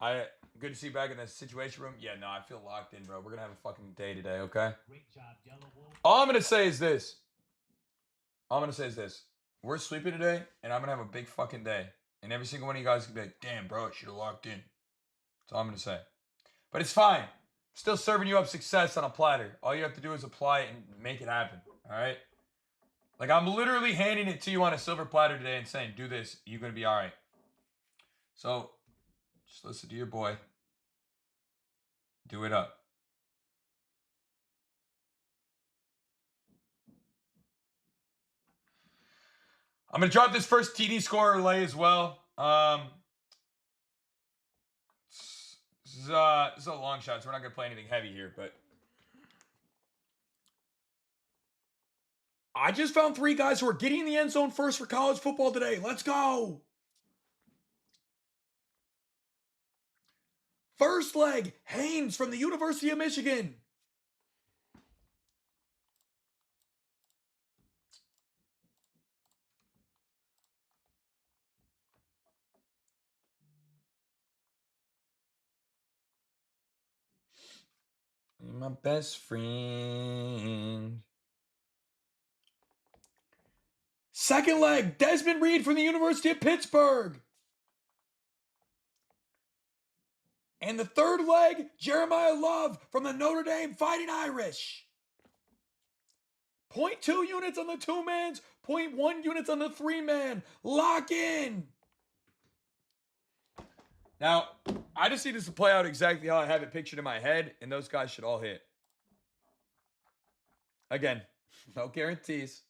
Good to see you back in the situation room. Yeah, no, I feel locked in, bro. We're gonna have a fucking day today, okay? Great job, Yellow Wolf. All I'm gonna say is this. We're sleeping today, and I'm gonna have a big fucking day. And every single one of you guys can be like, damn, bro, I should have locked in. That's all I'm gonna say. But it's fine. Still serving you up success on a platter. All you have to do is apply it and make it happen. Alright? Like, I'm literally handing it to you on a silver platter today and saying, do this, you're gonna be alright. So, just listen to your boy. Do it up. I'm going to drop this first TD score lay as well. This is a long shot, so we're not going to play anything heavy here, but I just found 3 guys who are getting in the end zone first for college football today. Let's go. First leg, Haynes from the University of Michigan. My best friend. Second leg, Desmond Reed from the University of Pittsburgh. And the third leg, Jeremiah Love from the Notre Dame Fighting Irish. 0.2 units on the 2-mans, 0.1 units on the 3-man. Lock in. Now, I just need this to play out exactly how I have it pictured in my head, and those guys should all hit. Again, no guarantees.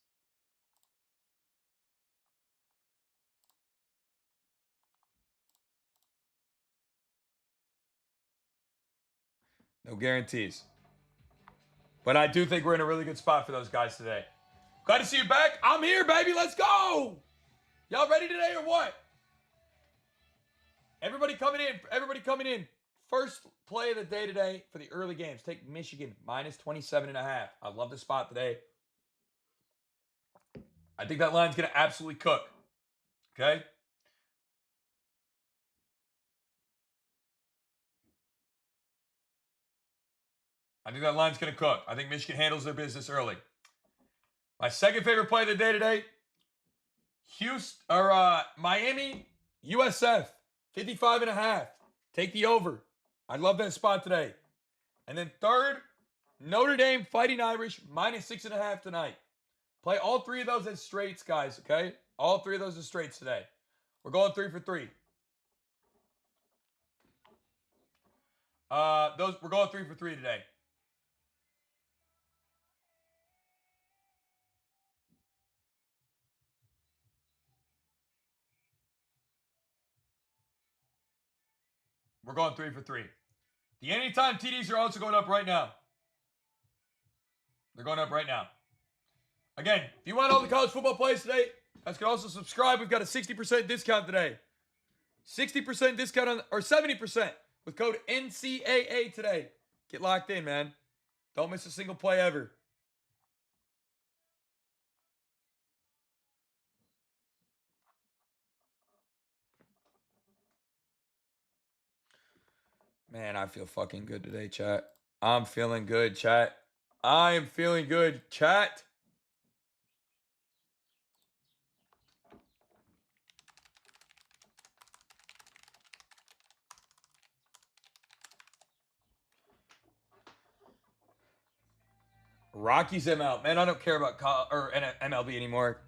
No guarantees. But I do think we're in a really good spot for those guys today. Glad to see you back. I'm here, baby. Let's go. Y'all ready today or what? Everybody coming in. Everybody coming in. First play of the day today for the early games. Take Michigan minus 27.5. I love the spot today. I think that line's going to absolutely cook. Okay? I think that line's going to cook. I think Michigan handles their business early. My second favorite play of the day today, Miami, USF, 55.5. Take the over. I love that spot today. And then third, Notre Dame Fighting Irish, minus 6.5 tonight. Play all 3 of those as straights, guys, okay? All 3 of those as straights today. We're going 3 for 3. We're going 3 for 3 today. We're going 3 for 3. The anytime TDs are also going up right now. They're going up right now. Again, if you want all the college football plays today, you guys can also subscribe. We've got a 60% discount today. 60% discount on, or 70% with code NCAA today. Get locked in, man. Don't miss a single play ever. Man, I feel fucking good today, chat. I'm feeling good, chat. I am feeling good, chat. Rockies them out. Man, I don't care about MLB anymore.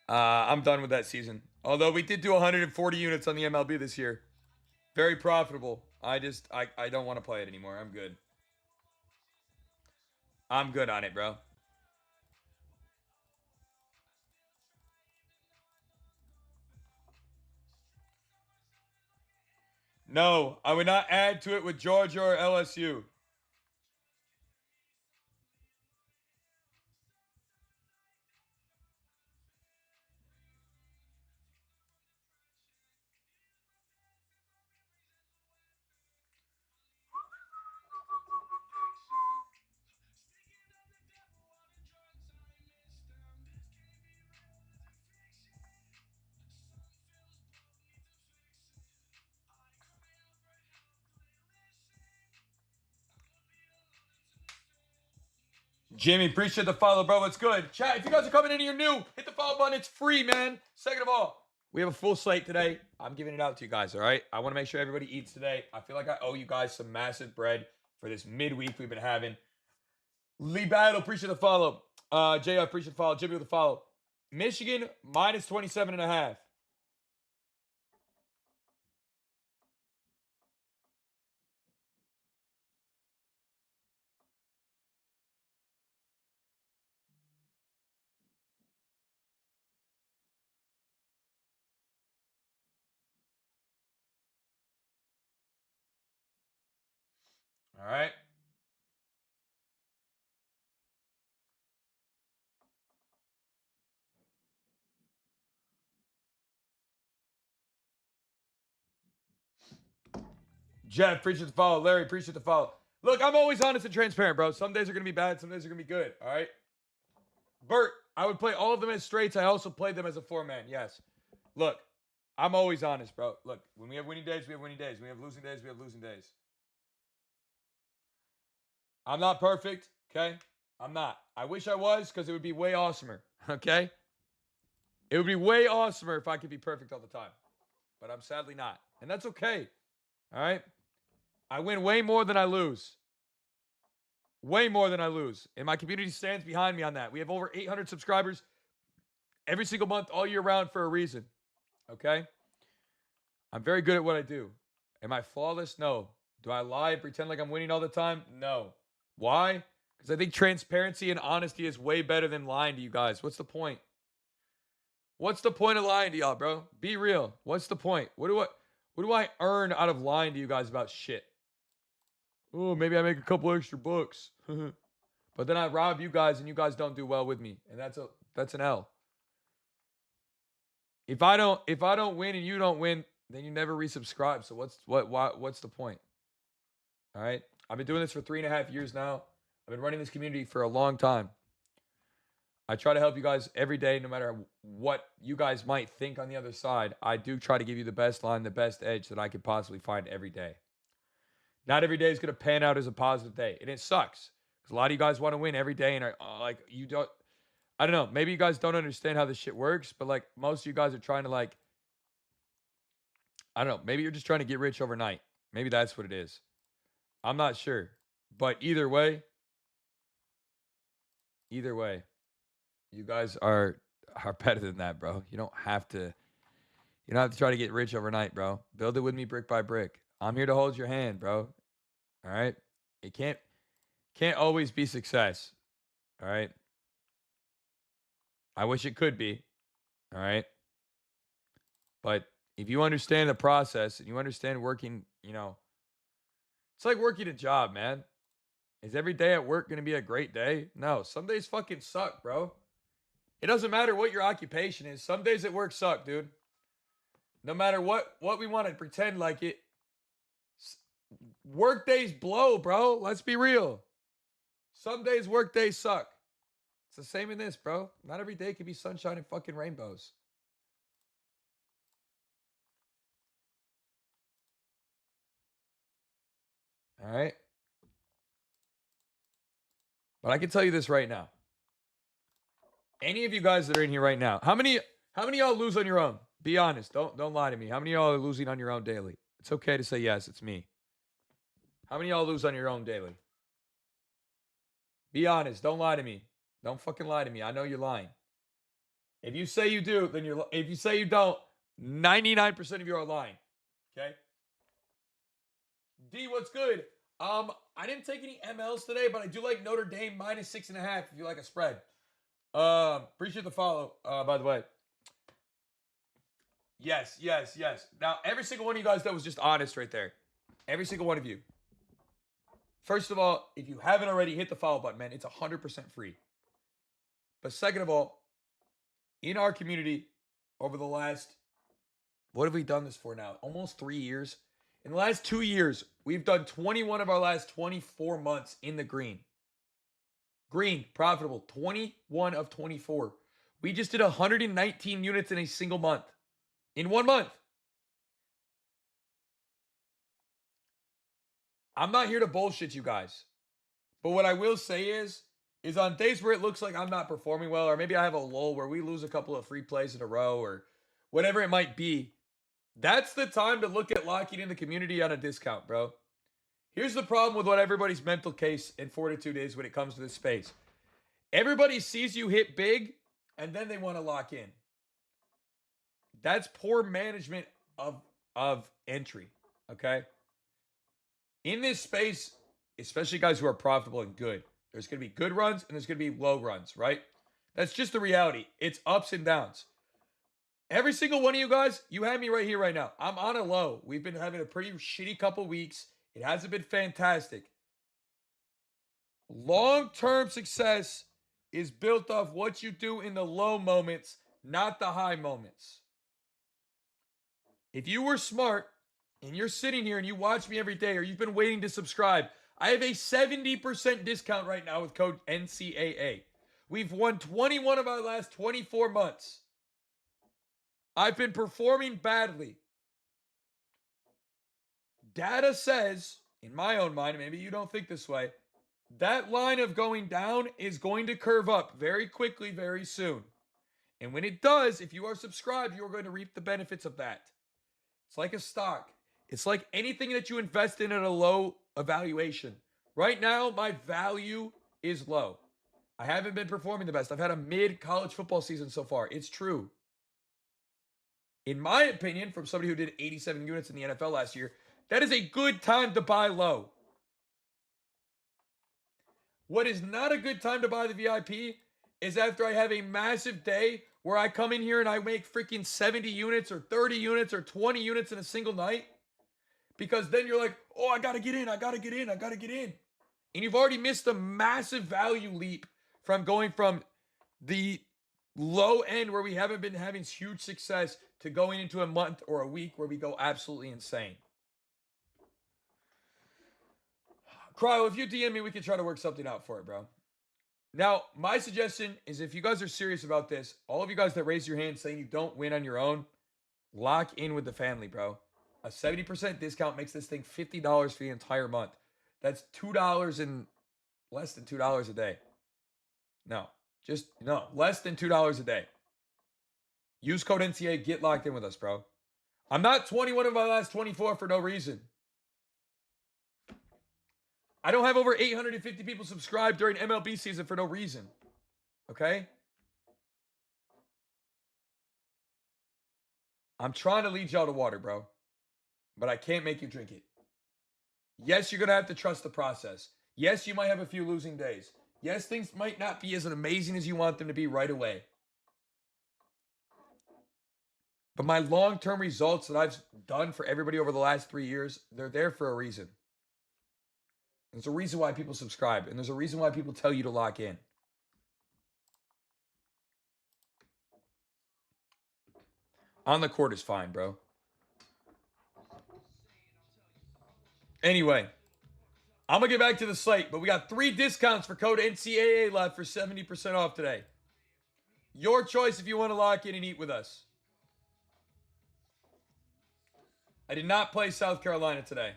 I'm done with that season. Although we did do 140 units on the MLB this year. Very profitable. I don't want to play it anymore. I'm good. I'm good on it, bro. No, I would not add to it with Georgia or LSU. Jimmy, appreciate the follow, bro. What's good? Chat, if you guys are coming in here new, hit the follow button. It's free, man. Second of all, we have a full slate today. I'm giving it out to you guys, all right? I want to make sure everybody eats today. I feel like I owe you guys some massive bread for this midweek we've been having. Lee Battle, appreciate the follow. JF, appreciate the follow. Jimmy with the follow. Michigan, minus 27.5. All right. Jeff, appreciate the follow. Larry, appreciate the follow. Look, I'm always honest and transparent, bro. Some days are going to be bad. Some days are going to be good. All right. Bert, I would play all of them as straights. I also played them as a 4-man. Yes. Look, I'm always honest, bro. Look, when we have winning days, we have winning days. When we have losing days, we have losing days. I'm not perfect, okay? I'm not. I wish I was because it would be way awesomer, okay? It would be way awesomer if I could be perfect all the time. But I'm sadly not. And that's okay. All right? I win way more than I lose. Way more than I lose. And my community stands behind me on that. We have over 800 subscribers every single month, all year round for a reason. Okay? I'm very good at what I do. Am I flawless? No. Do I lie and pretend like I'm winning all the time? No. Why? Because I think transparency and honesty is way better than lying to you guys. What's the point? What's the point of lying to y'all, bro? Be real. What's the point? What do I earn out of lying to you guys about shit? Oh, maybe I make a couple extra bucks. But then I rob you guys and you guys don't do well with me. And that's an L. If I don't win and you don't win, then you never resubscribe. So what's the point? All right. I've been doing this for 3.5 years now. I've been running this community for a long time. I try to help you guys every day, no matter what you guys might think on the other side. I do try to give you the best line, the best edge that I could possibly find every day. Not every day is going to pan out as a positive day. And it sucks. Because a lot of you guys want to win every day. And you don't. I don't know. Maybe you guys don't understand how this shit works. But like most of you guys are trying to like. I don't know. Maybe you're just trying to get rich overnight. Maybe that's what it is. I'm not sure. But either way, you guys are better than that, bro. You don't have to try to get rich overnight, bro. Build it with me brick by brick. I'm here to hold your hand, bro. All right? It can't always be success. All right? I wish it could be. All right? But if you understand the process and you understand working, it's like working a job, man. Is every day at work going to be a great day? No, some days fucking suck, bro. It doesn't matter what your occupation is. Some days at work suck, dude. No matter what we want to pretend like it. Work days blow, bro. Let's be real. Some days work days suck. It's the same in this, bro. Not every day can be sunshine and fucking rainbows. All right? But I can tell you this right now. Any of you guys that are in here right now, how many of y'all lose on your own? Be honest. Don't lie to me. How many of y'all are losing on your own daily? It's okay to say yes, it's me. How many of y'all lose on your own daily? Be honest. Don't lie to me. Don't fucking lie to me. I know you're lying. If you say you do, then if you say you don't, 99% of you are lying. Okay? D, what's good? I didn't take any MLs today, but I do like Notre Dame minus 6.5 if you like a spread. Appreciate the follow, by the way. Yes. Now, every single one of you guys that was just honest right there. Every single one of you. First of all, if you haven't already, hit the follow button, man. It's 100% free. But second of all, in our community, over the last, what have we done this for now? Almost 3 years. In the last 2 years, we've done 21 of our last 24 months in the green. Green, profitable, 21 of 24. We just did 119 units in a single month. In 1 month. I'm not here to bullshit you guys. But what I will say is, is on days where it looks like I'm not performing well, or maybe I have a lull where we lose a couple of free plays in a row, or whatever it might be. That's the time to look at locking in the community on a discount, bro. Here's the problem with what everybody's mental case and fortitude is when it comes to this space. Everybody sees you hit big, and then they want to lock in. That's poor management of entry, okay? In this space, especially guys who are profitable and good, there's going to be good runs and there's going to be low runs, right? That's just the reality. It's ups and downs. Every single one of you guys, you have me right here, right now. I'm on a low. We've been having a pretty shitty couple weeks. It hasn't been fantastic. Long-term success is built off what you do in the low moments, not the high moments. If you were smart and you're sitting here and you watch me every day, or you've been waiting to subscribe, I have a 70% discount right now with code NCAA. We've won 21 of our last 24 months. I've been performing badly. Data says, in my own mind, maybe you don't think this way, that line of going down is going to curve up very quickly, very soon. And when it does, if you are subscribed, you're going to reap the benefits of that. It's like a stock. It's like anything that you invest in at a low evaluation. Right now, my value is low. I haven't been performing the best. I've had a mid-college football season so far. It's true. In my opinion, from somebody who did 87 units in the NFL last year, that is a good time to buy low. What is not a good time to buy the VIP is after I have a massive day where I come in here and I make freaking 70 units or 30 units or 20 units in a single night. Because then you're like, oh, I got to get in, I got to get in, I got to get in. And you've already missed a massive value leap from going from the low end where we haven't been having huge success to going into a month or a week where we go absolutely insane. Cryo, if you DM me, we can try to work something out for it, bro. Now, my suggestion is if you guys are serious about this, all of you guys that raise your hand saying you don't win on your own, lock in with the family, bro. A 70% discount makes this thing $50 for the entire month. That's $2 and less than $2 a day. No, less than $2 a day. Use code NCA, get locked in with us, bro. I'm not 21 of my last 24 for no reason. I don't have over 850 people subscribed during MLB season for no reason. Okay? I'm trying to lead y'all to water, bro. But I can't make you drink it. Yes, you're going to have to trust the process. Yes, you might have a few losing days. Yes, things might not be as amazing as you want them to be right away. But my long-term results that I've done for everybody over the last 3 years, they're there for a reason. There's a reason why people subscribe, and there's a reason why people tell you to lock in. On the court is fine, bro. Anyway, I'm going to get back to the slate, but we got 3 discounts for code NCAA left for 70% off today. Your choice if you want to lock in and eat with us. I did not play South Carolina today.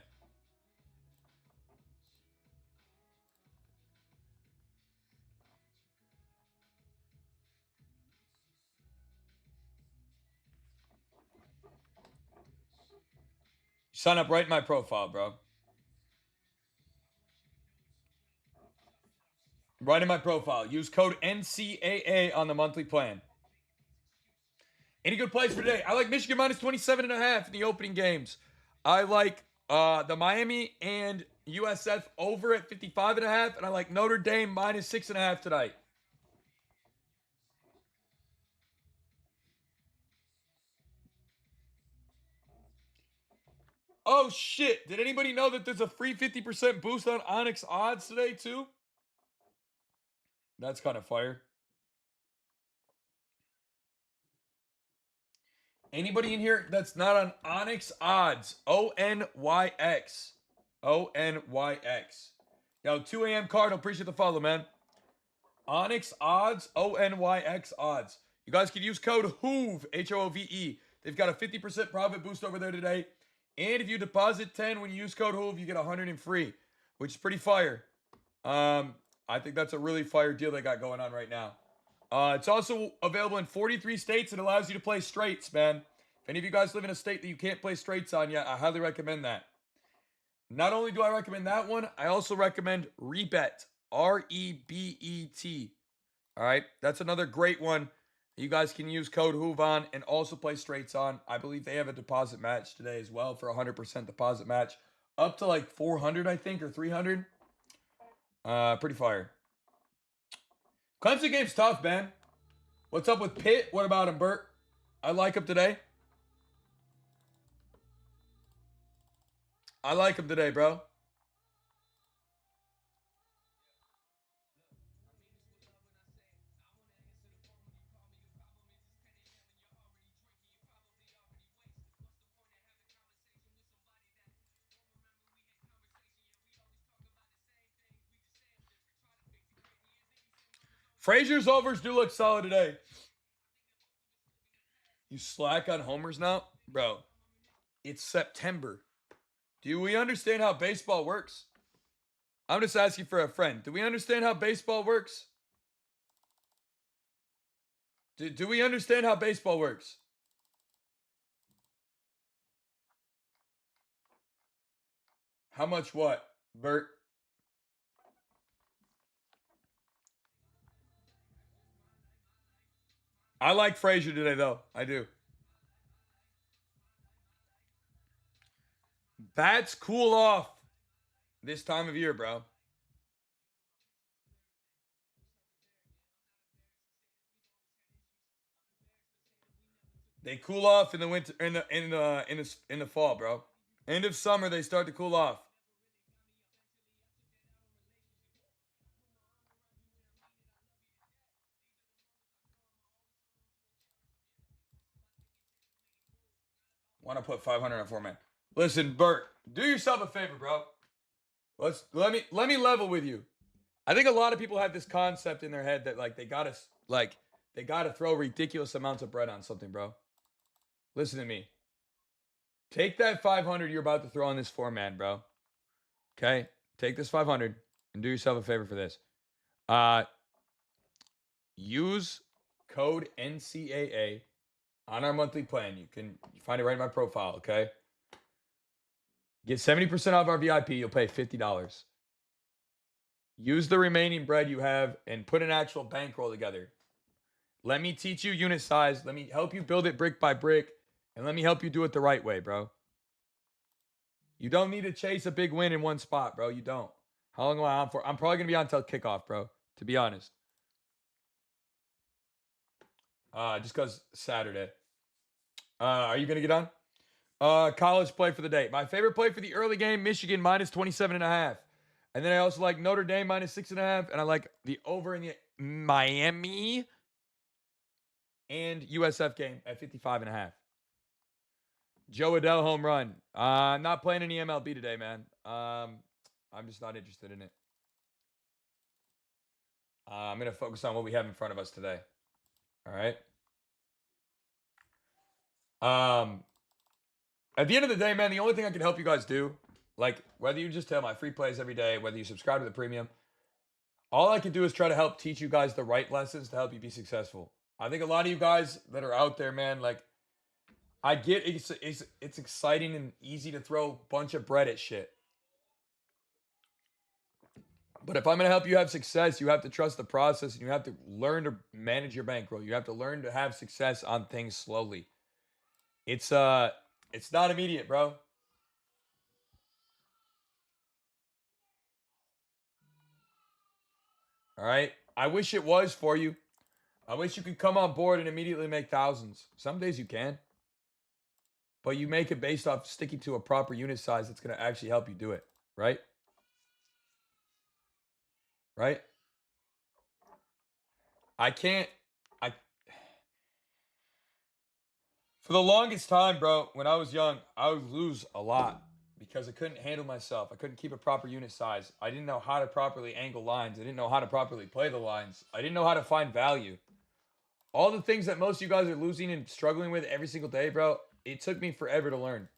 Sign up right in my profile, bro. Right in my profile. Use code NCAA on the monthly plan. Any good plays for today? I like Michigan minus 27.5 in the opening games. I like the Miami and USF over at 55.5, and I like Notre Dame minus 6.5 tonight. Oh, shit. Did anybody know that there's a free 50% boost on Onyx odds today, too? That's kind of fire. Anybody in here that's not on Onyx odds? ONYX. ONYX. Yo, 2 a.m. Cardinal. Appreciate the follow, man. Onyx odds. ONYX odds. You guys can use code HOOVE. HOOVE. They've got a 50% profit boost over there today. And if you deposit 10 when you use code HOOVE, you get 100 in free, which is pretty fire. I think that's a really fire deal they got going on right now. It's also available in 43 states and allows you to play straights, man. If any of you guys live in a state that you can't play straights on yet, I highly recommend that. Not only do I recommend that one, I also recommend Rebet. Rebet. All right, that's another great one. You guys can use code HOOVON and also play straights on. I believe they have a deposit match today as well for 100% deposit match. Up to like 400, I think, or 300. Pretty fire. Clemson game's tough, man. What's up with Pitt? What about him, Bert? I like him today. I like him today, bro. Frazier's overs do look solid today. You slack on homers now? Bro, it's September. Do we understand how baseball works? I'm just asking for a friend. Do we understand how baseball works? Do we understand how baseball works? How much what, Bert? I like Frazier today, though. I do. Bats cool off this time of year, bro. They cool off in the winter, in the fall, bro. End of summer, they start to cool off. Want to put 500 on 4-man? Listen, Bert, do yourself a favor, bro. Let me level with you. I think a lot of people have this concept in their head that like they gotta throw ridiculous amounts of bread on something, bro. Listen to me. Take that 500 you're about to throw on this 4-man, bro. Okay, take this 500 and do yourself a favor for this. Use code NCAA on our monthly plan. You find it right in my profile. Okay. Get 70% off our VIP. You'll pay $50. Use the remaining bread you have and put an actual bankroll together. Let me teach you unit size. Let me help you build it brick by brick. And let me help you do it the right way, bro. You don't need to chase a big win in one spot, bro. You don't. How long am I on for? I'm probably going to be on until kickoff, bro. To be honest. Just because Saturday. Are you going to get on? College play for the day. My favorite play for the early game, Michigan minus 27.5. And then I also like Notre Dame minus 6.5. And I like the over in the Miami and USF game at 55.5. Joe Adell home run. I'm not playing any MLB today, man. I'm just not interested in it. I'm going to focus on what we have in front of us today. All right. At the end of the day, man, the only thing I can help you guys do, like whether you just tell my free plays every day, whether you subscribe to the premium, all I can do is try to help teach you guys the right lessons to help you be successful. I think a lot of you guys that are out there, man, like I get it's exciting and easy to throw a bunch of bread at shit. But if I'm going to help you have success, you have to trust the process and you have to learn to manage your bankroll. You have to learn to have success on things slowly. It's not immediate, bro. All right? I wish it was for you. I wish you could come on board and immediately make thousands. Some days you can. But you make it based off sticking to a proper unit size that's going to actually help you do it, right? Right? I for the longest time, bro, when I was young, I would lose a lot because I couldn't handle myself. I couldn't keep a proper unit size. I didn't know how to properly angle lines. I didn't know how to properly play the lines. I didn't know how to find value. All the things that most of you guys are losing and struggling with every single day, bro, it took me forever to learn.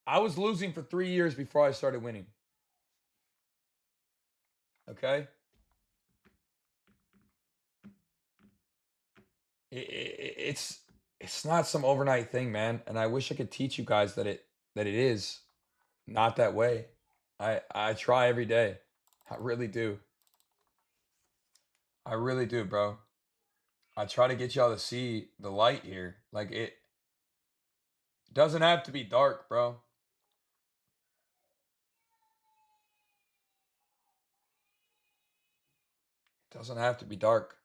I was losing for 3 years before I started winning. Okay? It's not some overnight thing, man. And I wish I could teach you guys that it is not that way. I try every day. I really do. I really do, bro. I try to get y'all to see the light here. Like it doesn't have to be dark, bro. It doesn't have to be dark.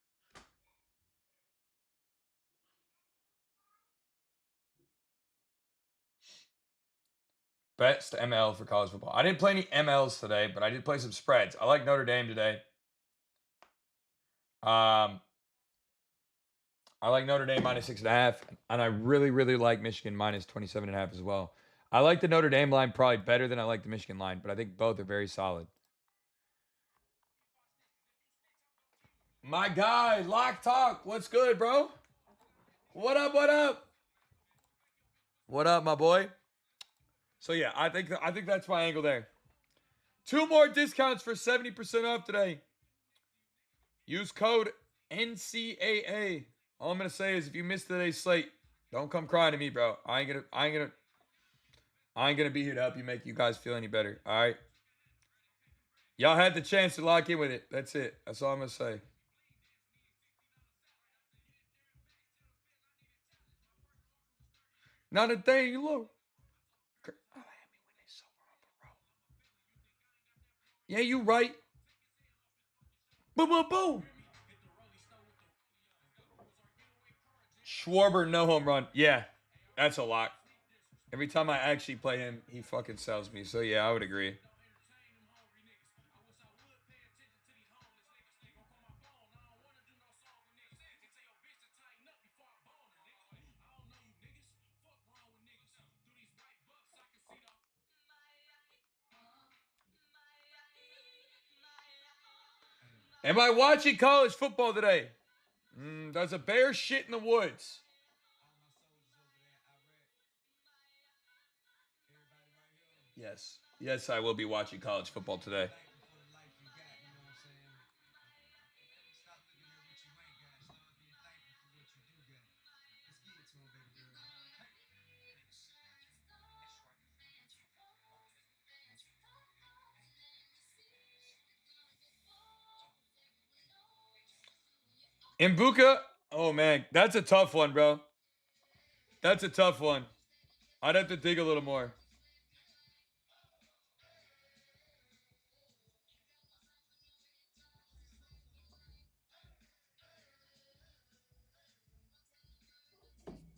Best ML for college football. I didn't play any MLs today, but I did play some spreads. I like Notre Dame today. I like Notre Dame minus 6.5, and I really, really like Michigan minus 27.5 as well. I like the Notre Dame line probably better than I like the Michigan line, but I think both are very solid. My guy, Lock Talk, what's good, bro? What up? What up? What up, my boy? So yeah, I think that's my angle there. 2 more discounts for 70% off today. Use code NCAA. All I'm gonna say is if you missed today's slate, don't come crying to me, bro. I ain't gonna be here to help you make you guys feel any better. All right. Y'all had the chance to lock in with it. That's it. That's all I'm gonna say. Not a thing, look. Yeah, you right. Boom, boom, boom. Schwarber, no home run. Yeah, that's a lock. Every time I actually play him, he fucking sells me. So yeah, I would agree. Am I watching college football today? Does a bear shit in the woods? Yes. Yes, I will be watching college football today. Mbuka, oh man, that's a tough one, bro. That's a tough one. I'd have to dig a little more.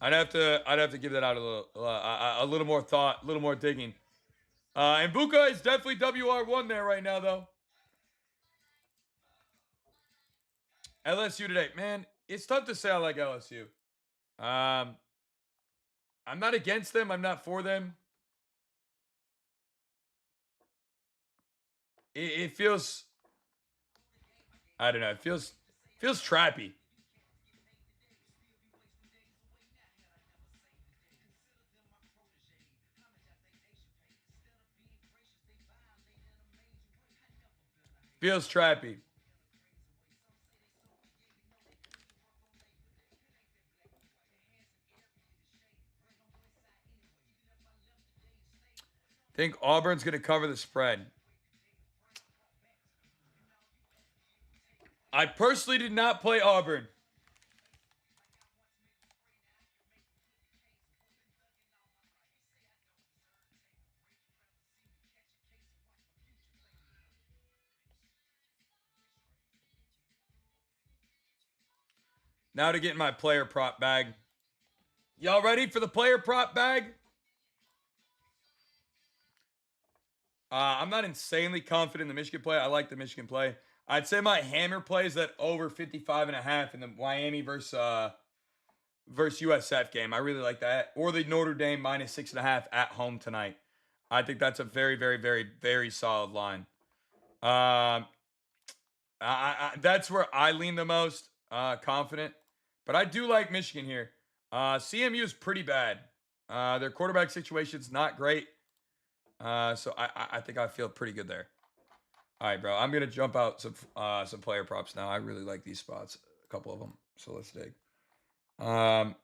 I'd have to give that out a little more thought, a little more digging. Mbuka is definitely WR1 there right now, though. LSU today, man. It's tough to say I like LSU. I'm not against them. I'm not for them. It feels, I don't know. It feels trappy. Feels trappy. Think Auburn's going to cover the spread. I personally did not play Auburn. Now to get my player prop bag. Y'all ready for the player prop bag? I'm not insanely confident in the Michigan play. I like the Michigan play. I'd say my hammer play is that over 55.5 in the Miami versus USF game. I really like that. Or the Notre Dame minus 6.5 at home tonight. I think that's a very, very, very, very solid line. That's where I lean the most confident. But I do like Michigan here. CMU is pretty bad. Their quarterback situation's not great. So I think I feel pretty good there. All right, bro. I'm gonna jump out some player props now. I really like these spots, a couple of them. So let's dig. Um,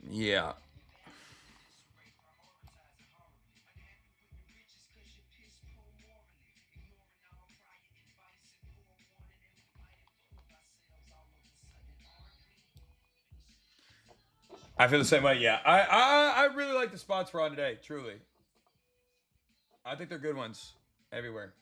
yeah. I feel the same way. Yeah, I really like the spots we're on today. Truly, I think they're good ones everywhere.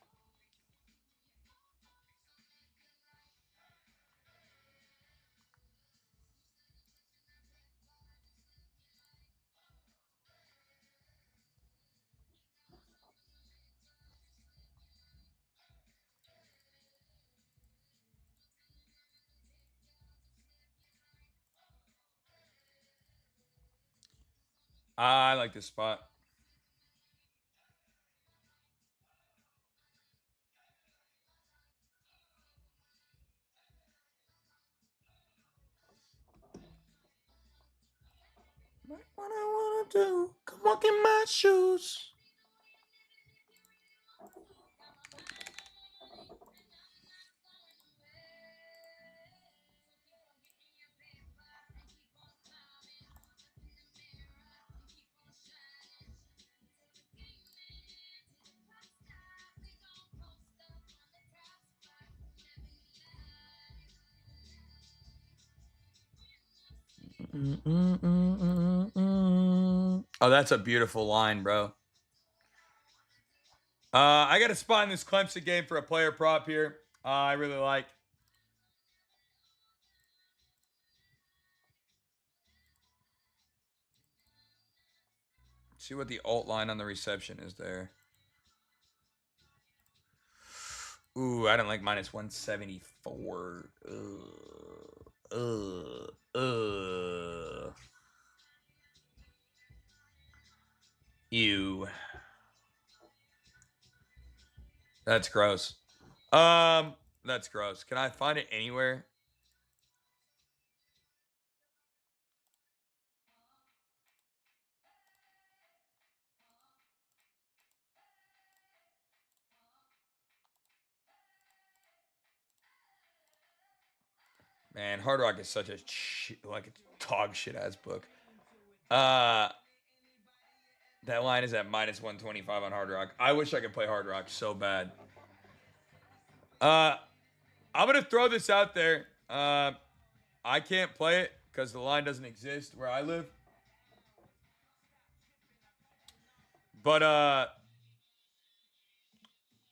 I like this spot. What I wanna do? Come walk in my shoes. Oh, that's a beautiful line, bro. I got a spot in this Clemson game for a player prop here. I really like. See what the alt line on the reception is there. Ooh, I don't like minus 174. Ew. That's gross. That's gross. Can I find it anywhere? Man, Hard Rock is such a like a dog shit ass book. That line is at minus 125 on Hard Rock. I wish I could play Hard Rock so bad. I'm gonna throw this out there. I can't play it because the line doesn't exist where I live. But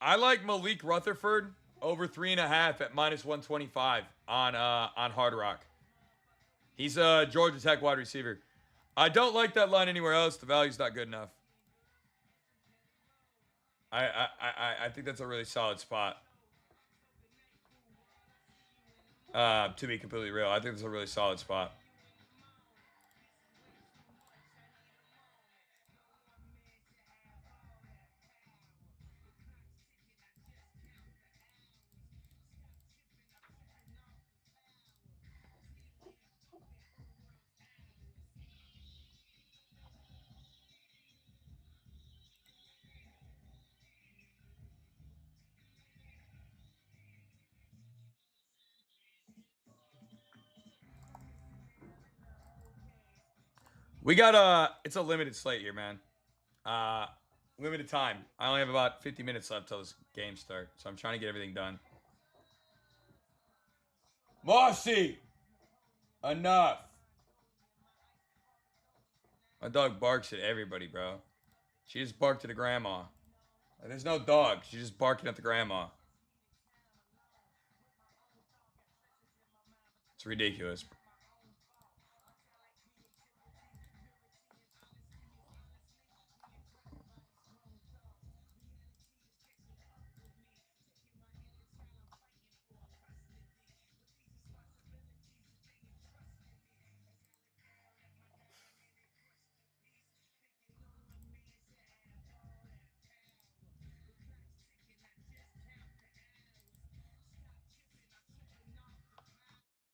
I like Malik Rutherford over 3.5 at minus 125 on Hard Rock. He's a Georgia Tech wide receiver. I don't like that line anywhere else. The value's not good enough. I think that's a really solid spot. To be completely real, I think it's a really solid spot. We got it's a limited slate here, man. Limited time. I only have about 50 minutes left till this game starts, so I'm trying to get everything done. Mossy, enough. My dog barks at everybody, bro. She just barked at the grandma. There's no dog. She's just barking at the grandma. It's ridiculous.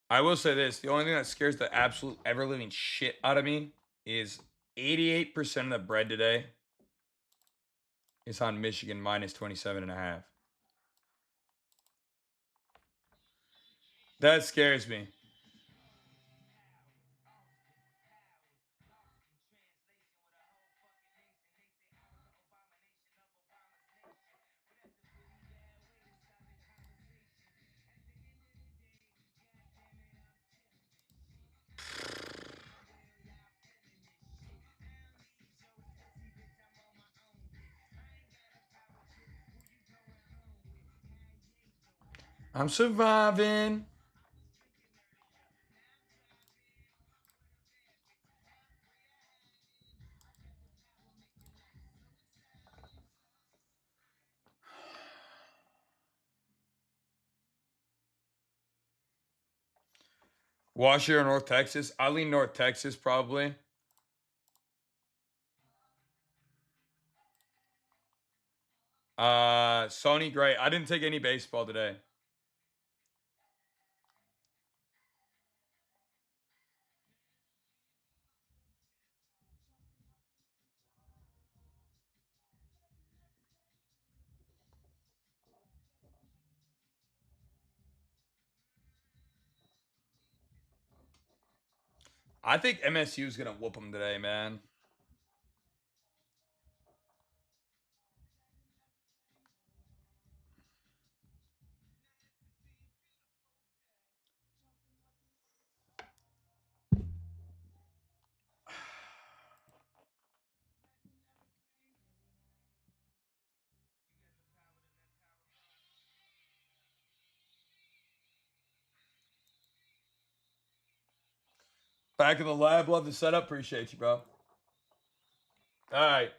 I will say this: the only thing that scares the absolute ever living shit out of me is 88% of the bread today is on Michigan minus 27.5. That scares me. I'm surviving. Washer or North Texas? I lean North Texas probably. Sony, great. I didn't take any baseball today. I think MSU is gonna whoop them today, man. Back in the lab, love the setup. Appreciate you, bro. All right.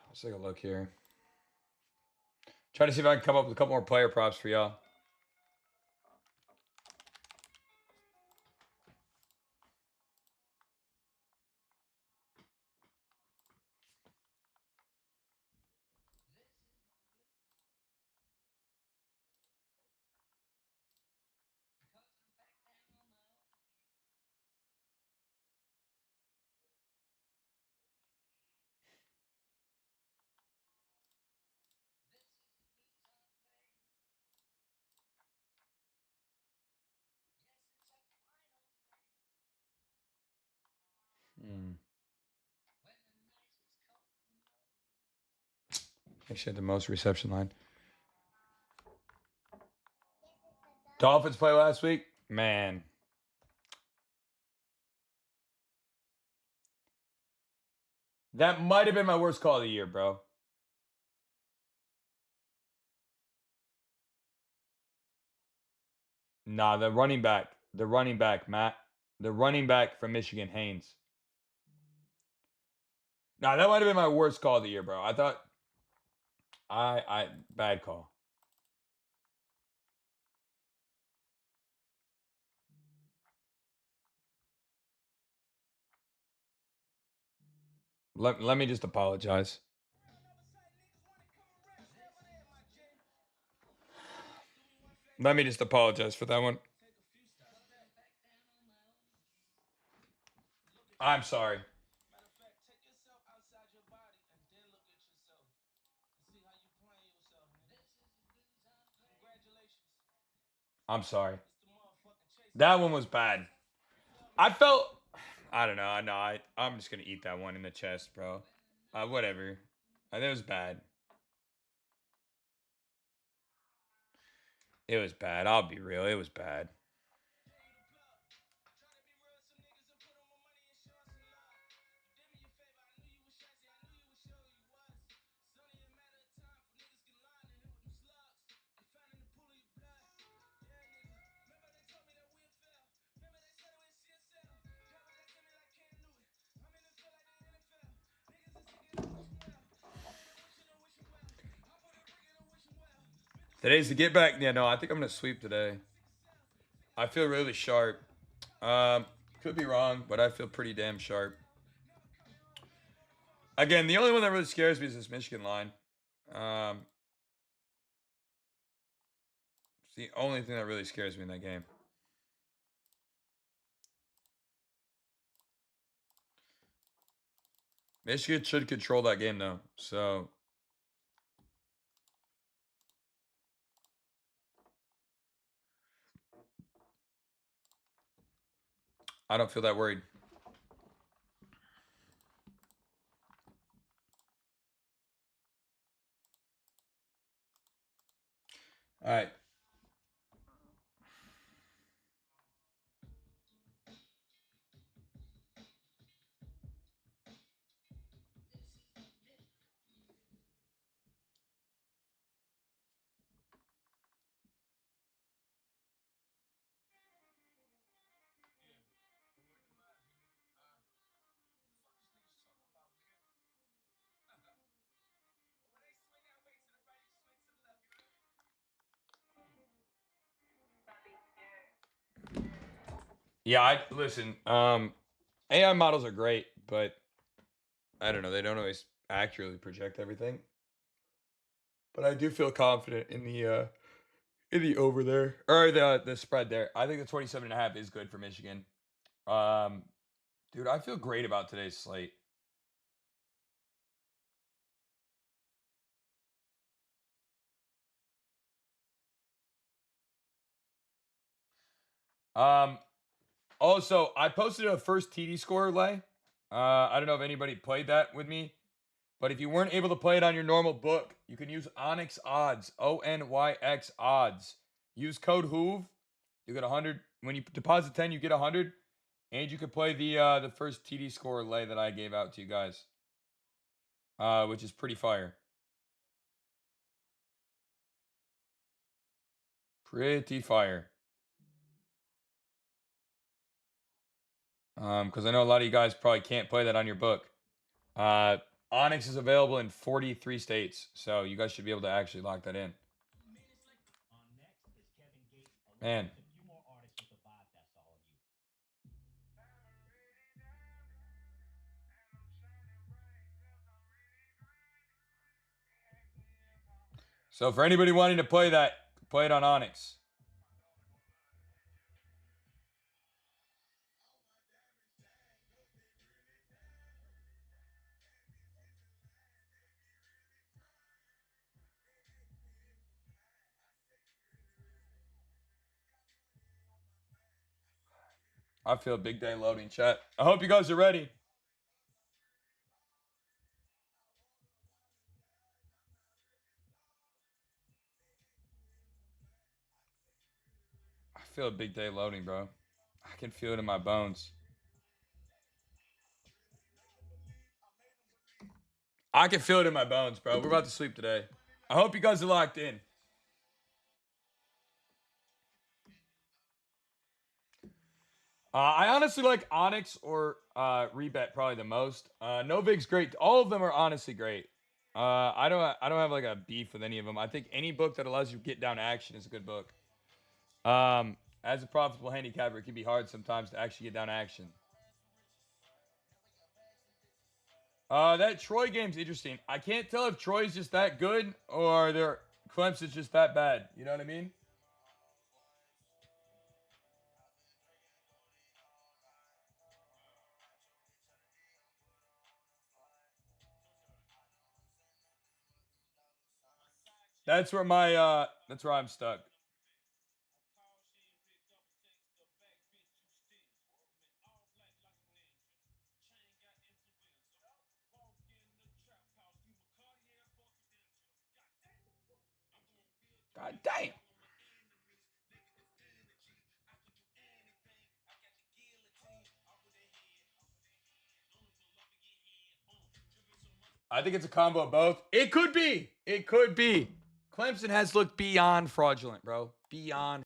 Let's take a look here. Try to see if I can come up with a couple more player props for y'all. Actually, had the most reception line. Dolphins play last week? Man. That might have been my worst call of the year, bro. Nah, the running back. The running back, Matt. The running back from Michigan, Haynes. Nah, that might have been my worst call of the year, bro. I thought I bad call. Let me just apologize. Let me just apologize for that one. I'm sorry. I'm sorry. That one was bad. I felt I don't know. I'm just gonna eat that one in the chest, bro. Whatever. It was bad. It was bad. I'll be real. It was bad. Today's the get back. Yeah, no, I think I'm gonna sweep today. I feel really sharp. Could be wrong, but I feel pretty damn sharp. Again, the only one that really scares me is this Michigan line. It's the only thing that really scares me in that game. Michigan should control that game though. So I don't feel that worried. All right. Yeah, I listen. AI models are great, but I don't know. They don't always accurately project everything. But I do feel confident in the over there or the spread there. I think the 27.5 is good for Michigan. Um, dude, I feel great about today's slate. Um, also, I posted a first TD score lay. I don't know if anybody played that with me, but if you weren't able to play it on your normal book, you can use Onyx Odds, ONYX Odds. Use code Hoove. You get 100 when you deposit 10. You get 100, and you can play the first TD score lay that I gave out to you guys, which is pretty fire. Pretty fire. Because I know a lot of you guys probably can't play that on your book. Onyx is available in 43 states, so you guys should be able to actually lock that in. On next is Kevin Gates, along Man. with a few more artists with the vibe that's all you. So for anybody wanting to play that, play it on Onyx. I feel a big day loading, chat. I hope you guys are ready. I feel a big day loading, bro. I can feel it in my bones. I can feel it in my bones, bro. We're about to sleep today. I hope you guys are locked in. I honestly like Onyx or Rebet probably the most. Novig's great. All of them are honestly great. I don't have like a beef with any of them. I think any book that allows you to get down action is a good book. As a profitable handicapper, it can be hard sometimes to actually get down action. That Troy game's interesting. I can't tell if Troy's just that good or their Clemson's just that bad. You know what I mean? That's where that's where I'm stuck. God damn. I think it's a combo of both. It could be. It could be. Clemson has looked beyond fraudulent, bro. Beyond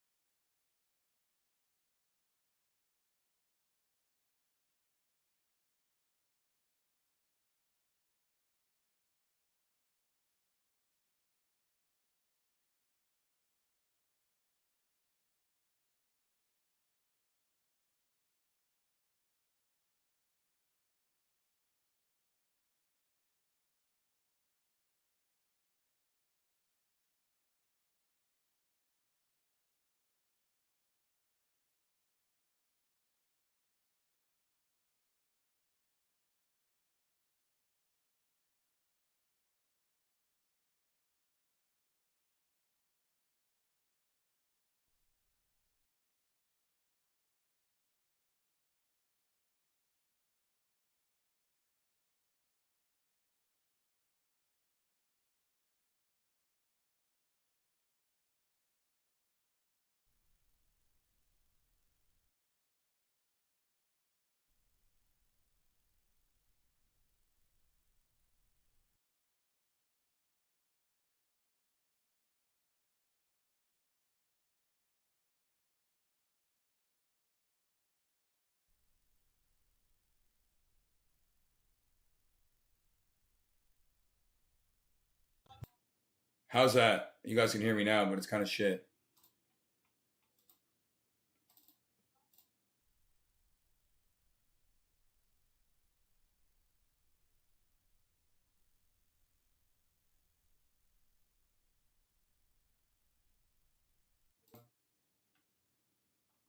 How's that? You guys can hear me now, but it's kind of shit.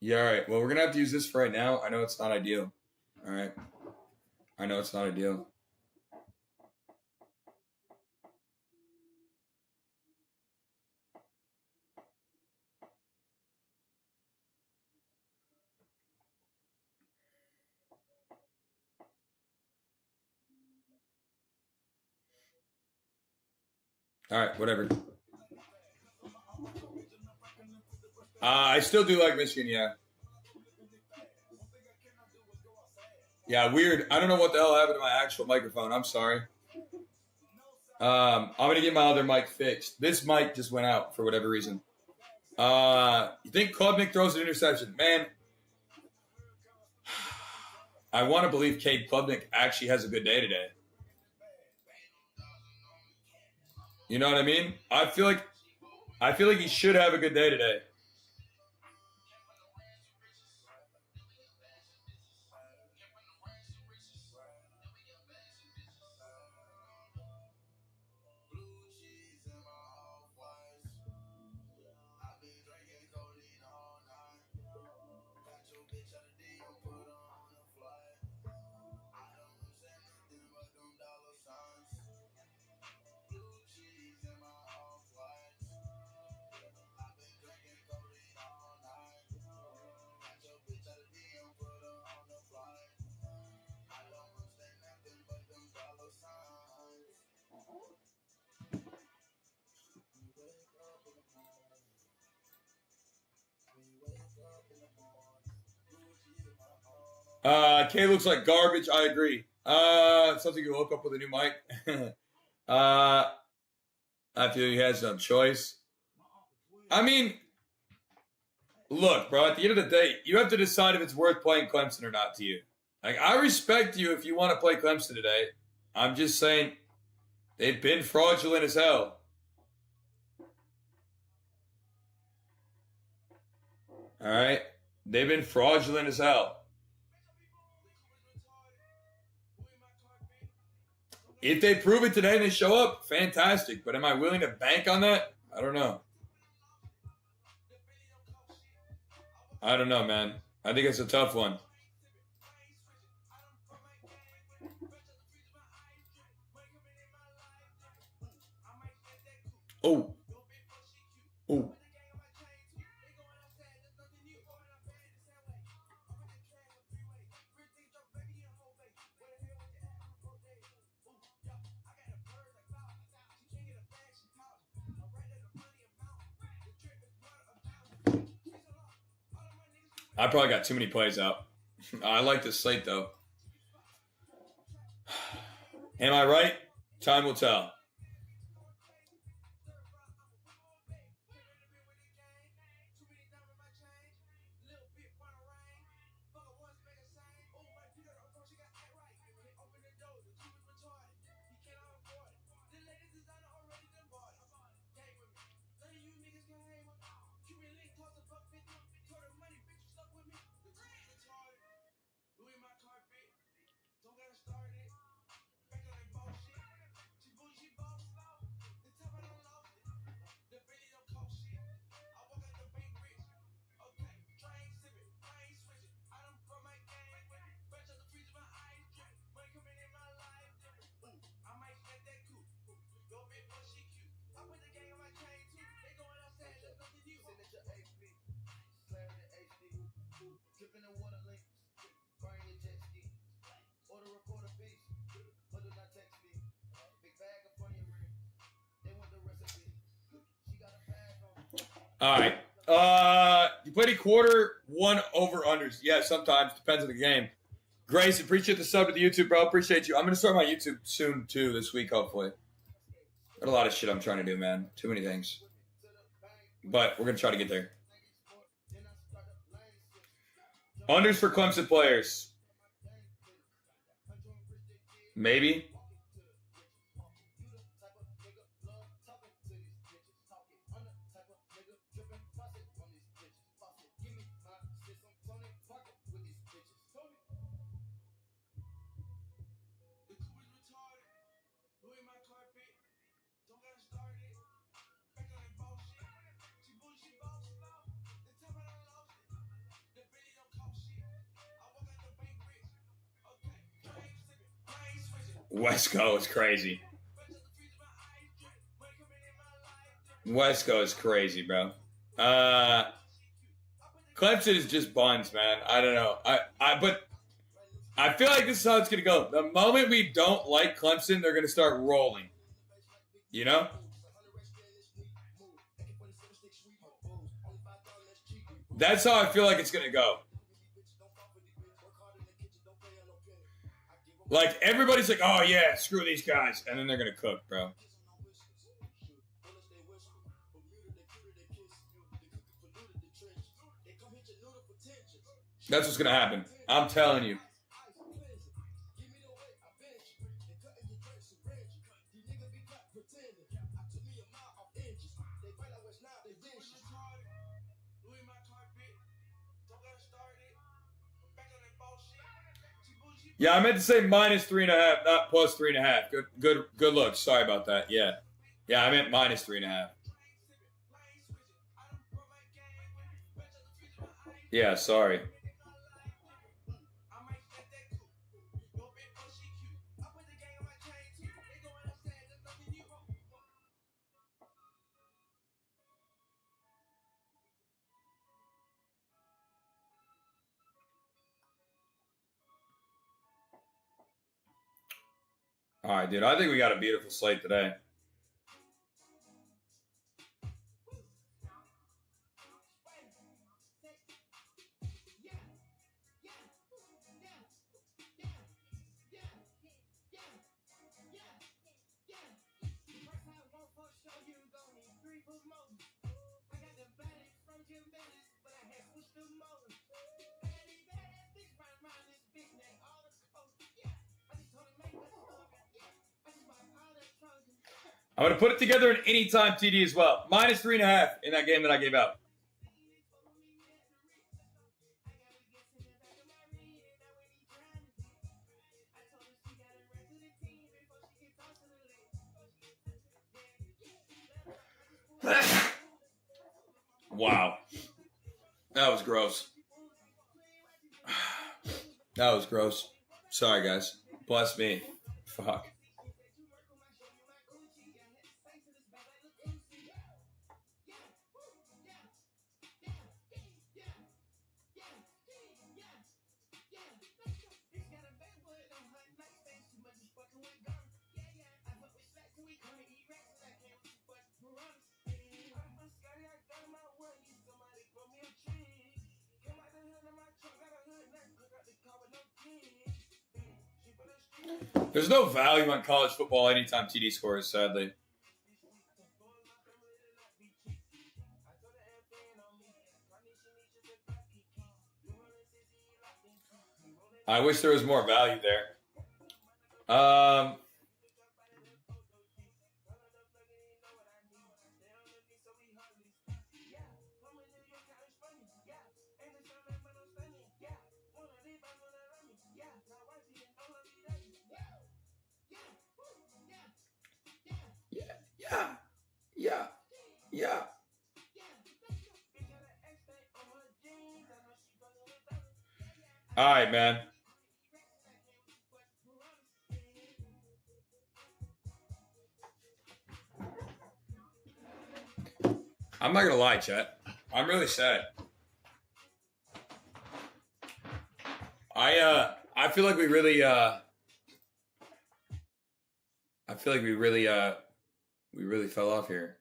Yeah, all right. Well, we're going to have to use this for right now. I know it's not ideal. All right. I know it's not ideal. All right, whatever. I still do like Michigan, yeah. Yeah, weird. I don't know what the hell happened to my actual microphone. I'm sorry. I'm going to get my other mic fixed. This mic just went out for whatever reason. You think Klubnik throws an interception? Man, I want to believe Cade Klubnik actually has a good day today. You know what I mean? I feel like he should have a good day today. Kay looks like garbage. I agree. Sounds like you woke up with a new mic. I feel he has no choice. I mean, look, bro, at the end of the day, you have to decide if it's worth playing Clemson or not to you. Like, I respect you if you want to play Clemson today. I'm just saying they've been fraudulent as hell. All right? They've been fraudulent as hell. If they prove it today and they show up, fantastic. But am I willing to bank on that? I don't know. I don't know, man. I think it's a tough one. Oh. Oh. I probably got too many plays out. I like this slate, though. Am I right? Time will tell. All right. You played a quarter, one over unders. Yeah, sometimes. Depends on the game. Grace, appreciate the sub to the YouTube, bro. Appreciate you. I'm going to start my YouTube soon, too, this week, hopefully. Got a lot of shit I'm trying to do, man. Too many things. But we're going to try to get there. Unders for Clemson players. Maybe. Wesco is crazy. Wesco is crazy, bro. Clemson is just buns, man. I don't know. But I feel like this is how it's gonna go. The moment we don't like Clemson, they're gonna start rolling. You know? That's how I feel like it's gonna go. Like everybody's like, oh yeah, screw these guys, and then they're gonna cook, bro. That's what's gonna happen. I'm telling you. Yeah, I meant to say -3.5, not +3.5. Good look. Sorry about that. Yeah, I meant -3.5. Yeah, sorry. All right, dude. I think we got a beautiful slate today. I'm going to put it together in anytime TD as well. -3.5 in that game that I gave out. Wow. That was gross. That was gross. Sorry, guys. Bless me. Fuck. There's no value on college football anytime TD scores, sadly. I wish there was more value there. Yeah. All right, man. I'm not gonna lie, chat. I'm really sad. I feel like we really fell off here.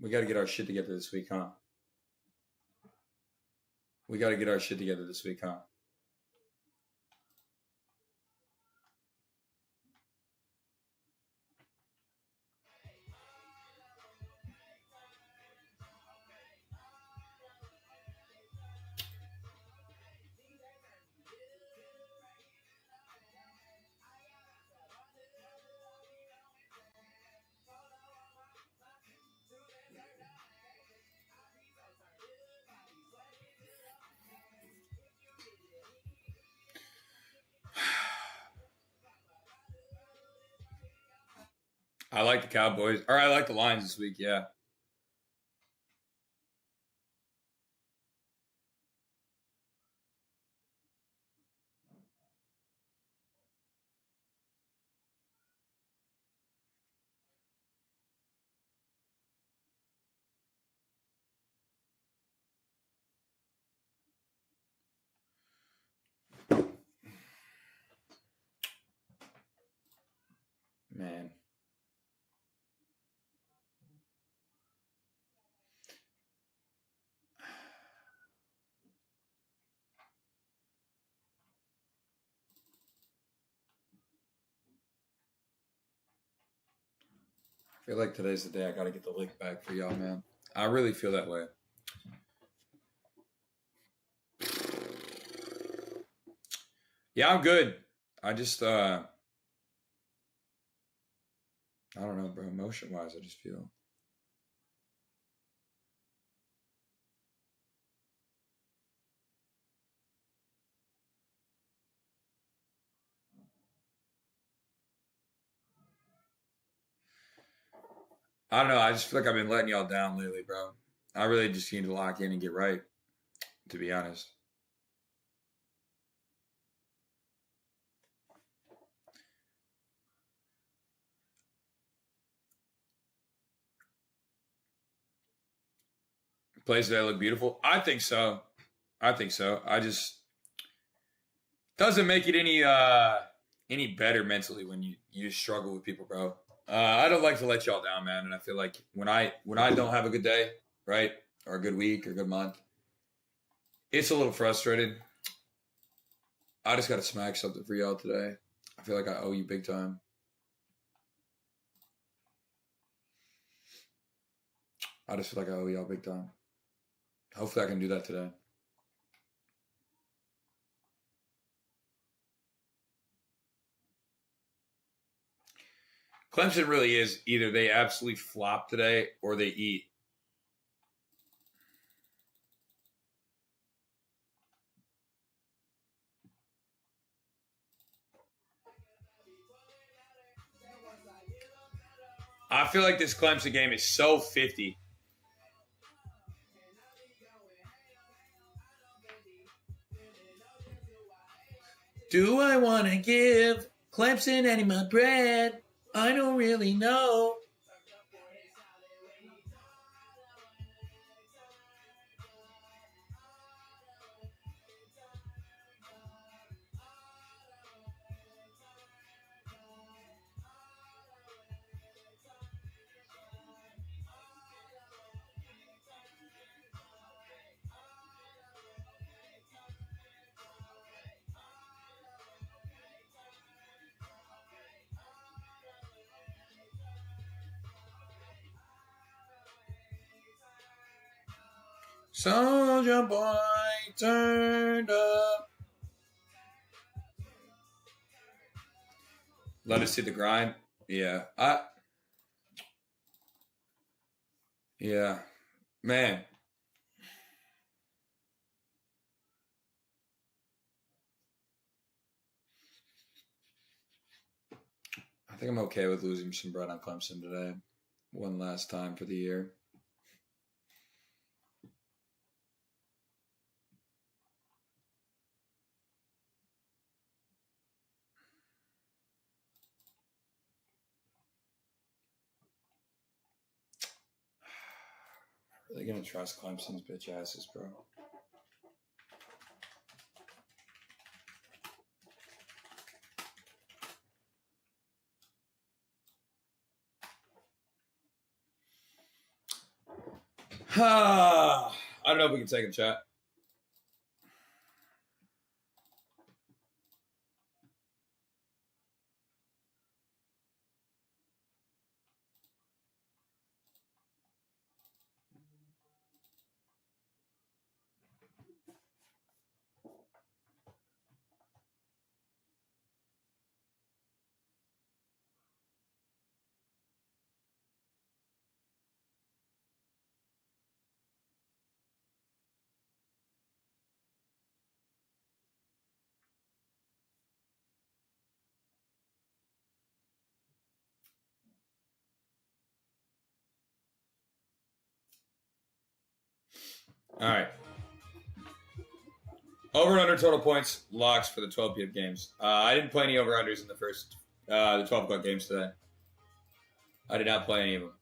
We got to get our shit together this week, huh? We got to get our shit together this week, huh? I like the Cowboys. Or I like the Lions this week, yeah. Man. I feel like today's the day I gotta get the lick back for y'all, man. I really feel that way. Yeah, I'm good. I just I don't know, bro. Emotion wise, I just feel. I don't know. I just feel like I've been letting y'all down lately, bro. I really just need to lock in and get right, to be honest. Places that look beautiful. I think so. I think so. I just doesn't make it any better mentally when you struggle with people, bro. I don't like to let y'all down, man. And I feel like when I don't have a good day, right, or a good week or a good month, it's a little frustrated. I just got to smack something for y'all today. I feel like I owe you big time. I just feel like I owe y'all big time. Hopefully, I can do that today. Clemson really is either they absolutely flop today or they eat. I feel like this Clemson game is so 50. Do I want to give Clemson any of my bread? I don't really know. Soldier boy turned up. Let us see the grind. Yeah. Yeah. Man. I think I'm okay with losing some bread on Clemson today. One last time for the year. Are they gonna trust Clemson's bitch asses, bro? I don't know if we can take a chat. All right. Over and under total points locks for the 12 p.m. games. I didn't play any over unders in the 12 o'clock games today. I did not play any of them.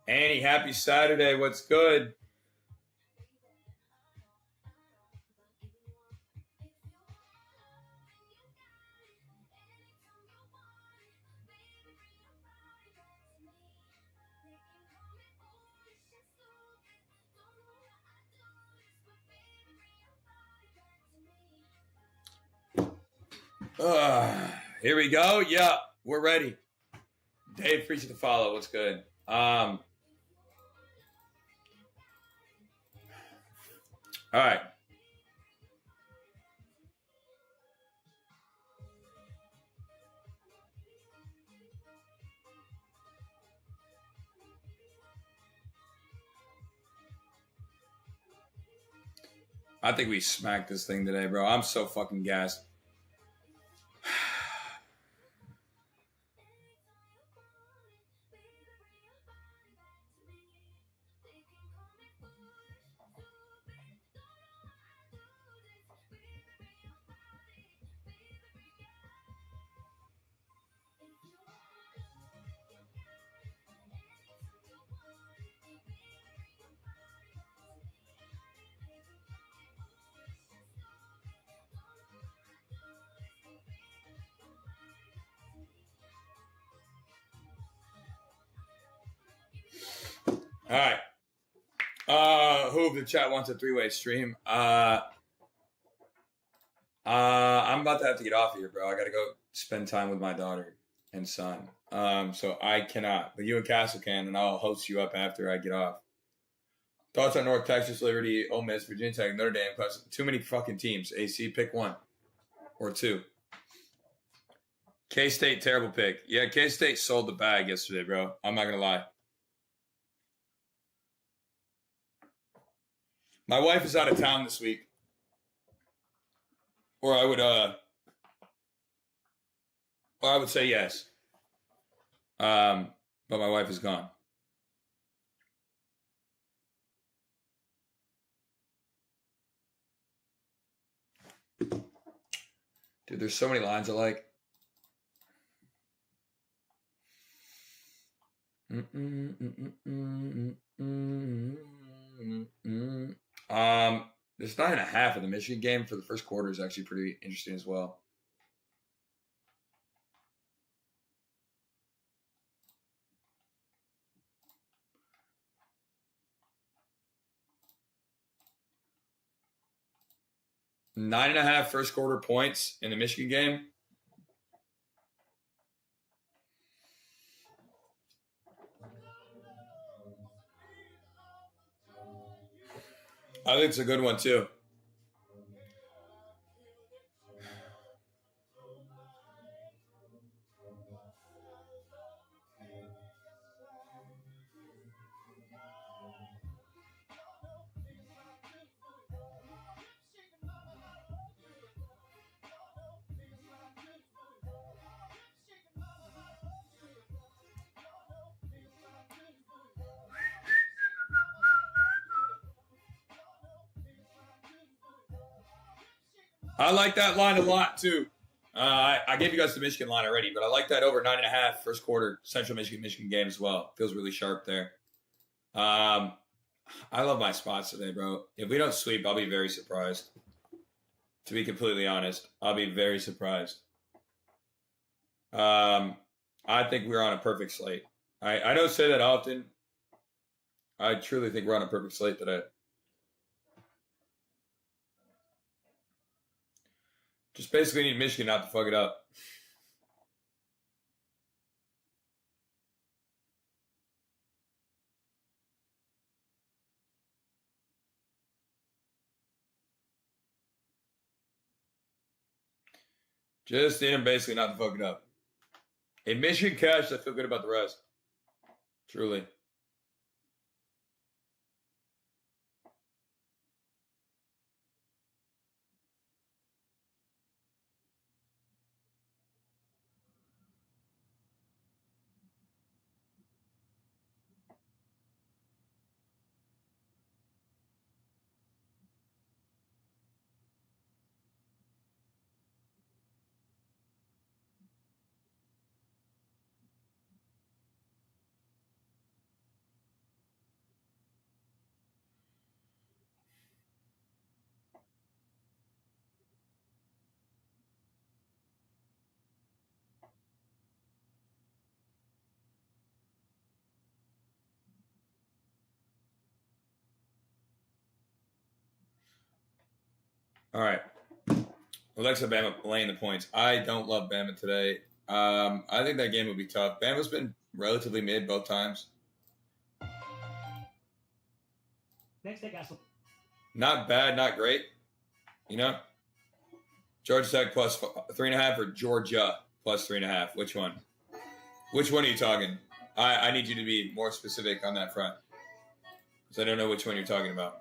Annie, happy Saturday. What's good? Here we go. Yeah, we're ready. Dave, appreciate the follow. What's good? All right. I think we smacked this thing today, bro. I'm so fucking gassed. All right. Who the chat wants a three-way stream? I'm about to have to get off here, bro. I gotta go spend time with my daughter and son. So I cannot. But you and Castle can, and I'll host you up after I get off. Thoughts on North Texas, Liberty, Ole Miss, Virginia Tech, Notre Dame? Too many fucking teams. AC, pick one or two. K-State, terrible pick. Yeah, K-State sold the bag yesterday, bro. I'm not gonna lie. My wife is out of town this week. Or I would say yes. But my wife is gone. Dude, there's so many lines I like. This 9.5 of the Michigan game for the first quarter is actually pretty interesting as well. Nine and a half first quarter points in the Michigan game. I think it's a good one too. I like that line a lot too. I gave you guys the Michigan line already, but I like that over 9.5 first quarter Central Michigan game as well. Feels really sharp there. I love my spots today, bro. If we don't sweep, I'll be very surprised. To be completely honest, I'll be very surprised. I think we're on a perfect slate. I don't say that often. I truly think we're on a perfect slate today. Just basically need Michigan not to fuck it up. Just need them basically not to fuck it up. In Michigan cash, I feel good about the rest. Truly. All right. Alexa Bama laying the points. I don't love Bama today. I think that game will be tough. Bama's been relatively mid both times. Next, they got some. Not bad, not great. You know? Georgia Tech plus 3.5 or Georgia plus 3.5. Which one? Which one are you talking? I need you to be more specific on that front. Because I don't know which one you're talking about.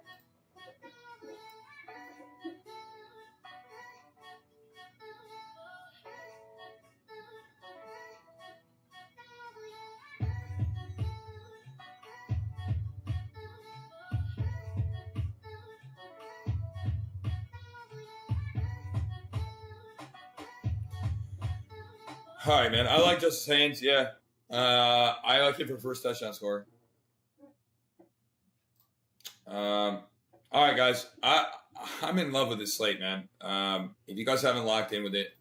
All right, man. I like Justice Haynes. Yeah. I like him for first touchdown score. All right, guys. I'm in love with this slate, man. If you guys haven't locked in with it,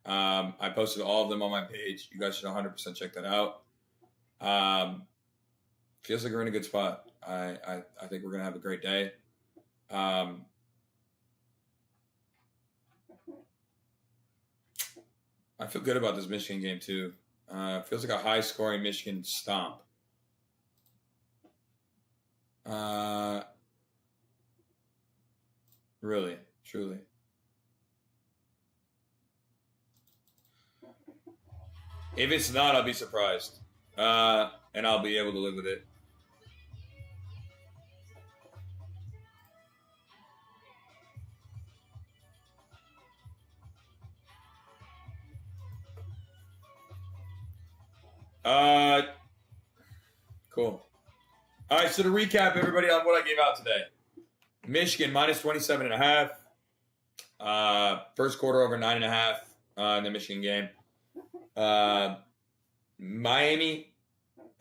I posted all of them on my page. You guys should 100% check that out. Feels like we're in a good spot. I think we're gonna have a great day. I feel good about this Michigan game too. Feels like a high-scoring Michigan stomp. Really, truly. If it's not, I'll be surprised. And I'll be able to live with it. Cool. All right, so to recap, everybody, on what I gave out today. Michigan minus 27.5. First quarter over 9.5 in the Michigan game. Miami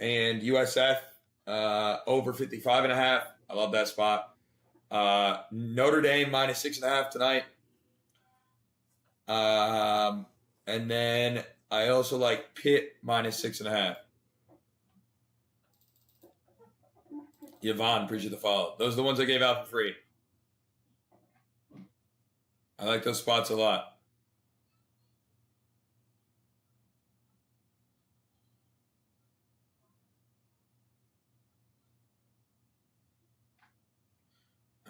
and USF over 55.5. I love that spot. Notre Dame minus 6.5 tonight. And then I also like Pitt minus 6.5. Yvonne, appreciate the follow. Those are the ones I gave out for free. I like those spots a lot.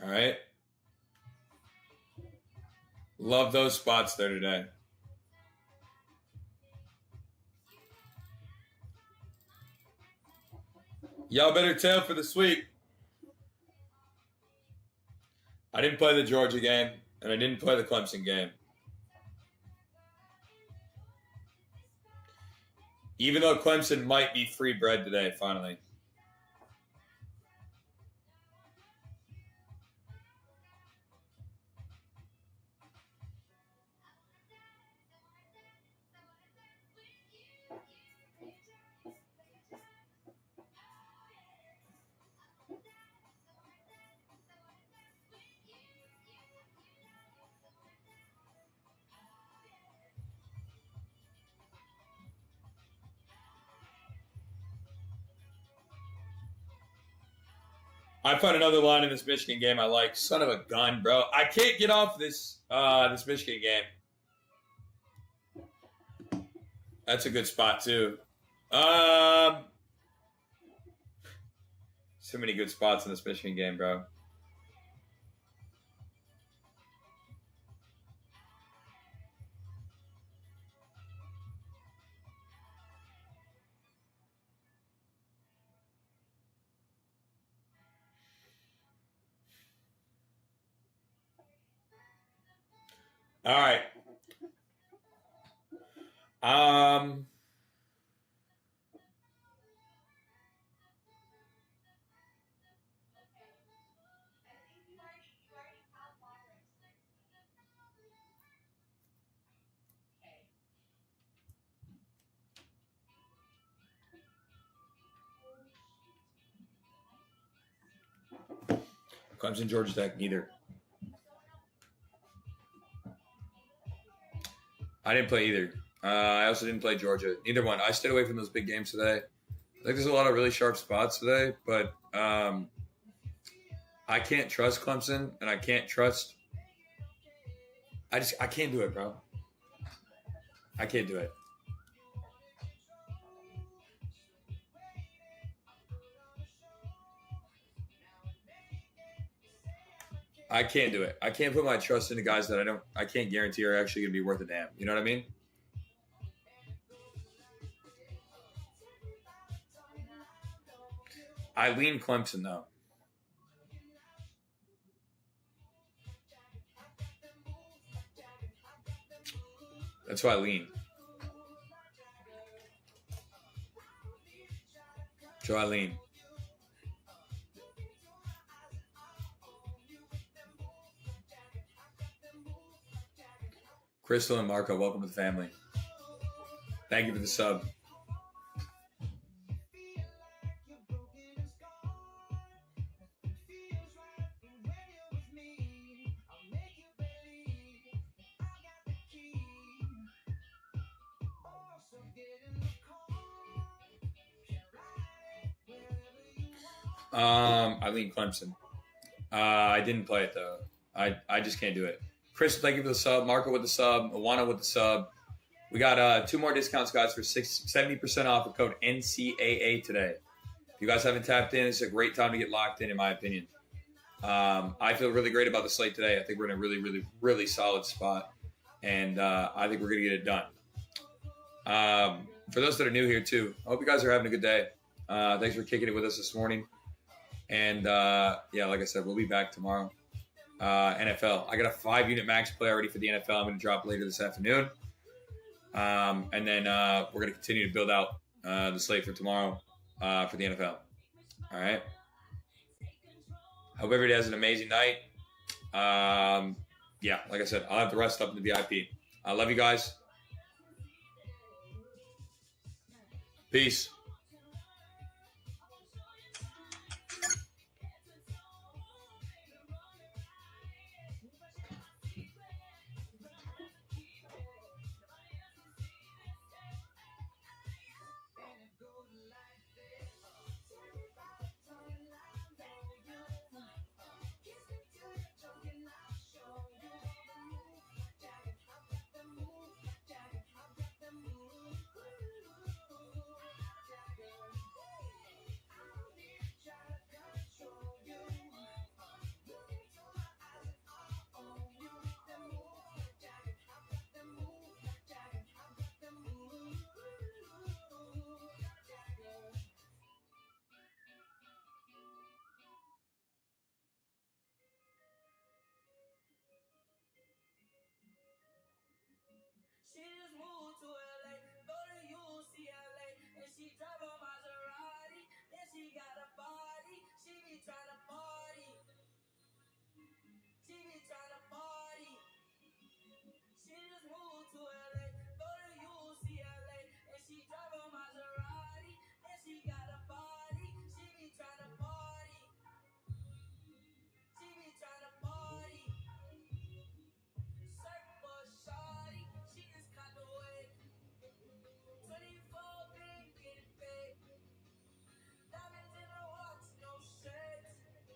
All right. Love those spots there today. Y'all better tell for the sweep. I didn't play the Georgia game, and I didn't play the Clemson game. Even though Clemson might be free bread today, finally. I found another line in this Michigan game I like. Son of a gun, bro. I can't get off this this Michigan game. That's a good spot, too. So many good spots in this Michigan game, bro. All right. Clemson, Georgia Tech, neither. I didn't play either. I also didn't play Georgia. Neither one. I stayed away from those big games today. I think there's a lot of really sharp spots today, but I can't trust Clemson, and I can't trust. I can't do it, bro. I can't do it. I can't do it. I can't put my trust into guys that I can't guarantee are actually going to be worth a damn. You know what I mean? I lean Clemson, though. That's why I lean. So I lean. Crystal and Marco, welcome to the family. Thank you for the sub. I lean Clemson. I didn't play it though. I just can't do it. Chris, thank you for the sub. Marco with the sub. Awana with the sub. We got 2 more discounts, guys, for 70% off with code NCAA today. If you guys haven't tapped in, it's a great time to get locked in my opinion. I feel really great about the slate today. I think we're in a really, really, really solid spot, and I think we're going to get it done. For those that are new here, too, I hope you guys are having a good day. Thanks for kicking it with us this morning. And, yeah, like I said, we'll be back tomorrow. NFL. I got a 5-unit max play already for the NFL. I'm going to drop later this afternoon. And then we're going to continue to build out the slate for tomorrow for the NFL. All right. Hope everybody has an amazing night. Yeah, like I said, I'll have the rest up in the VIP. I love you guys. Peace. She just moved to LA, go to UCLA, and she drive a Maserati, and she got a body, she be tryna party, she be tryna party. She just moved to LA, go to UCLA, and she drive a Maserati, and she got a body, she be tryna party, she be tryna party. Surfboard shawty, she just caught the wave. 24 big, get it paid. Diamonds in the watch, no shades.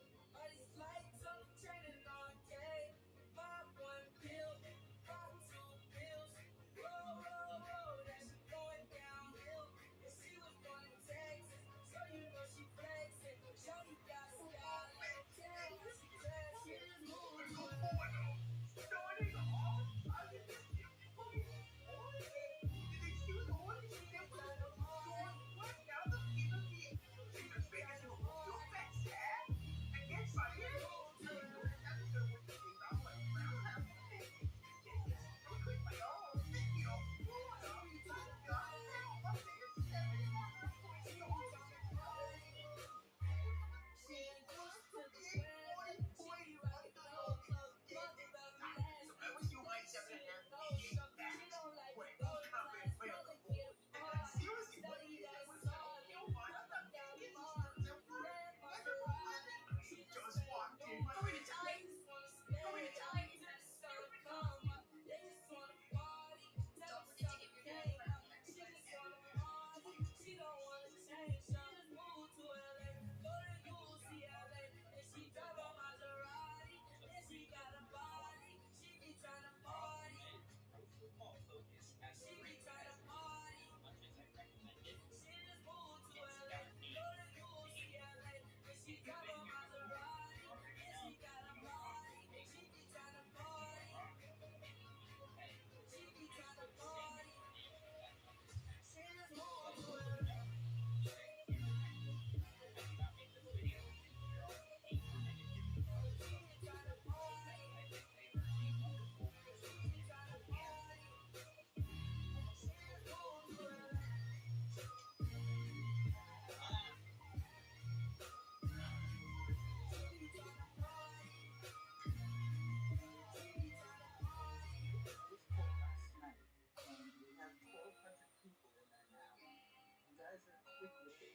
guys are quick with it.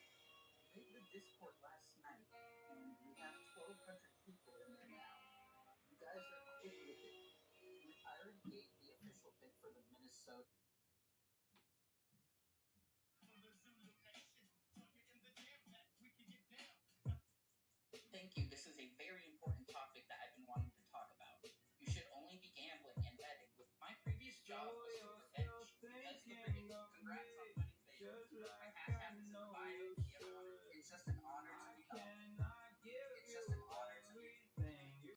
Made the Discord last night, and we have 1,200 people in there now. You guys are quick with it. I already gave the official pick for the Minnesota.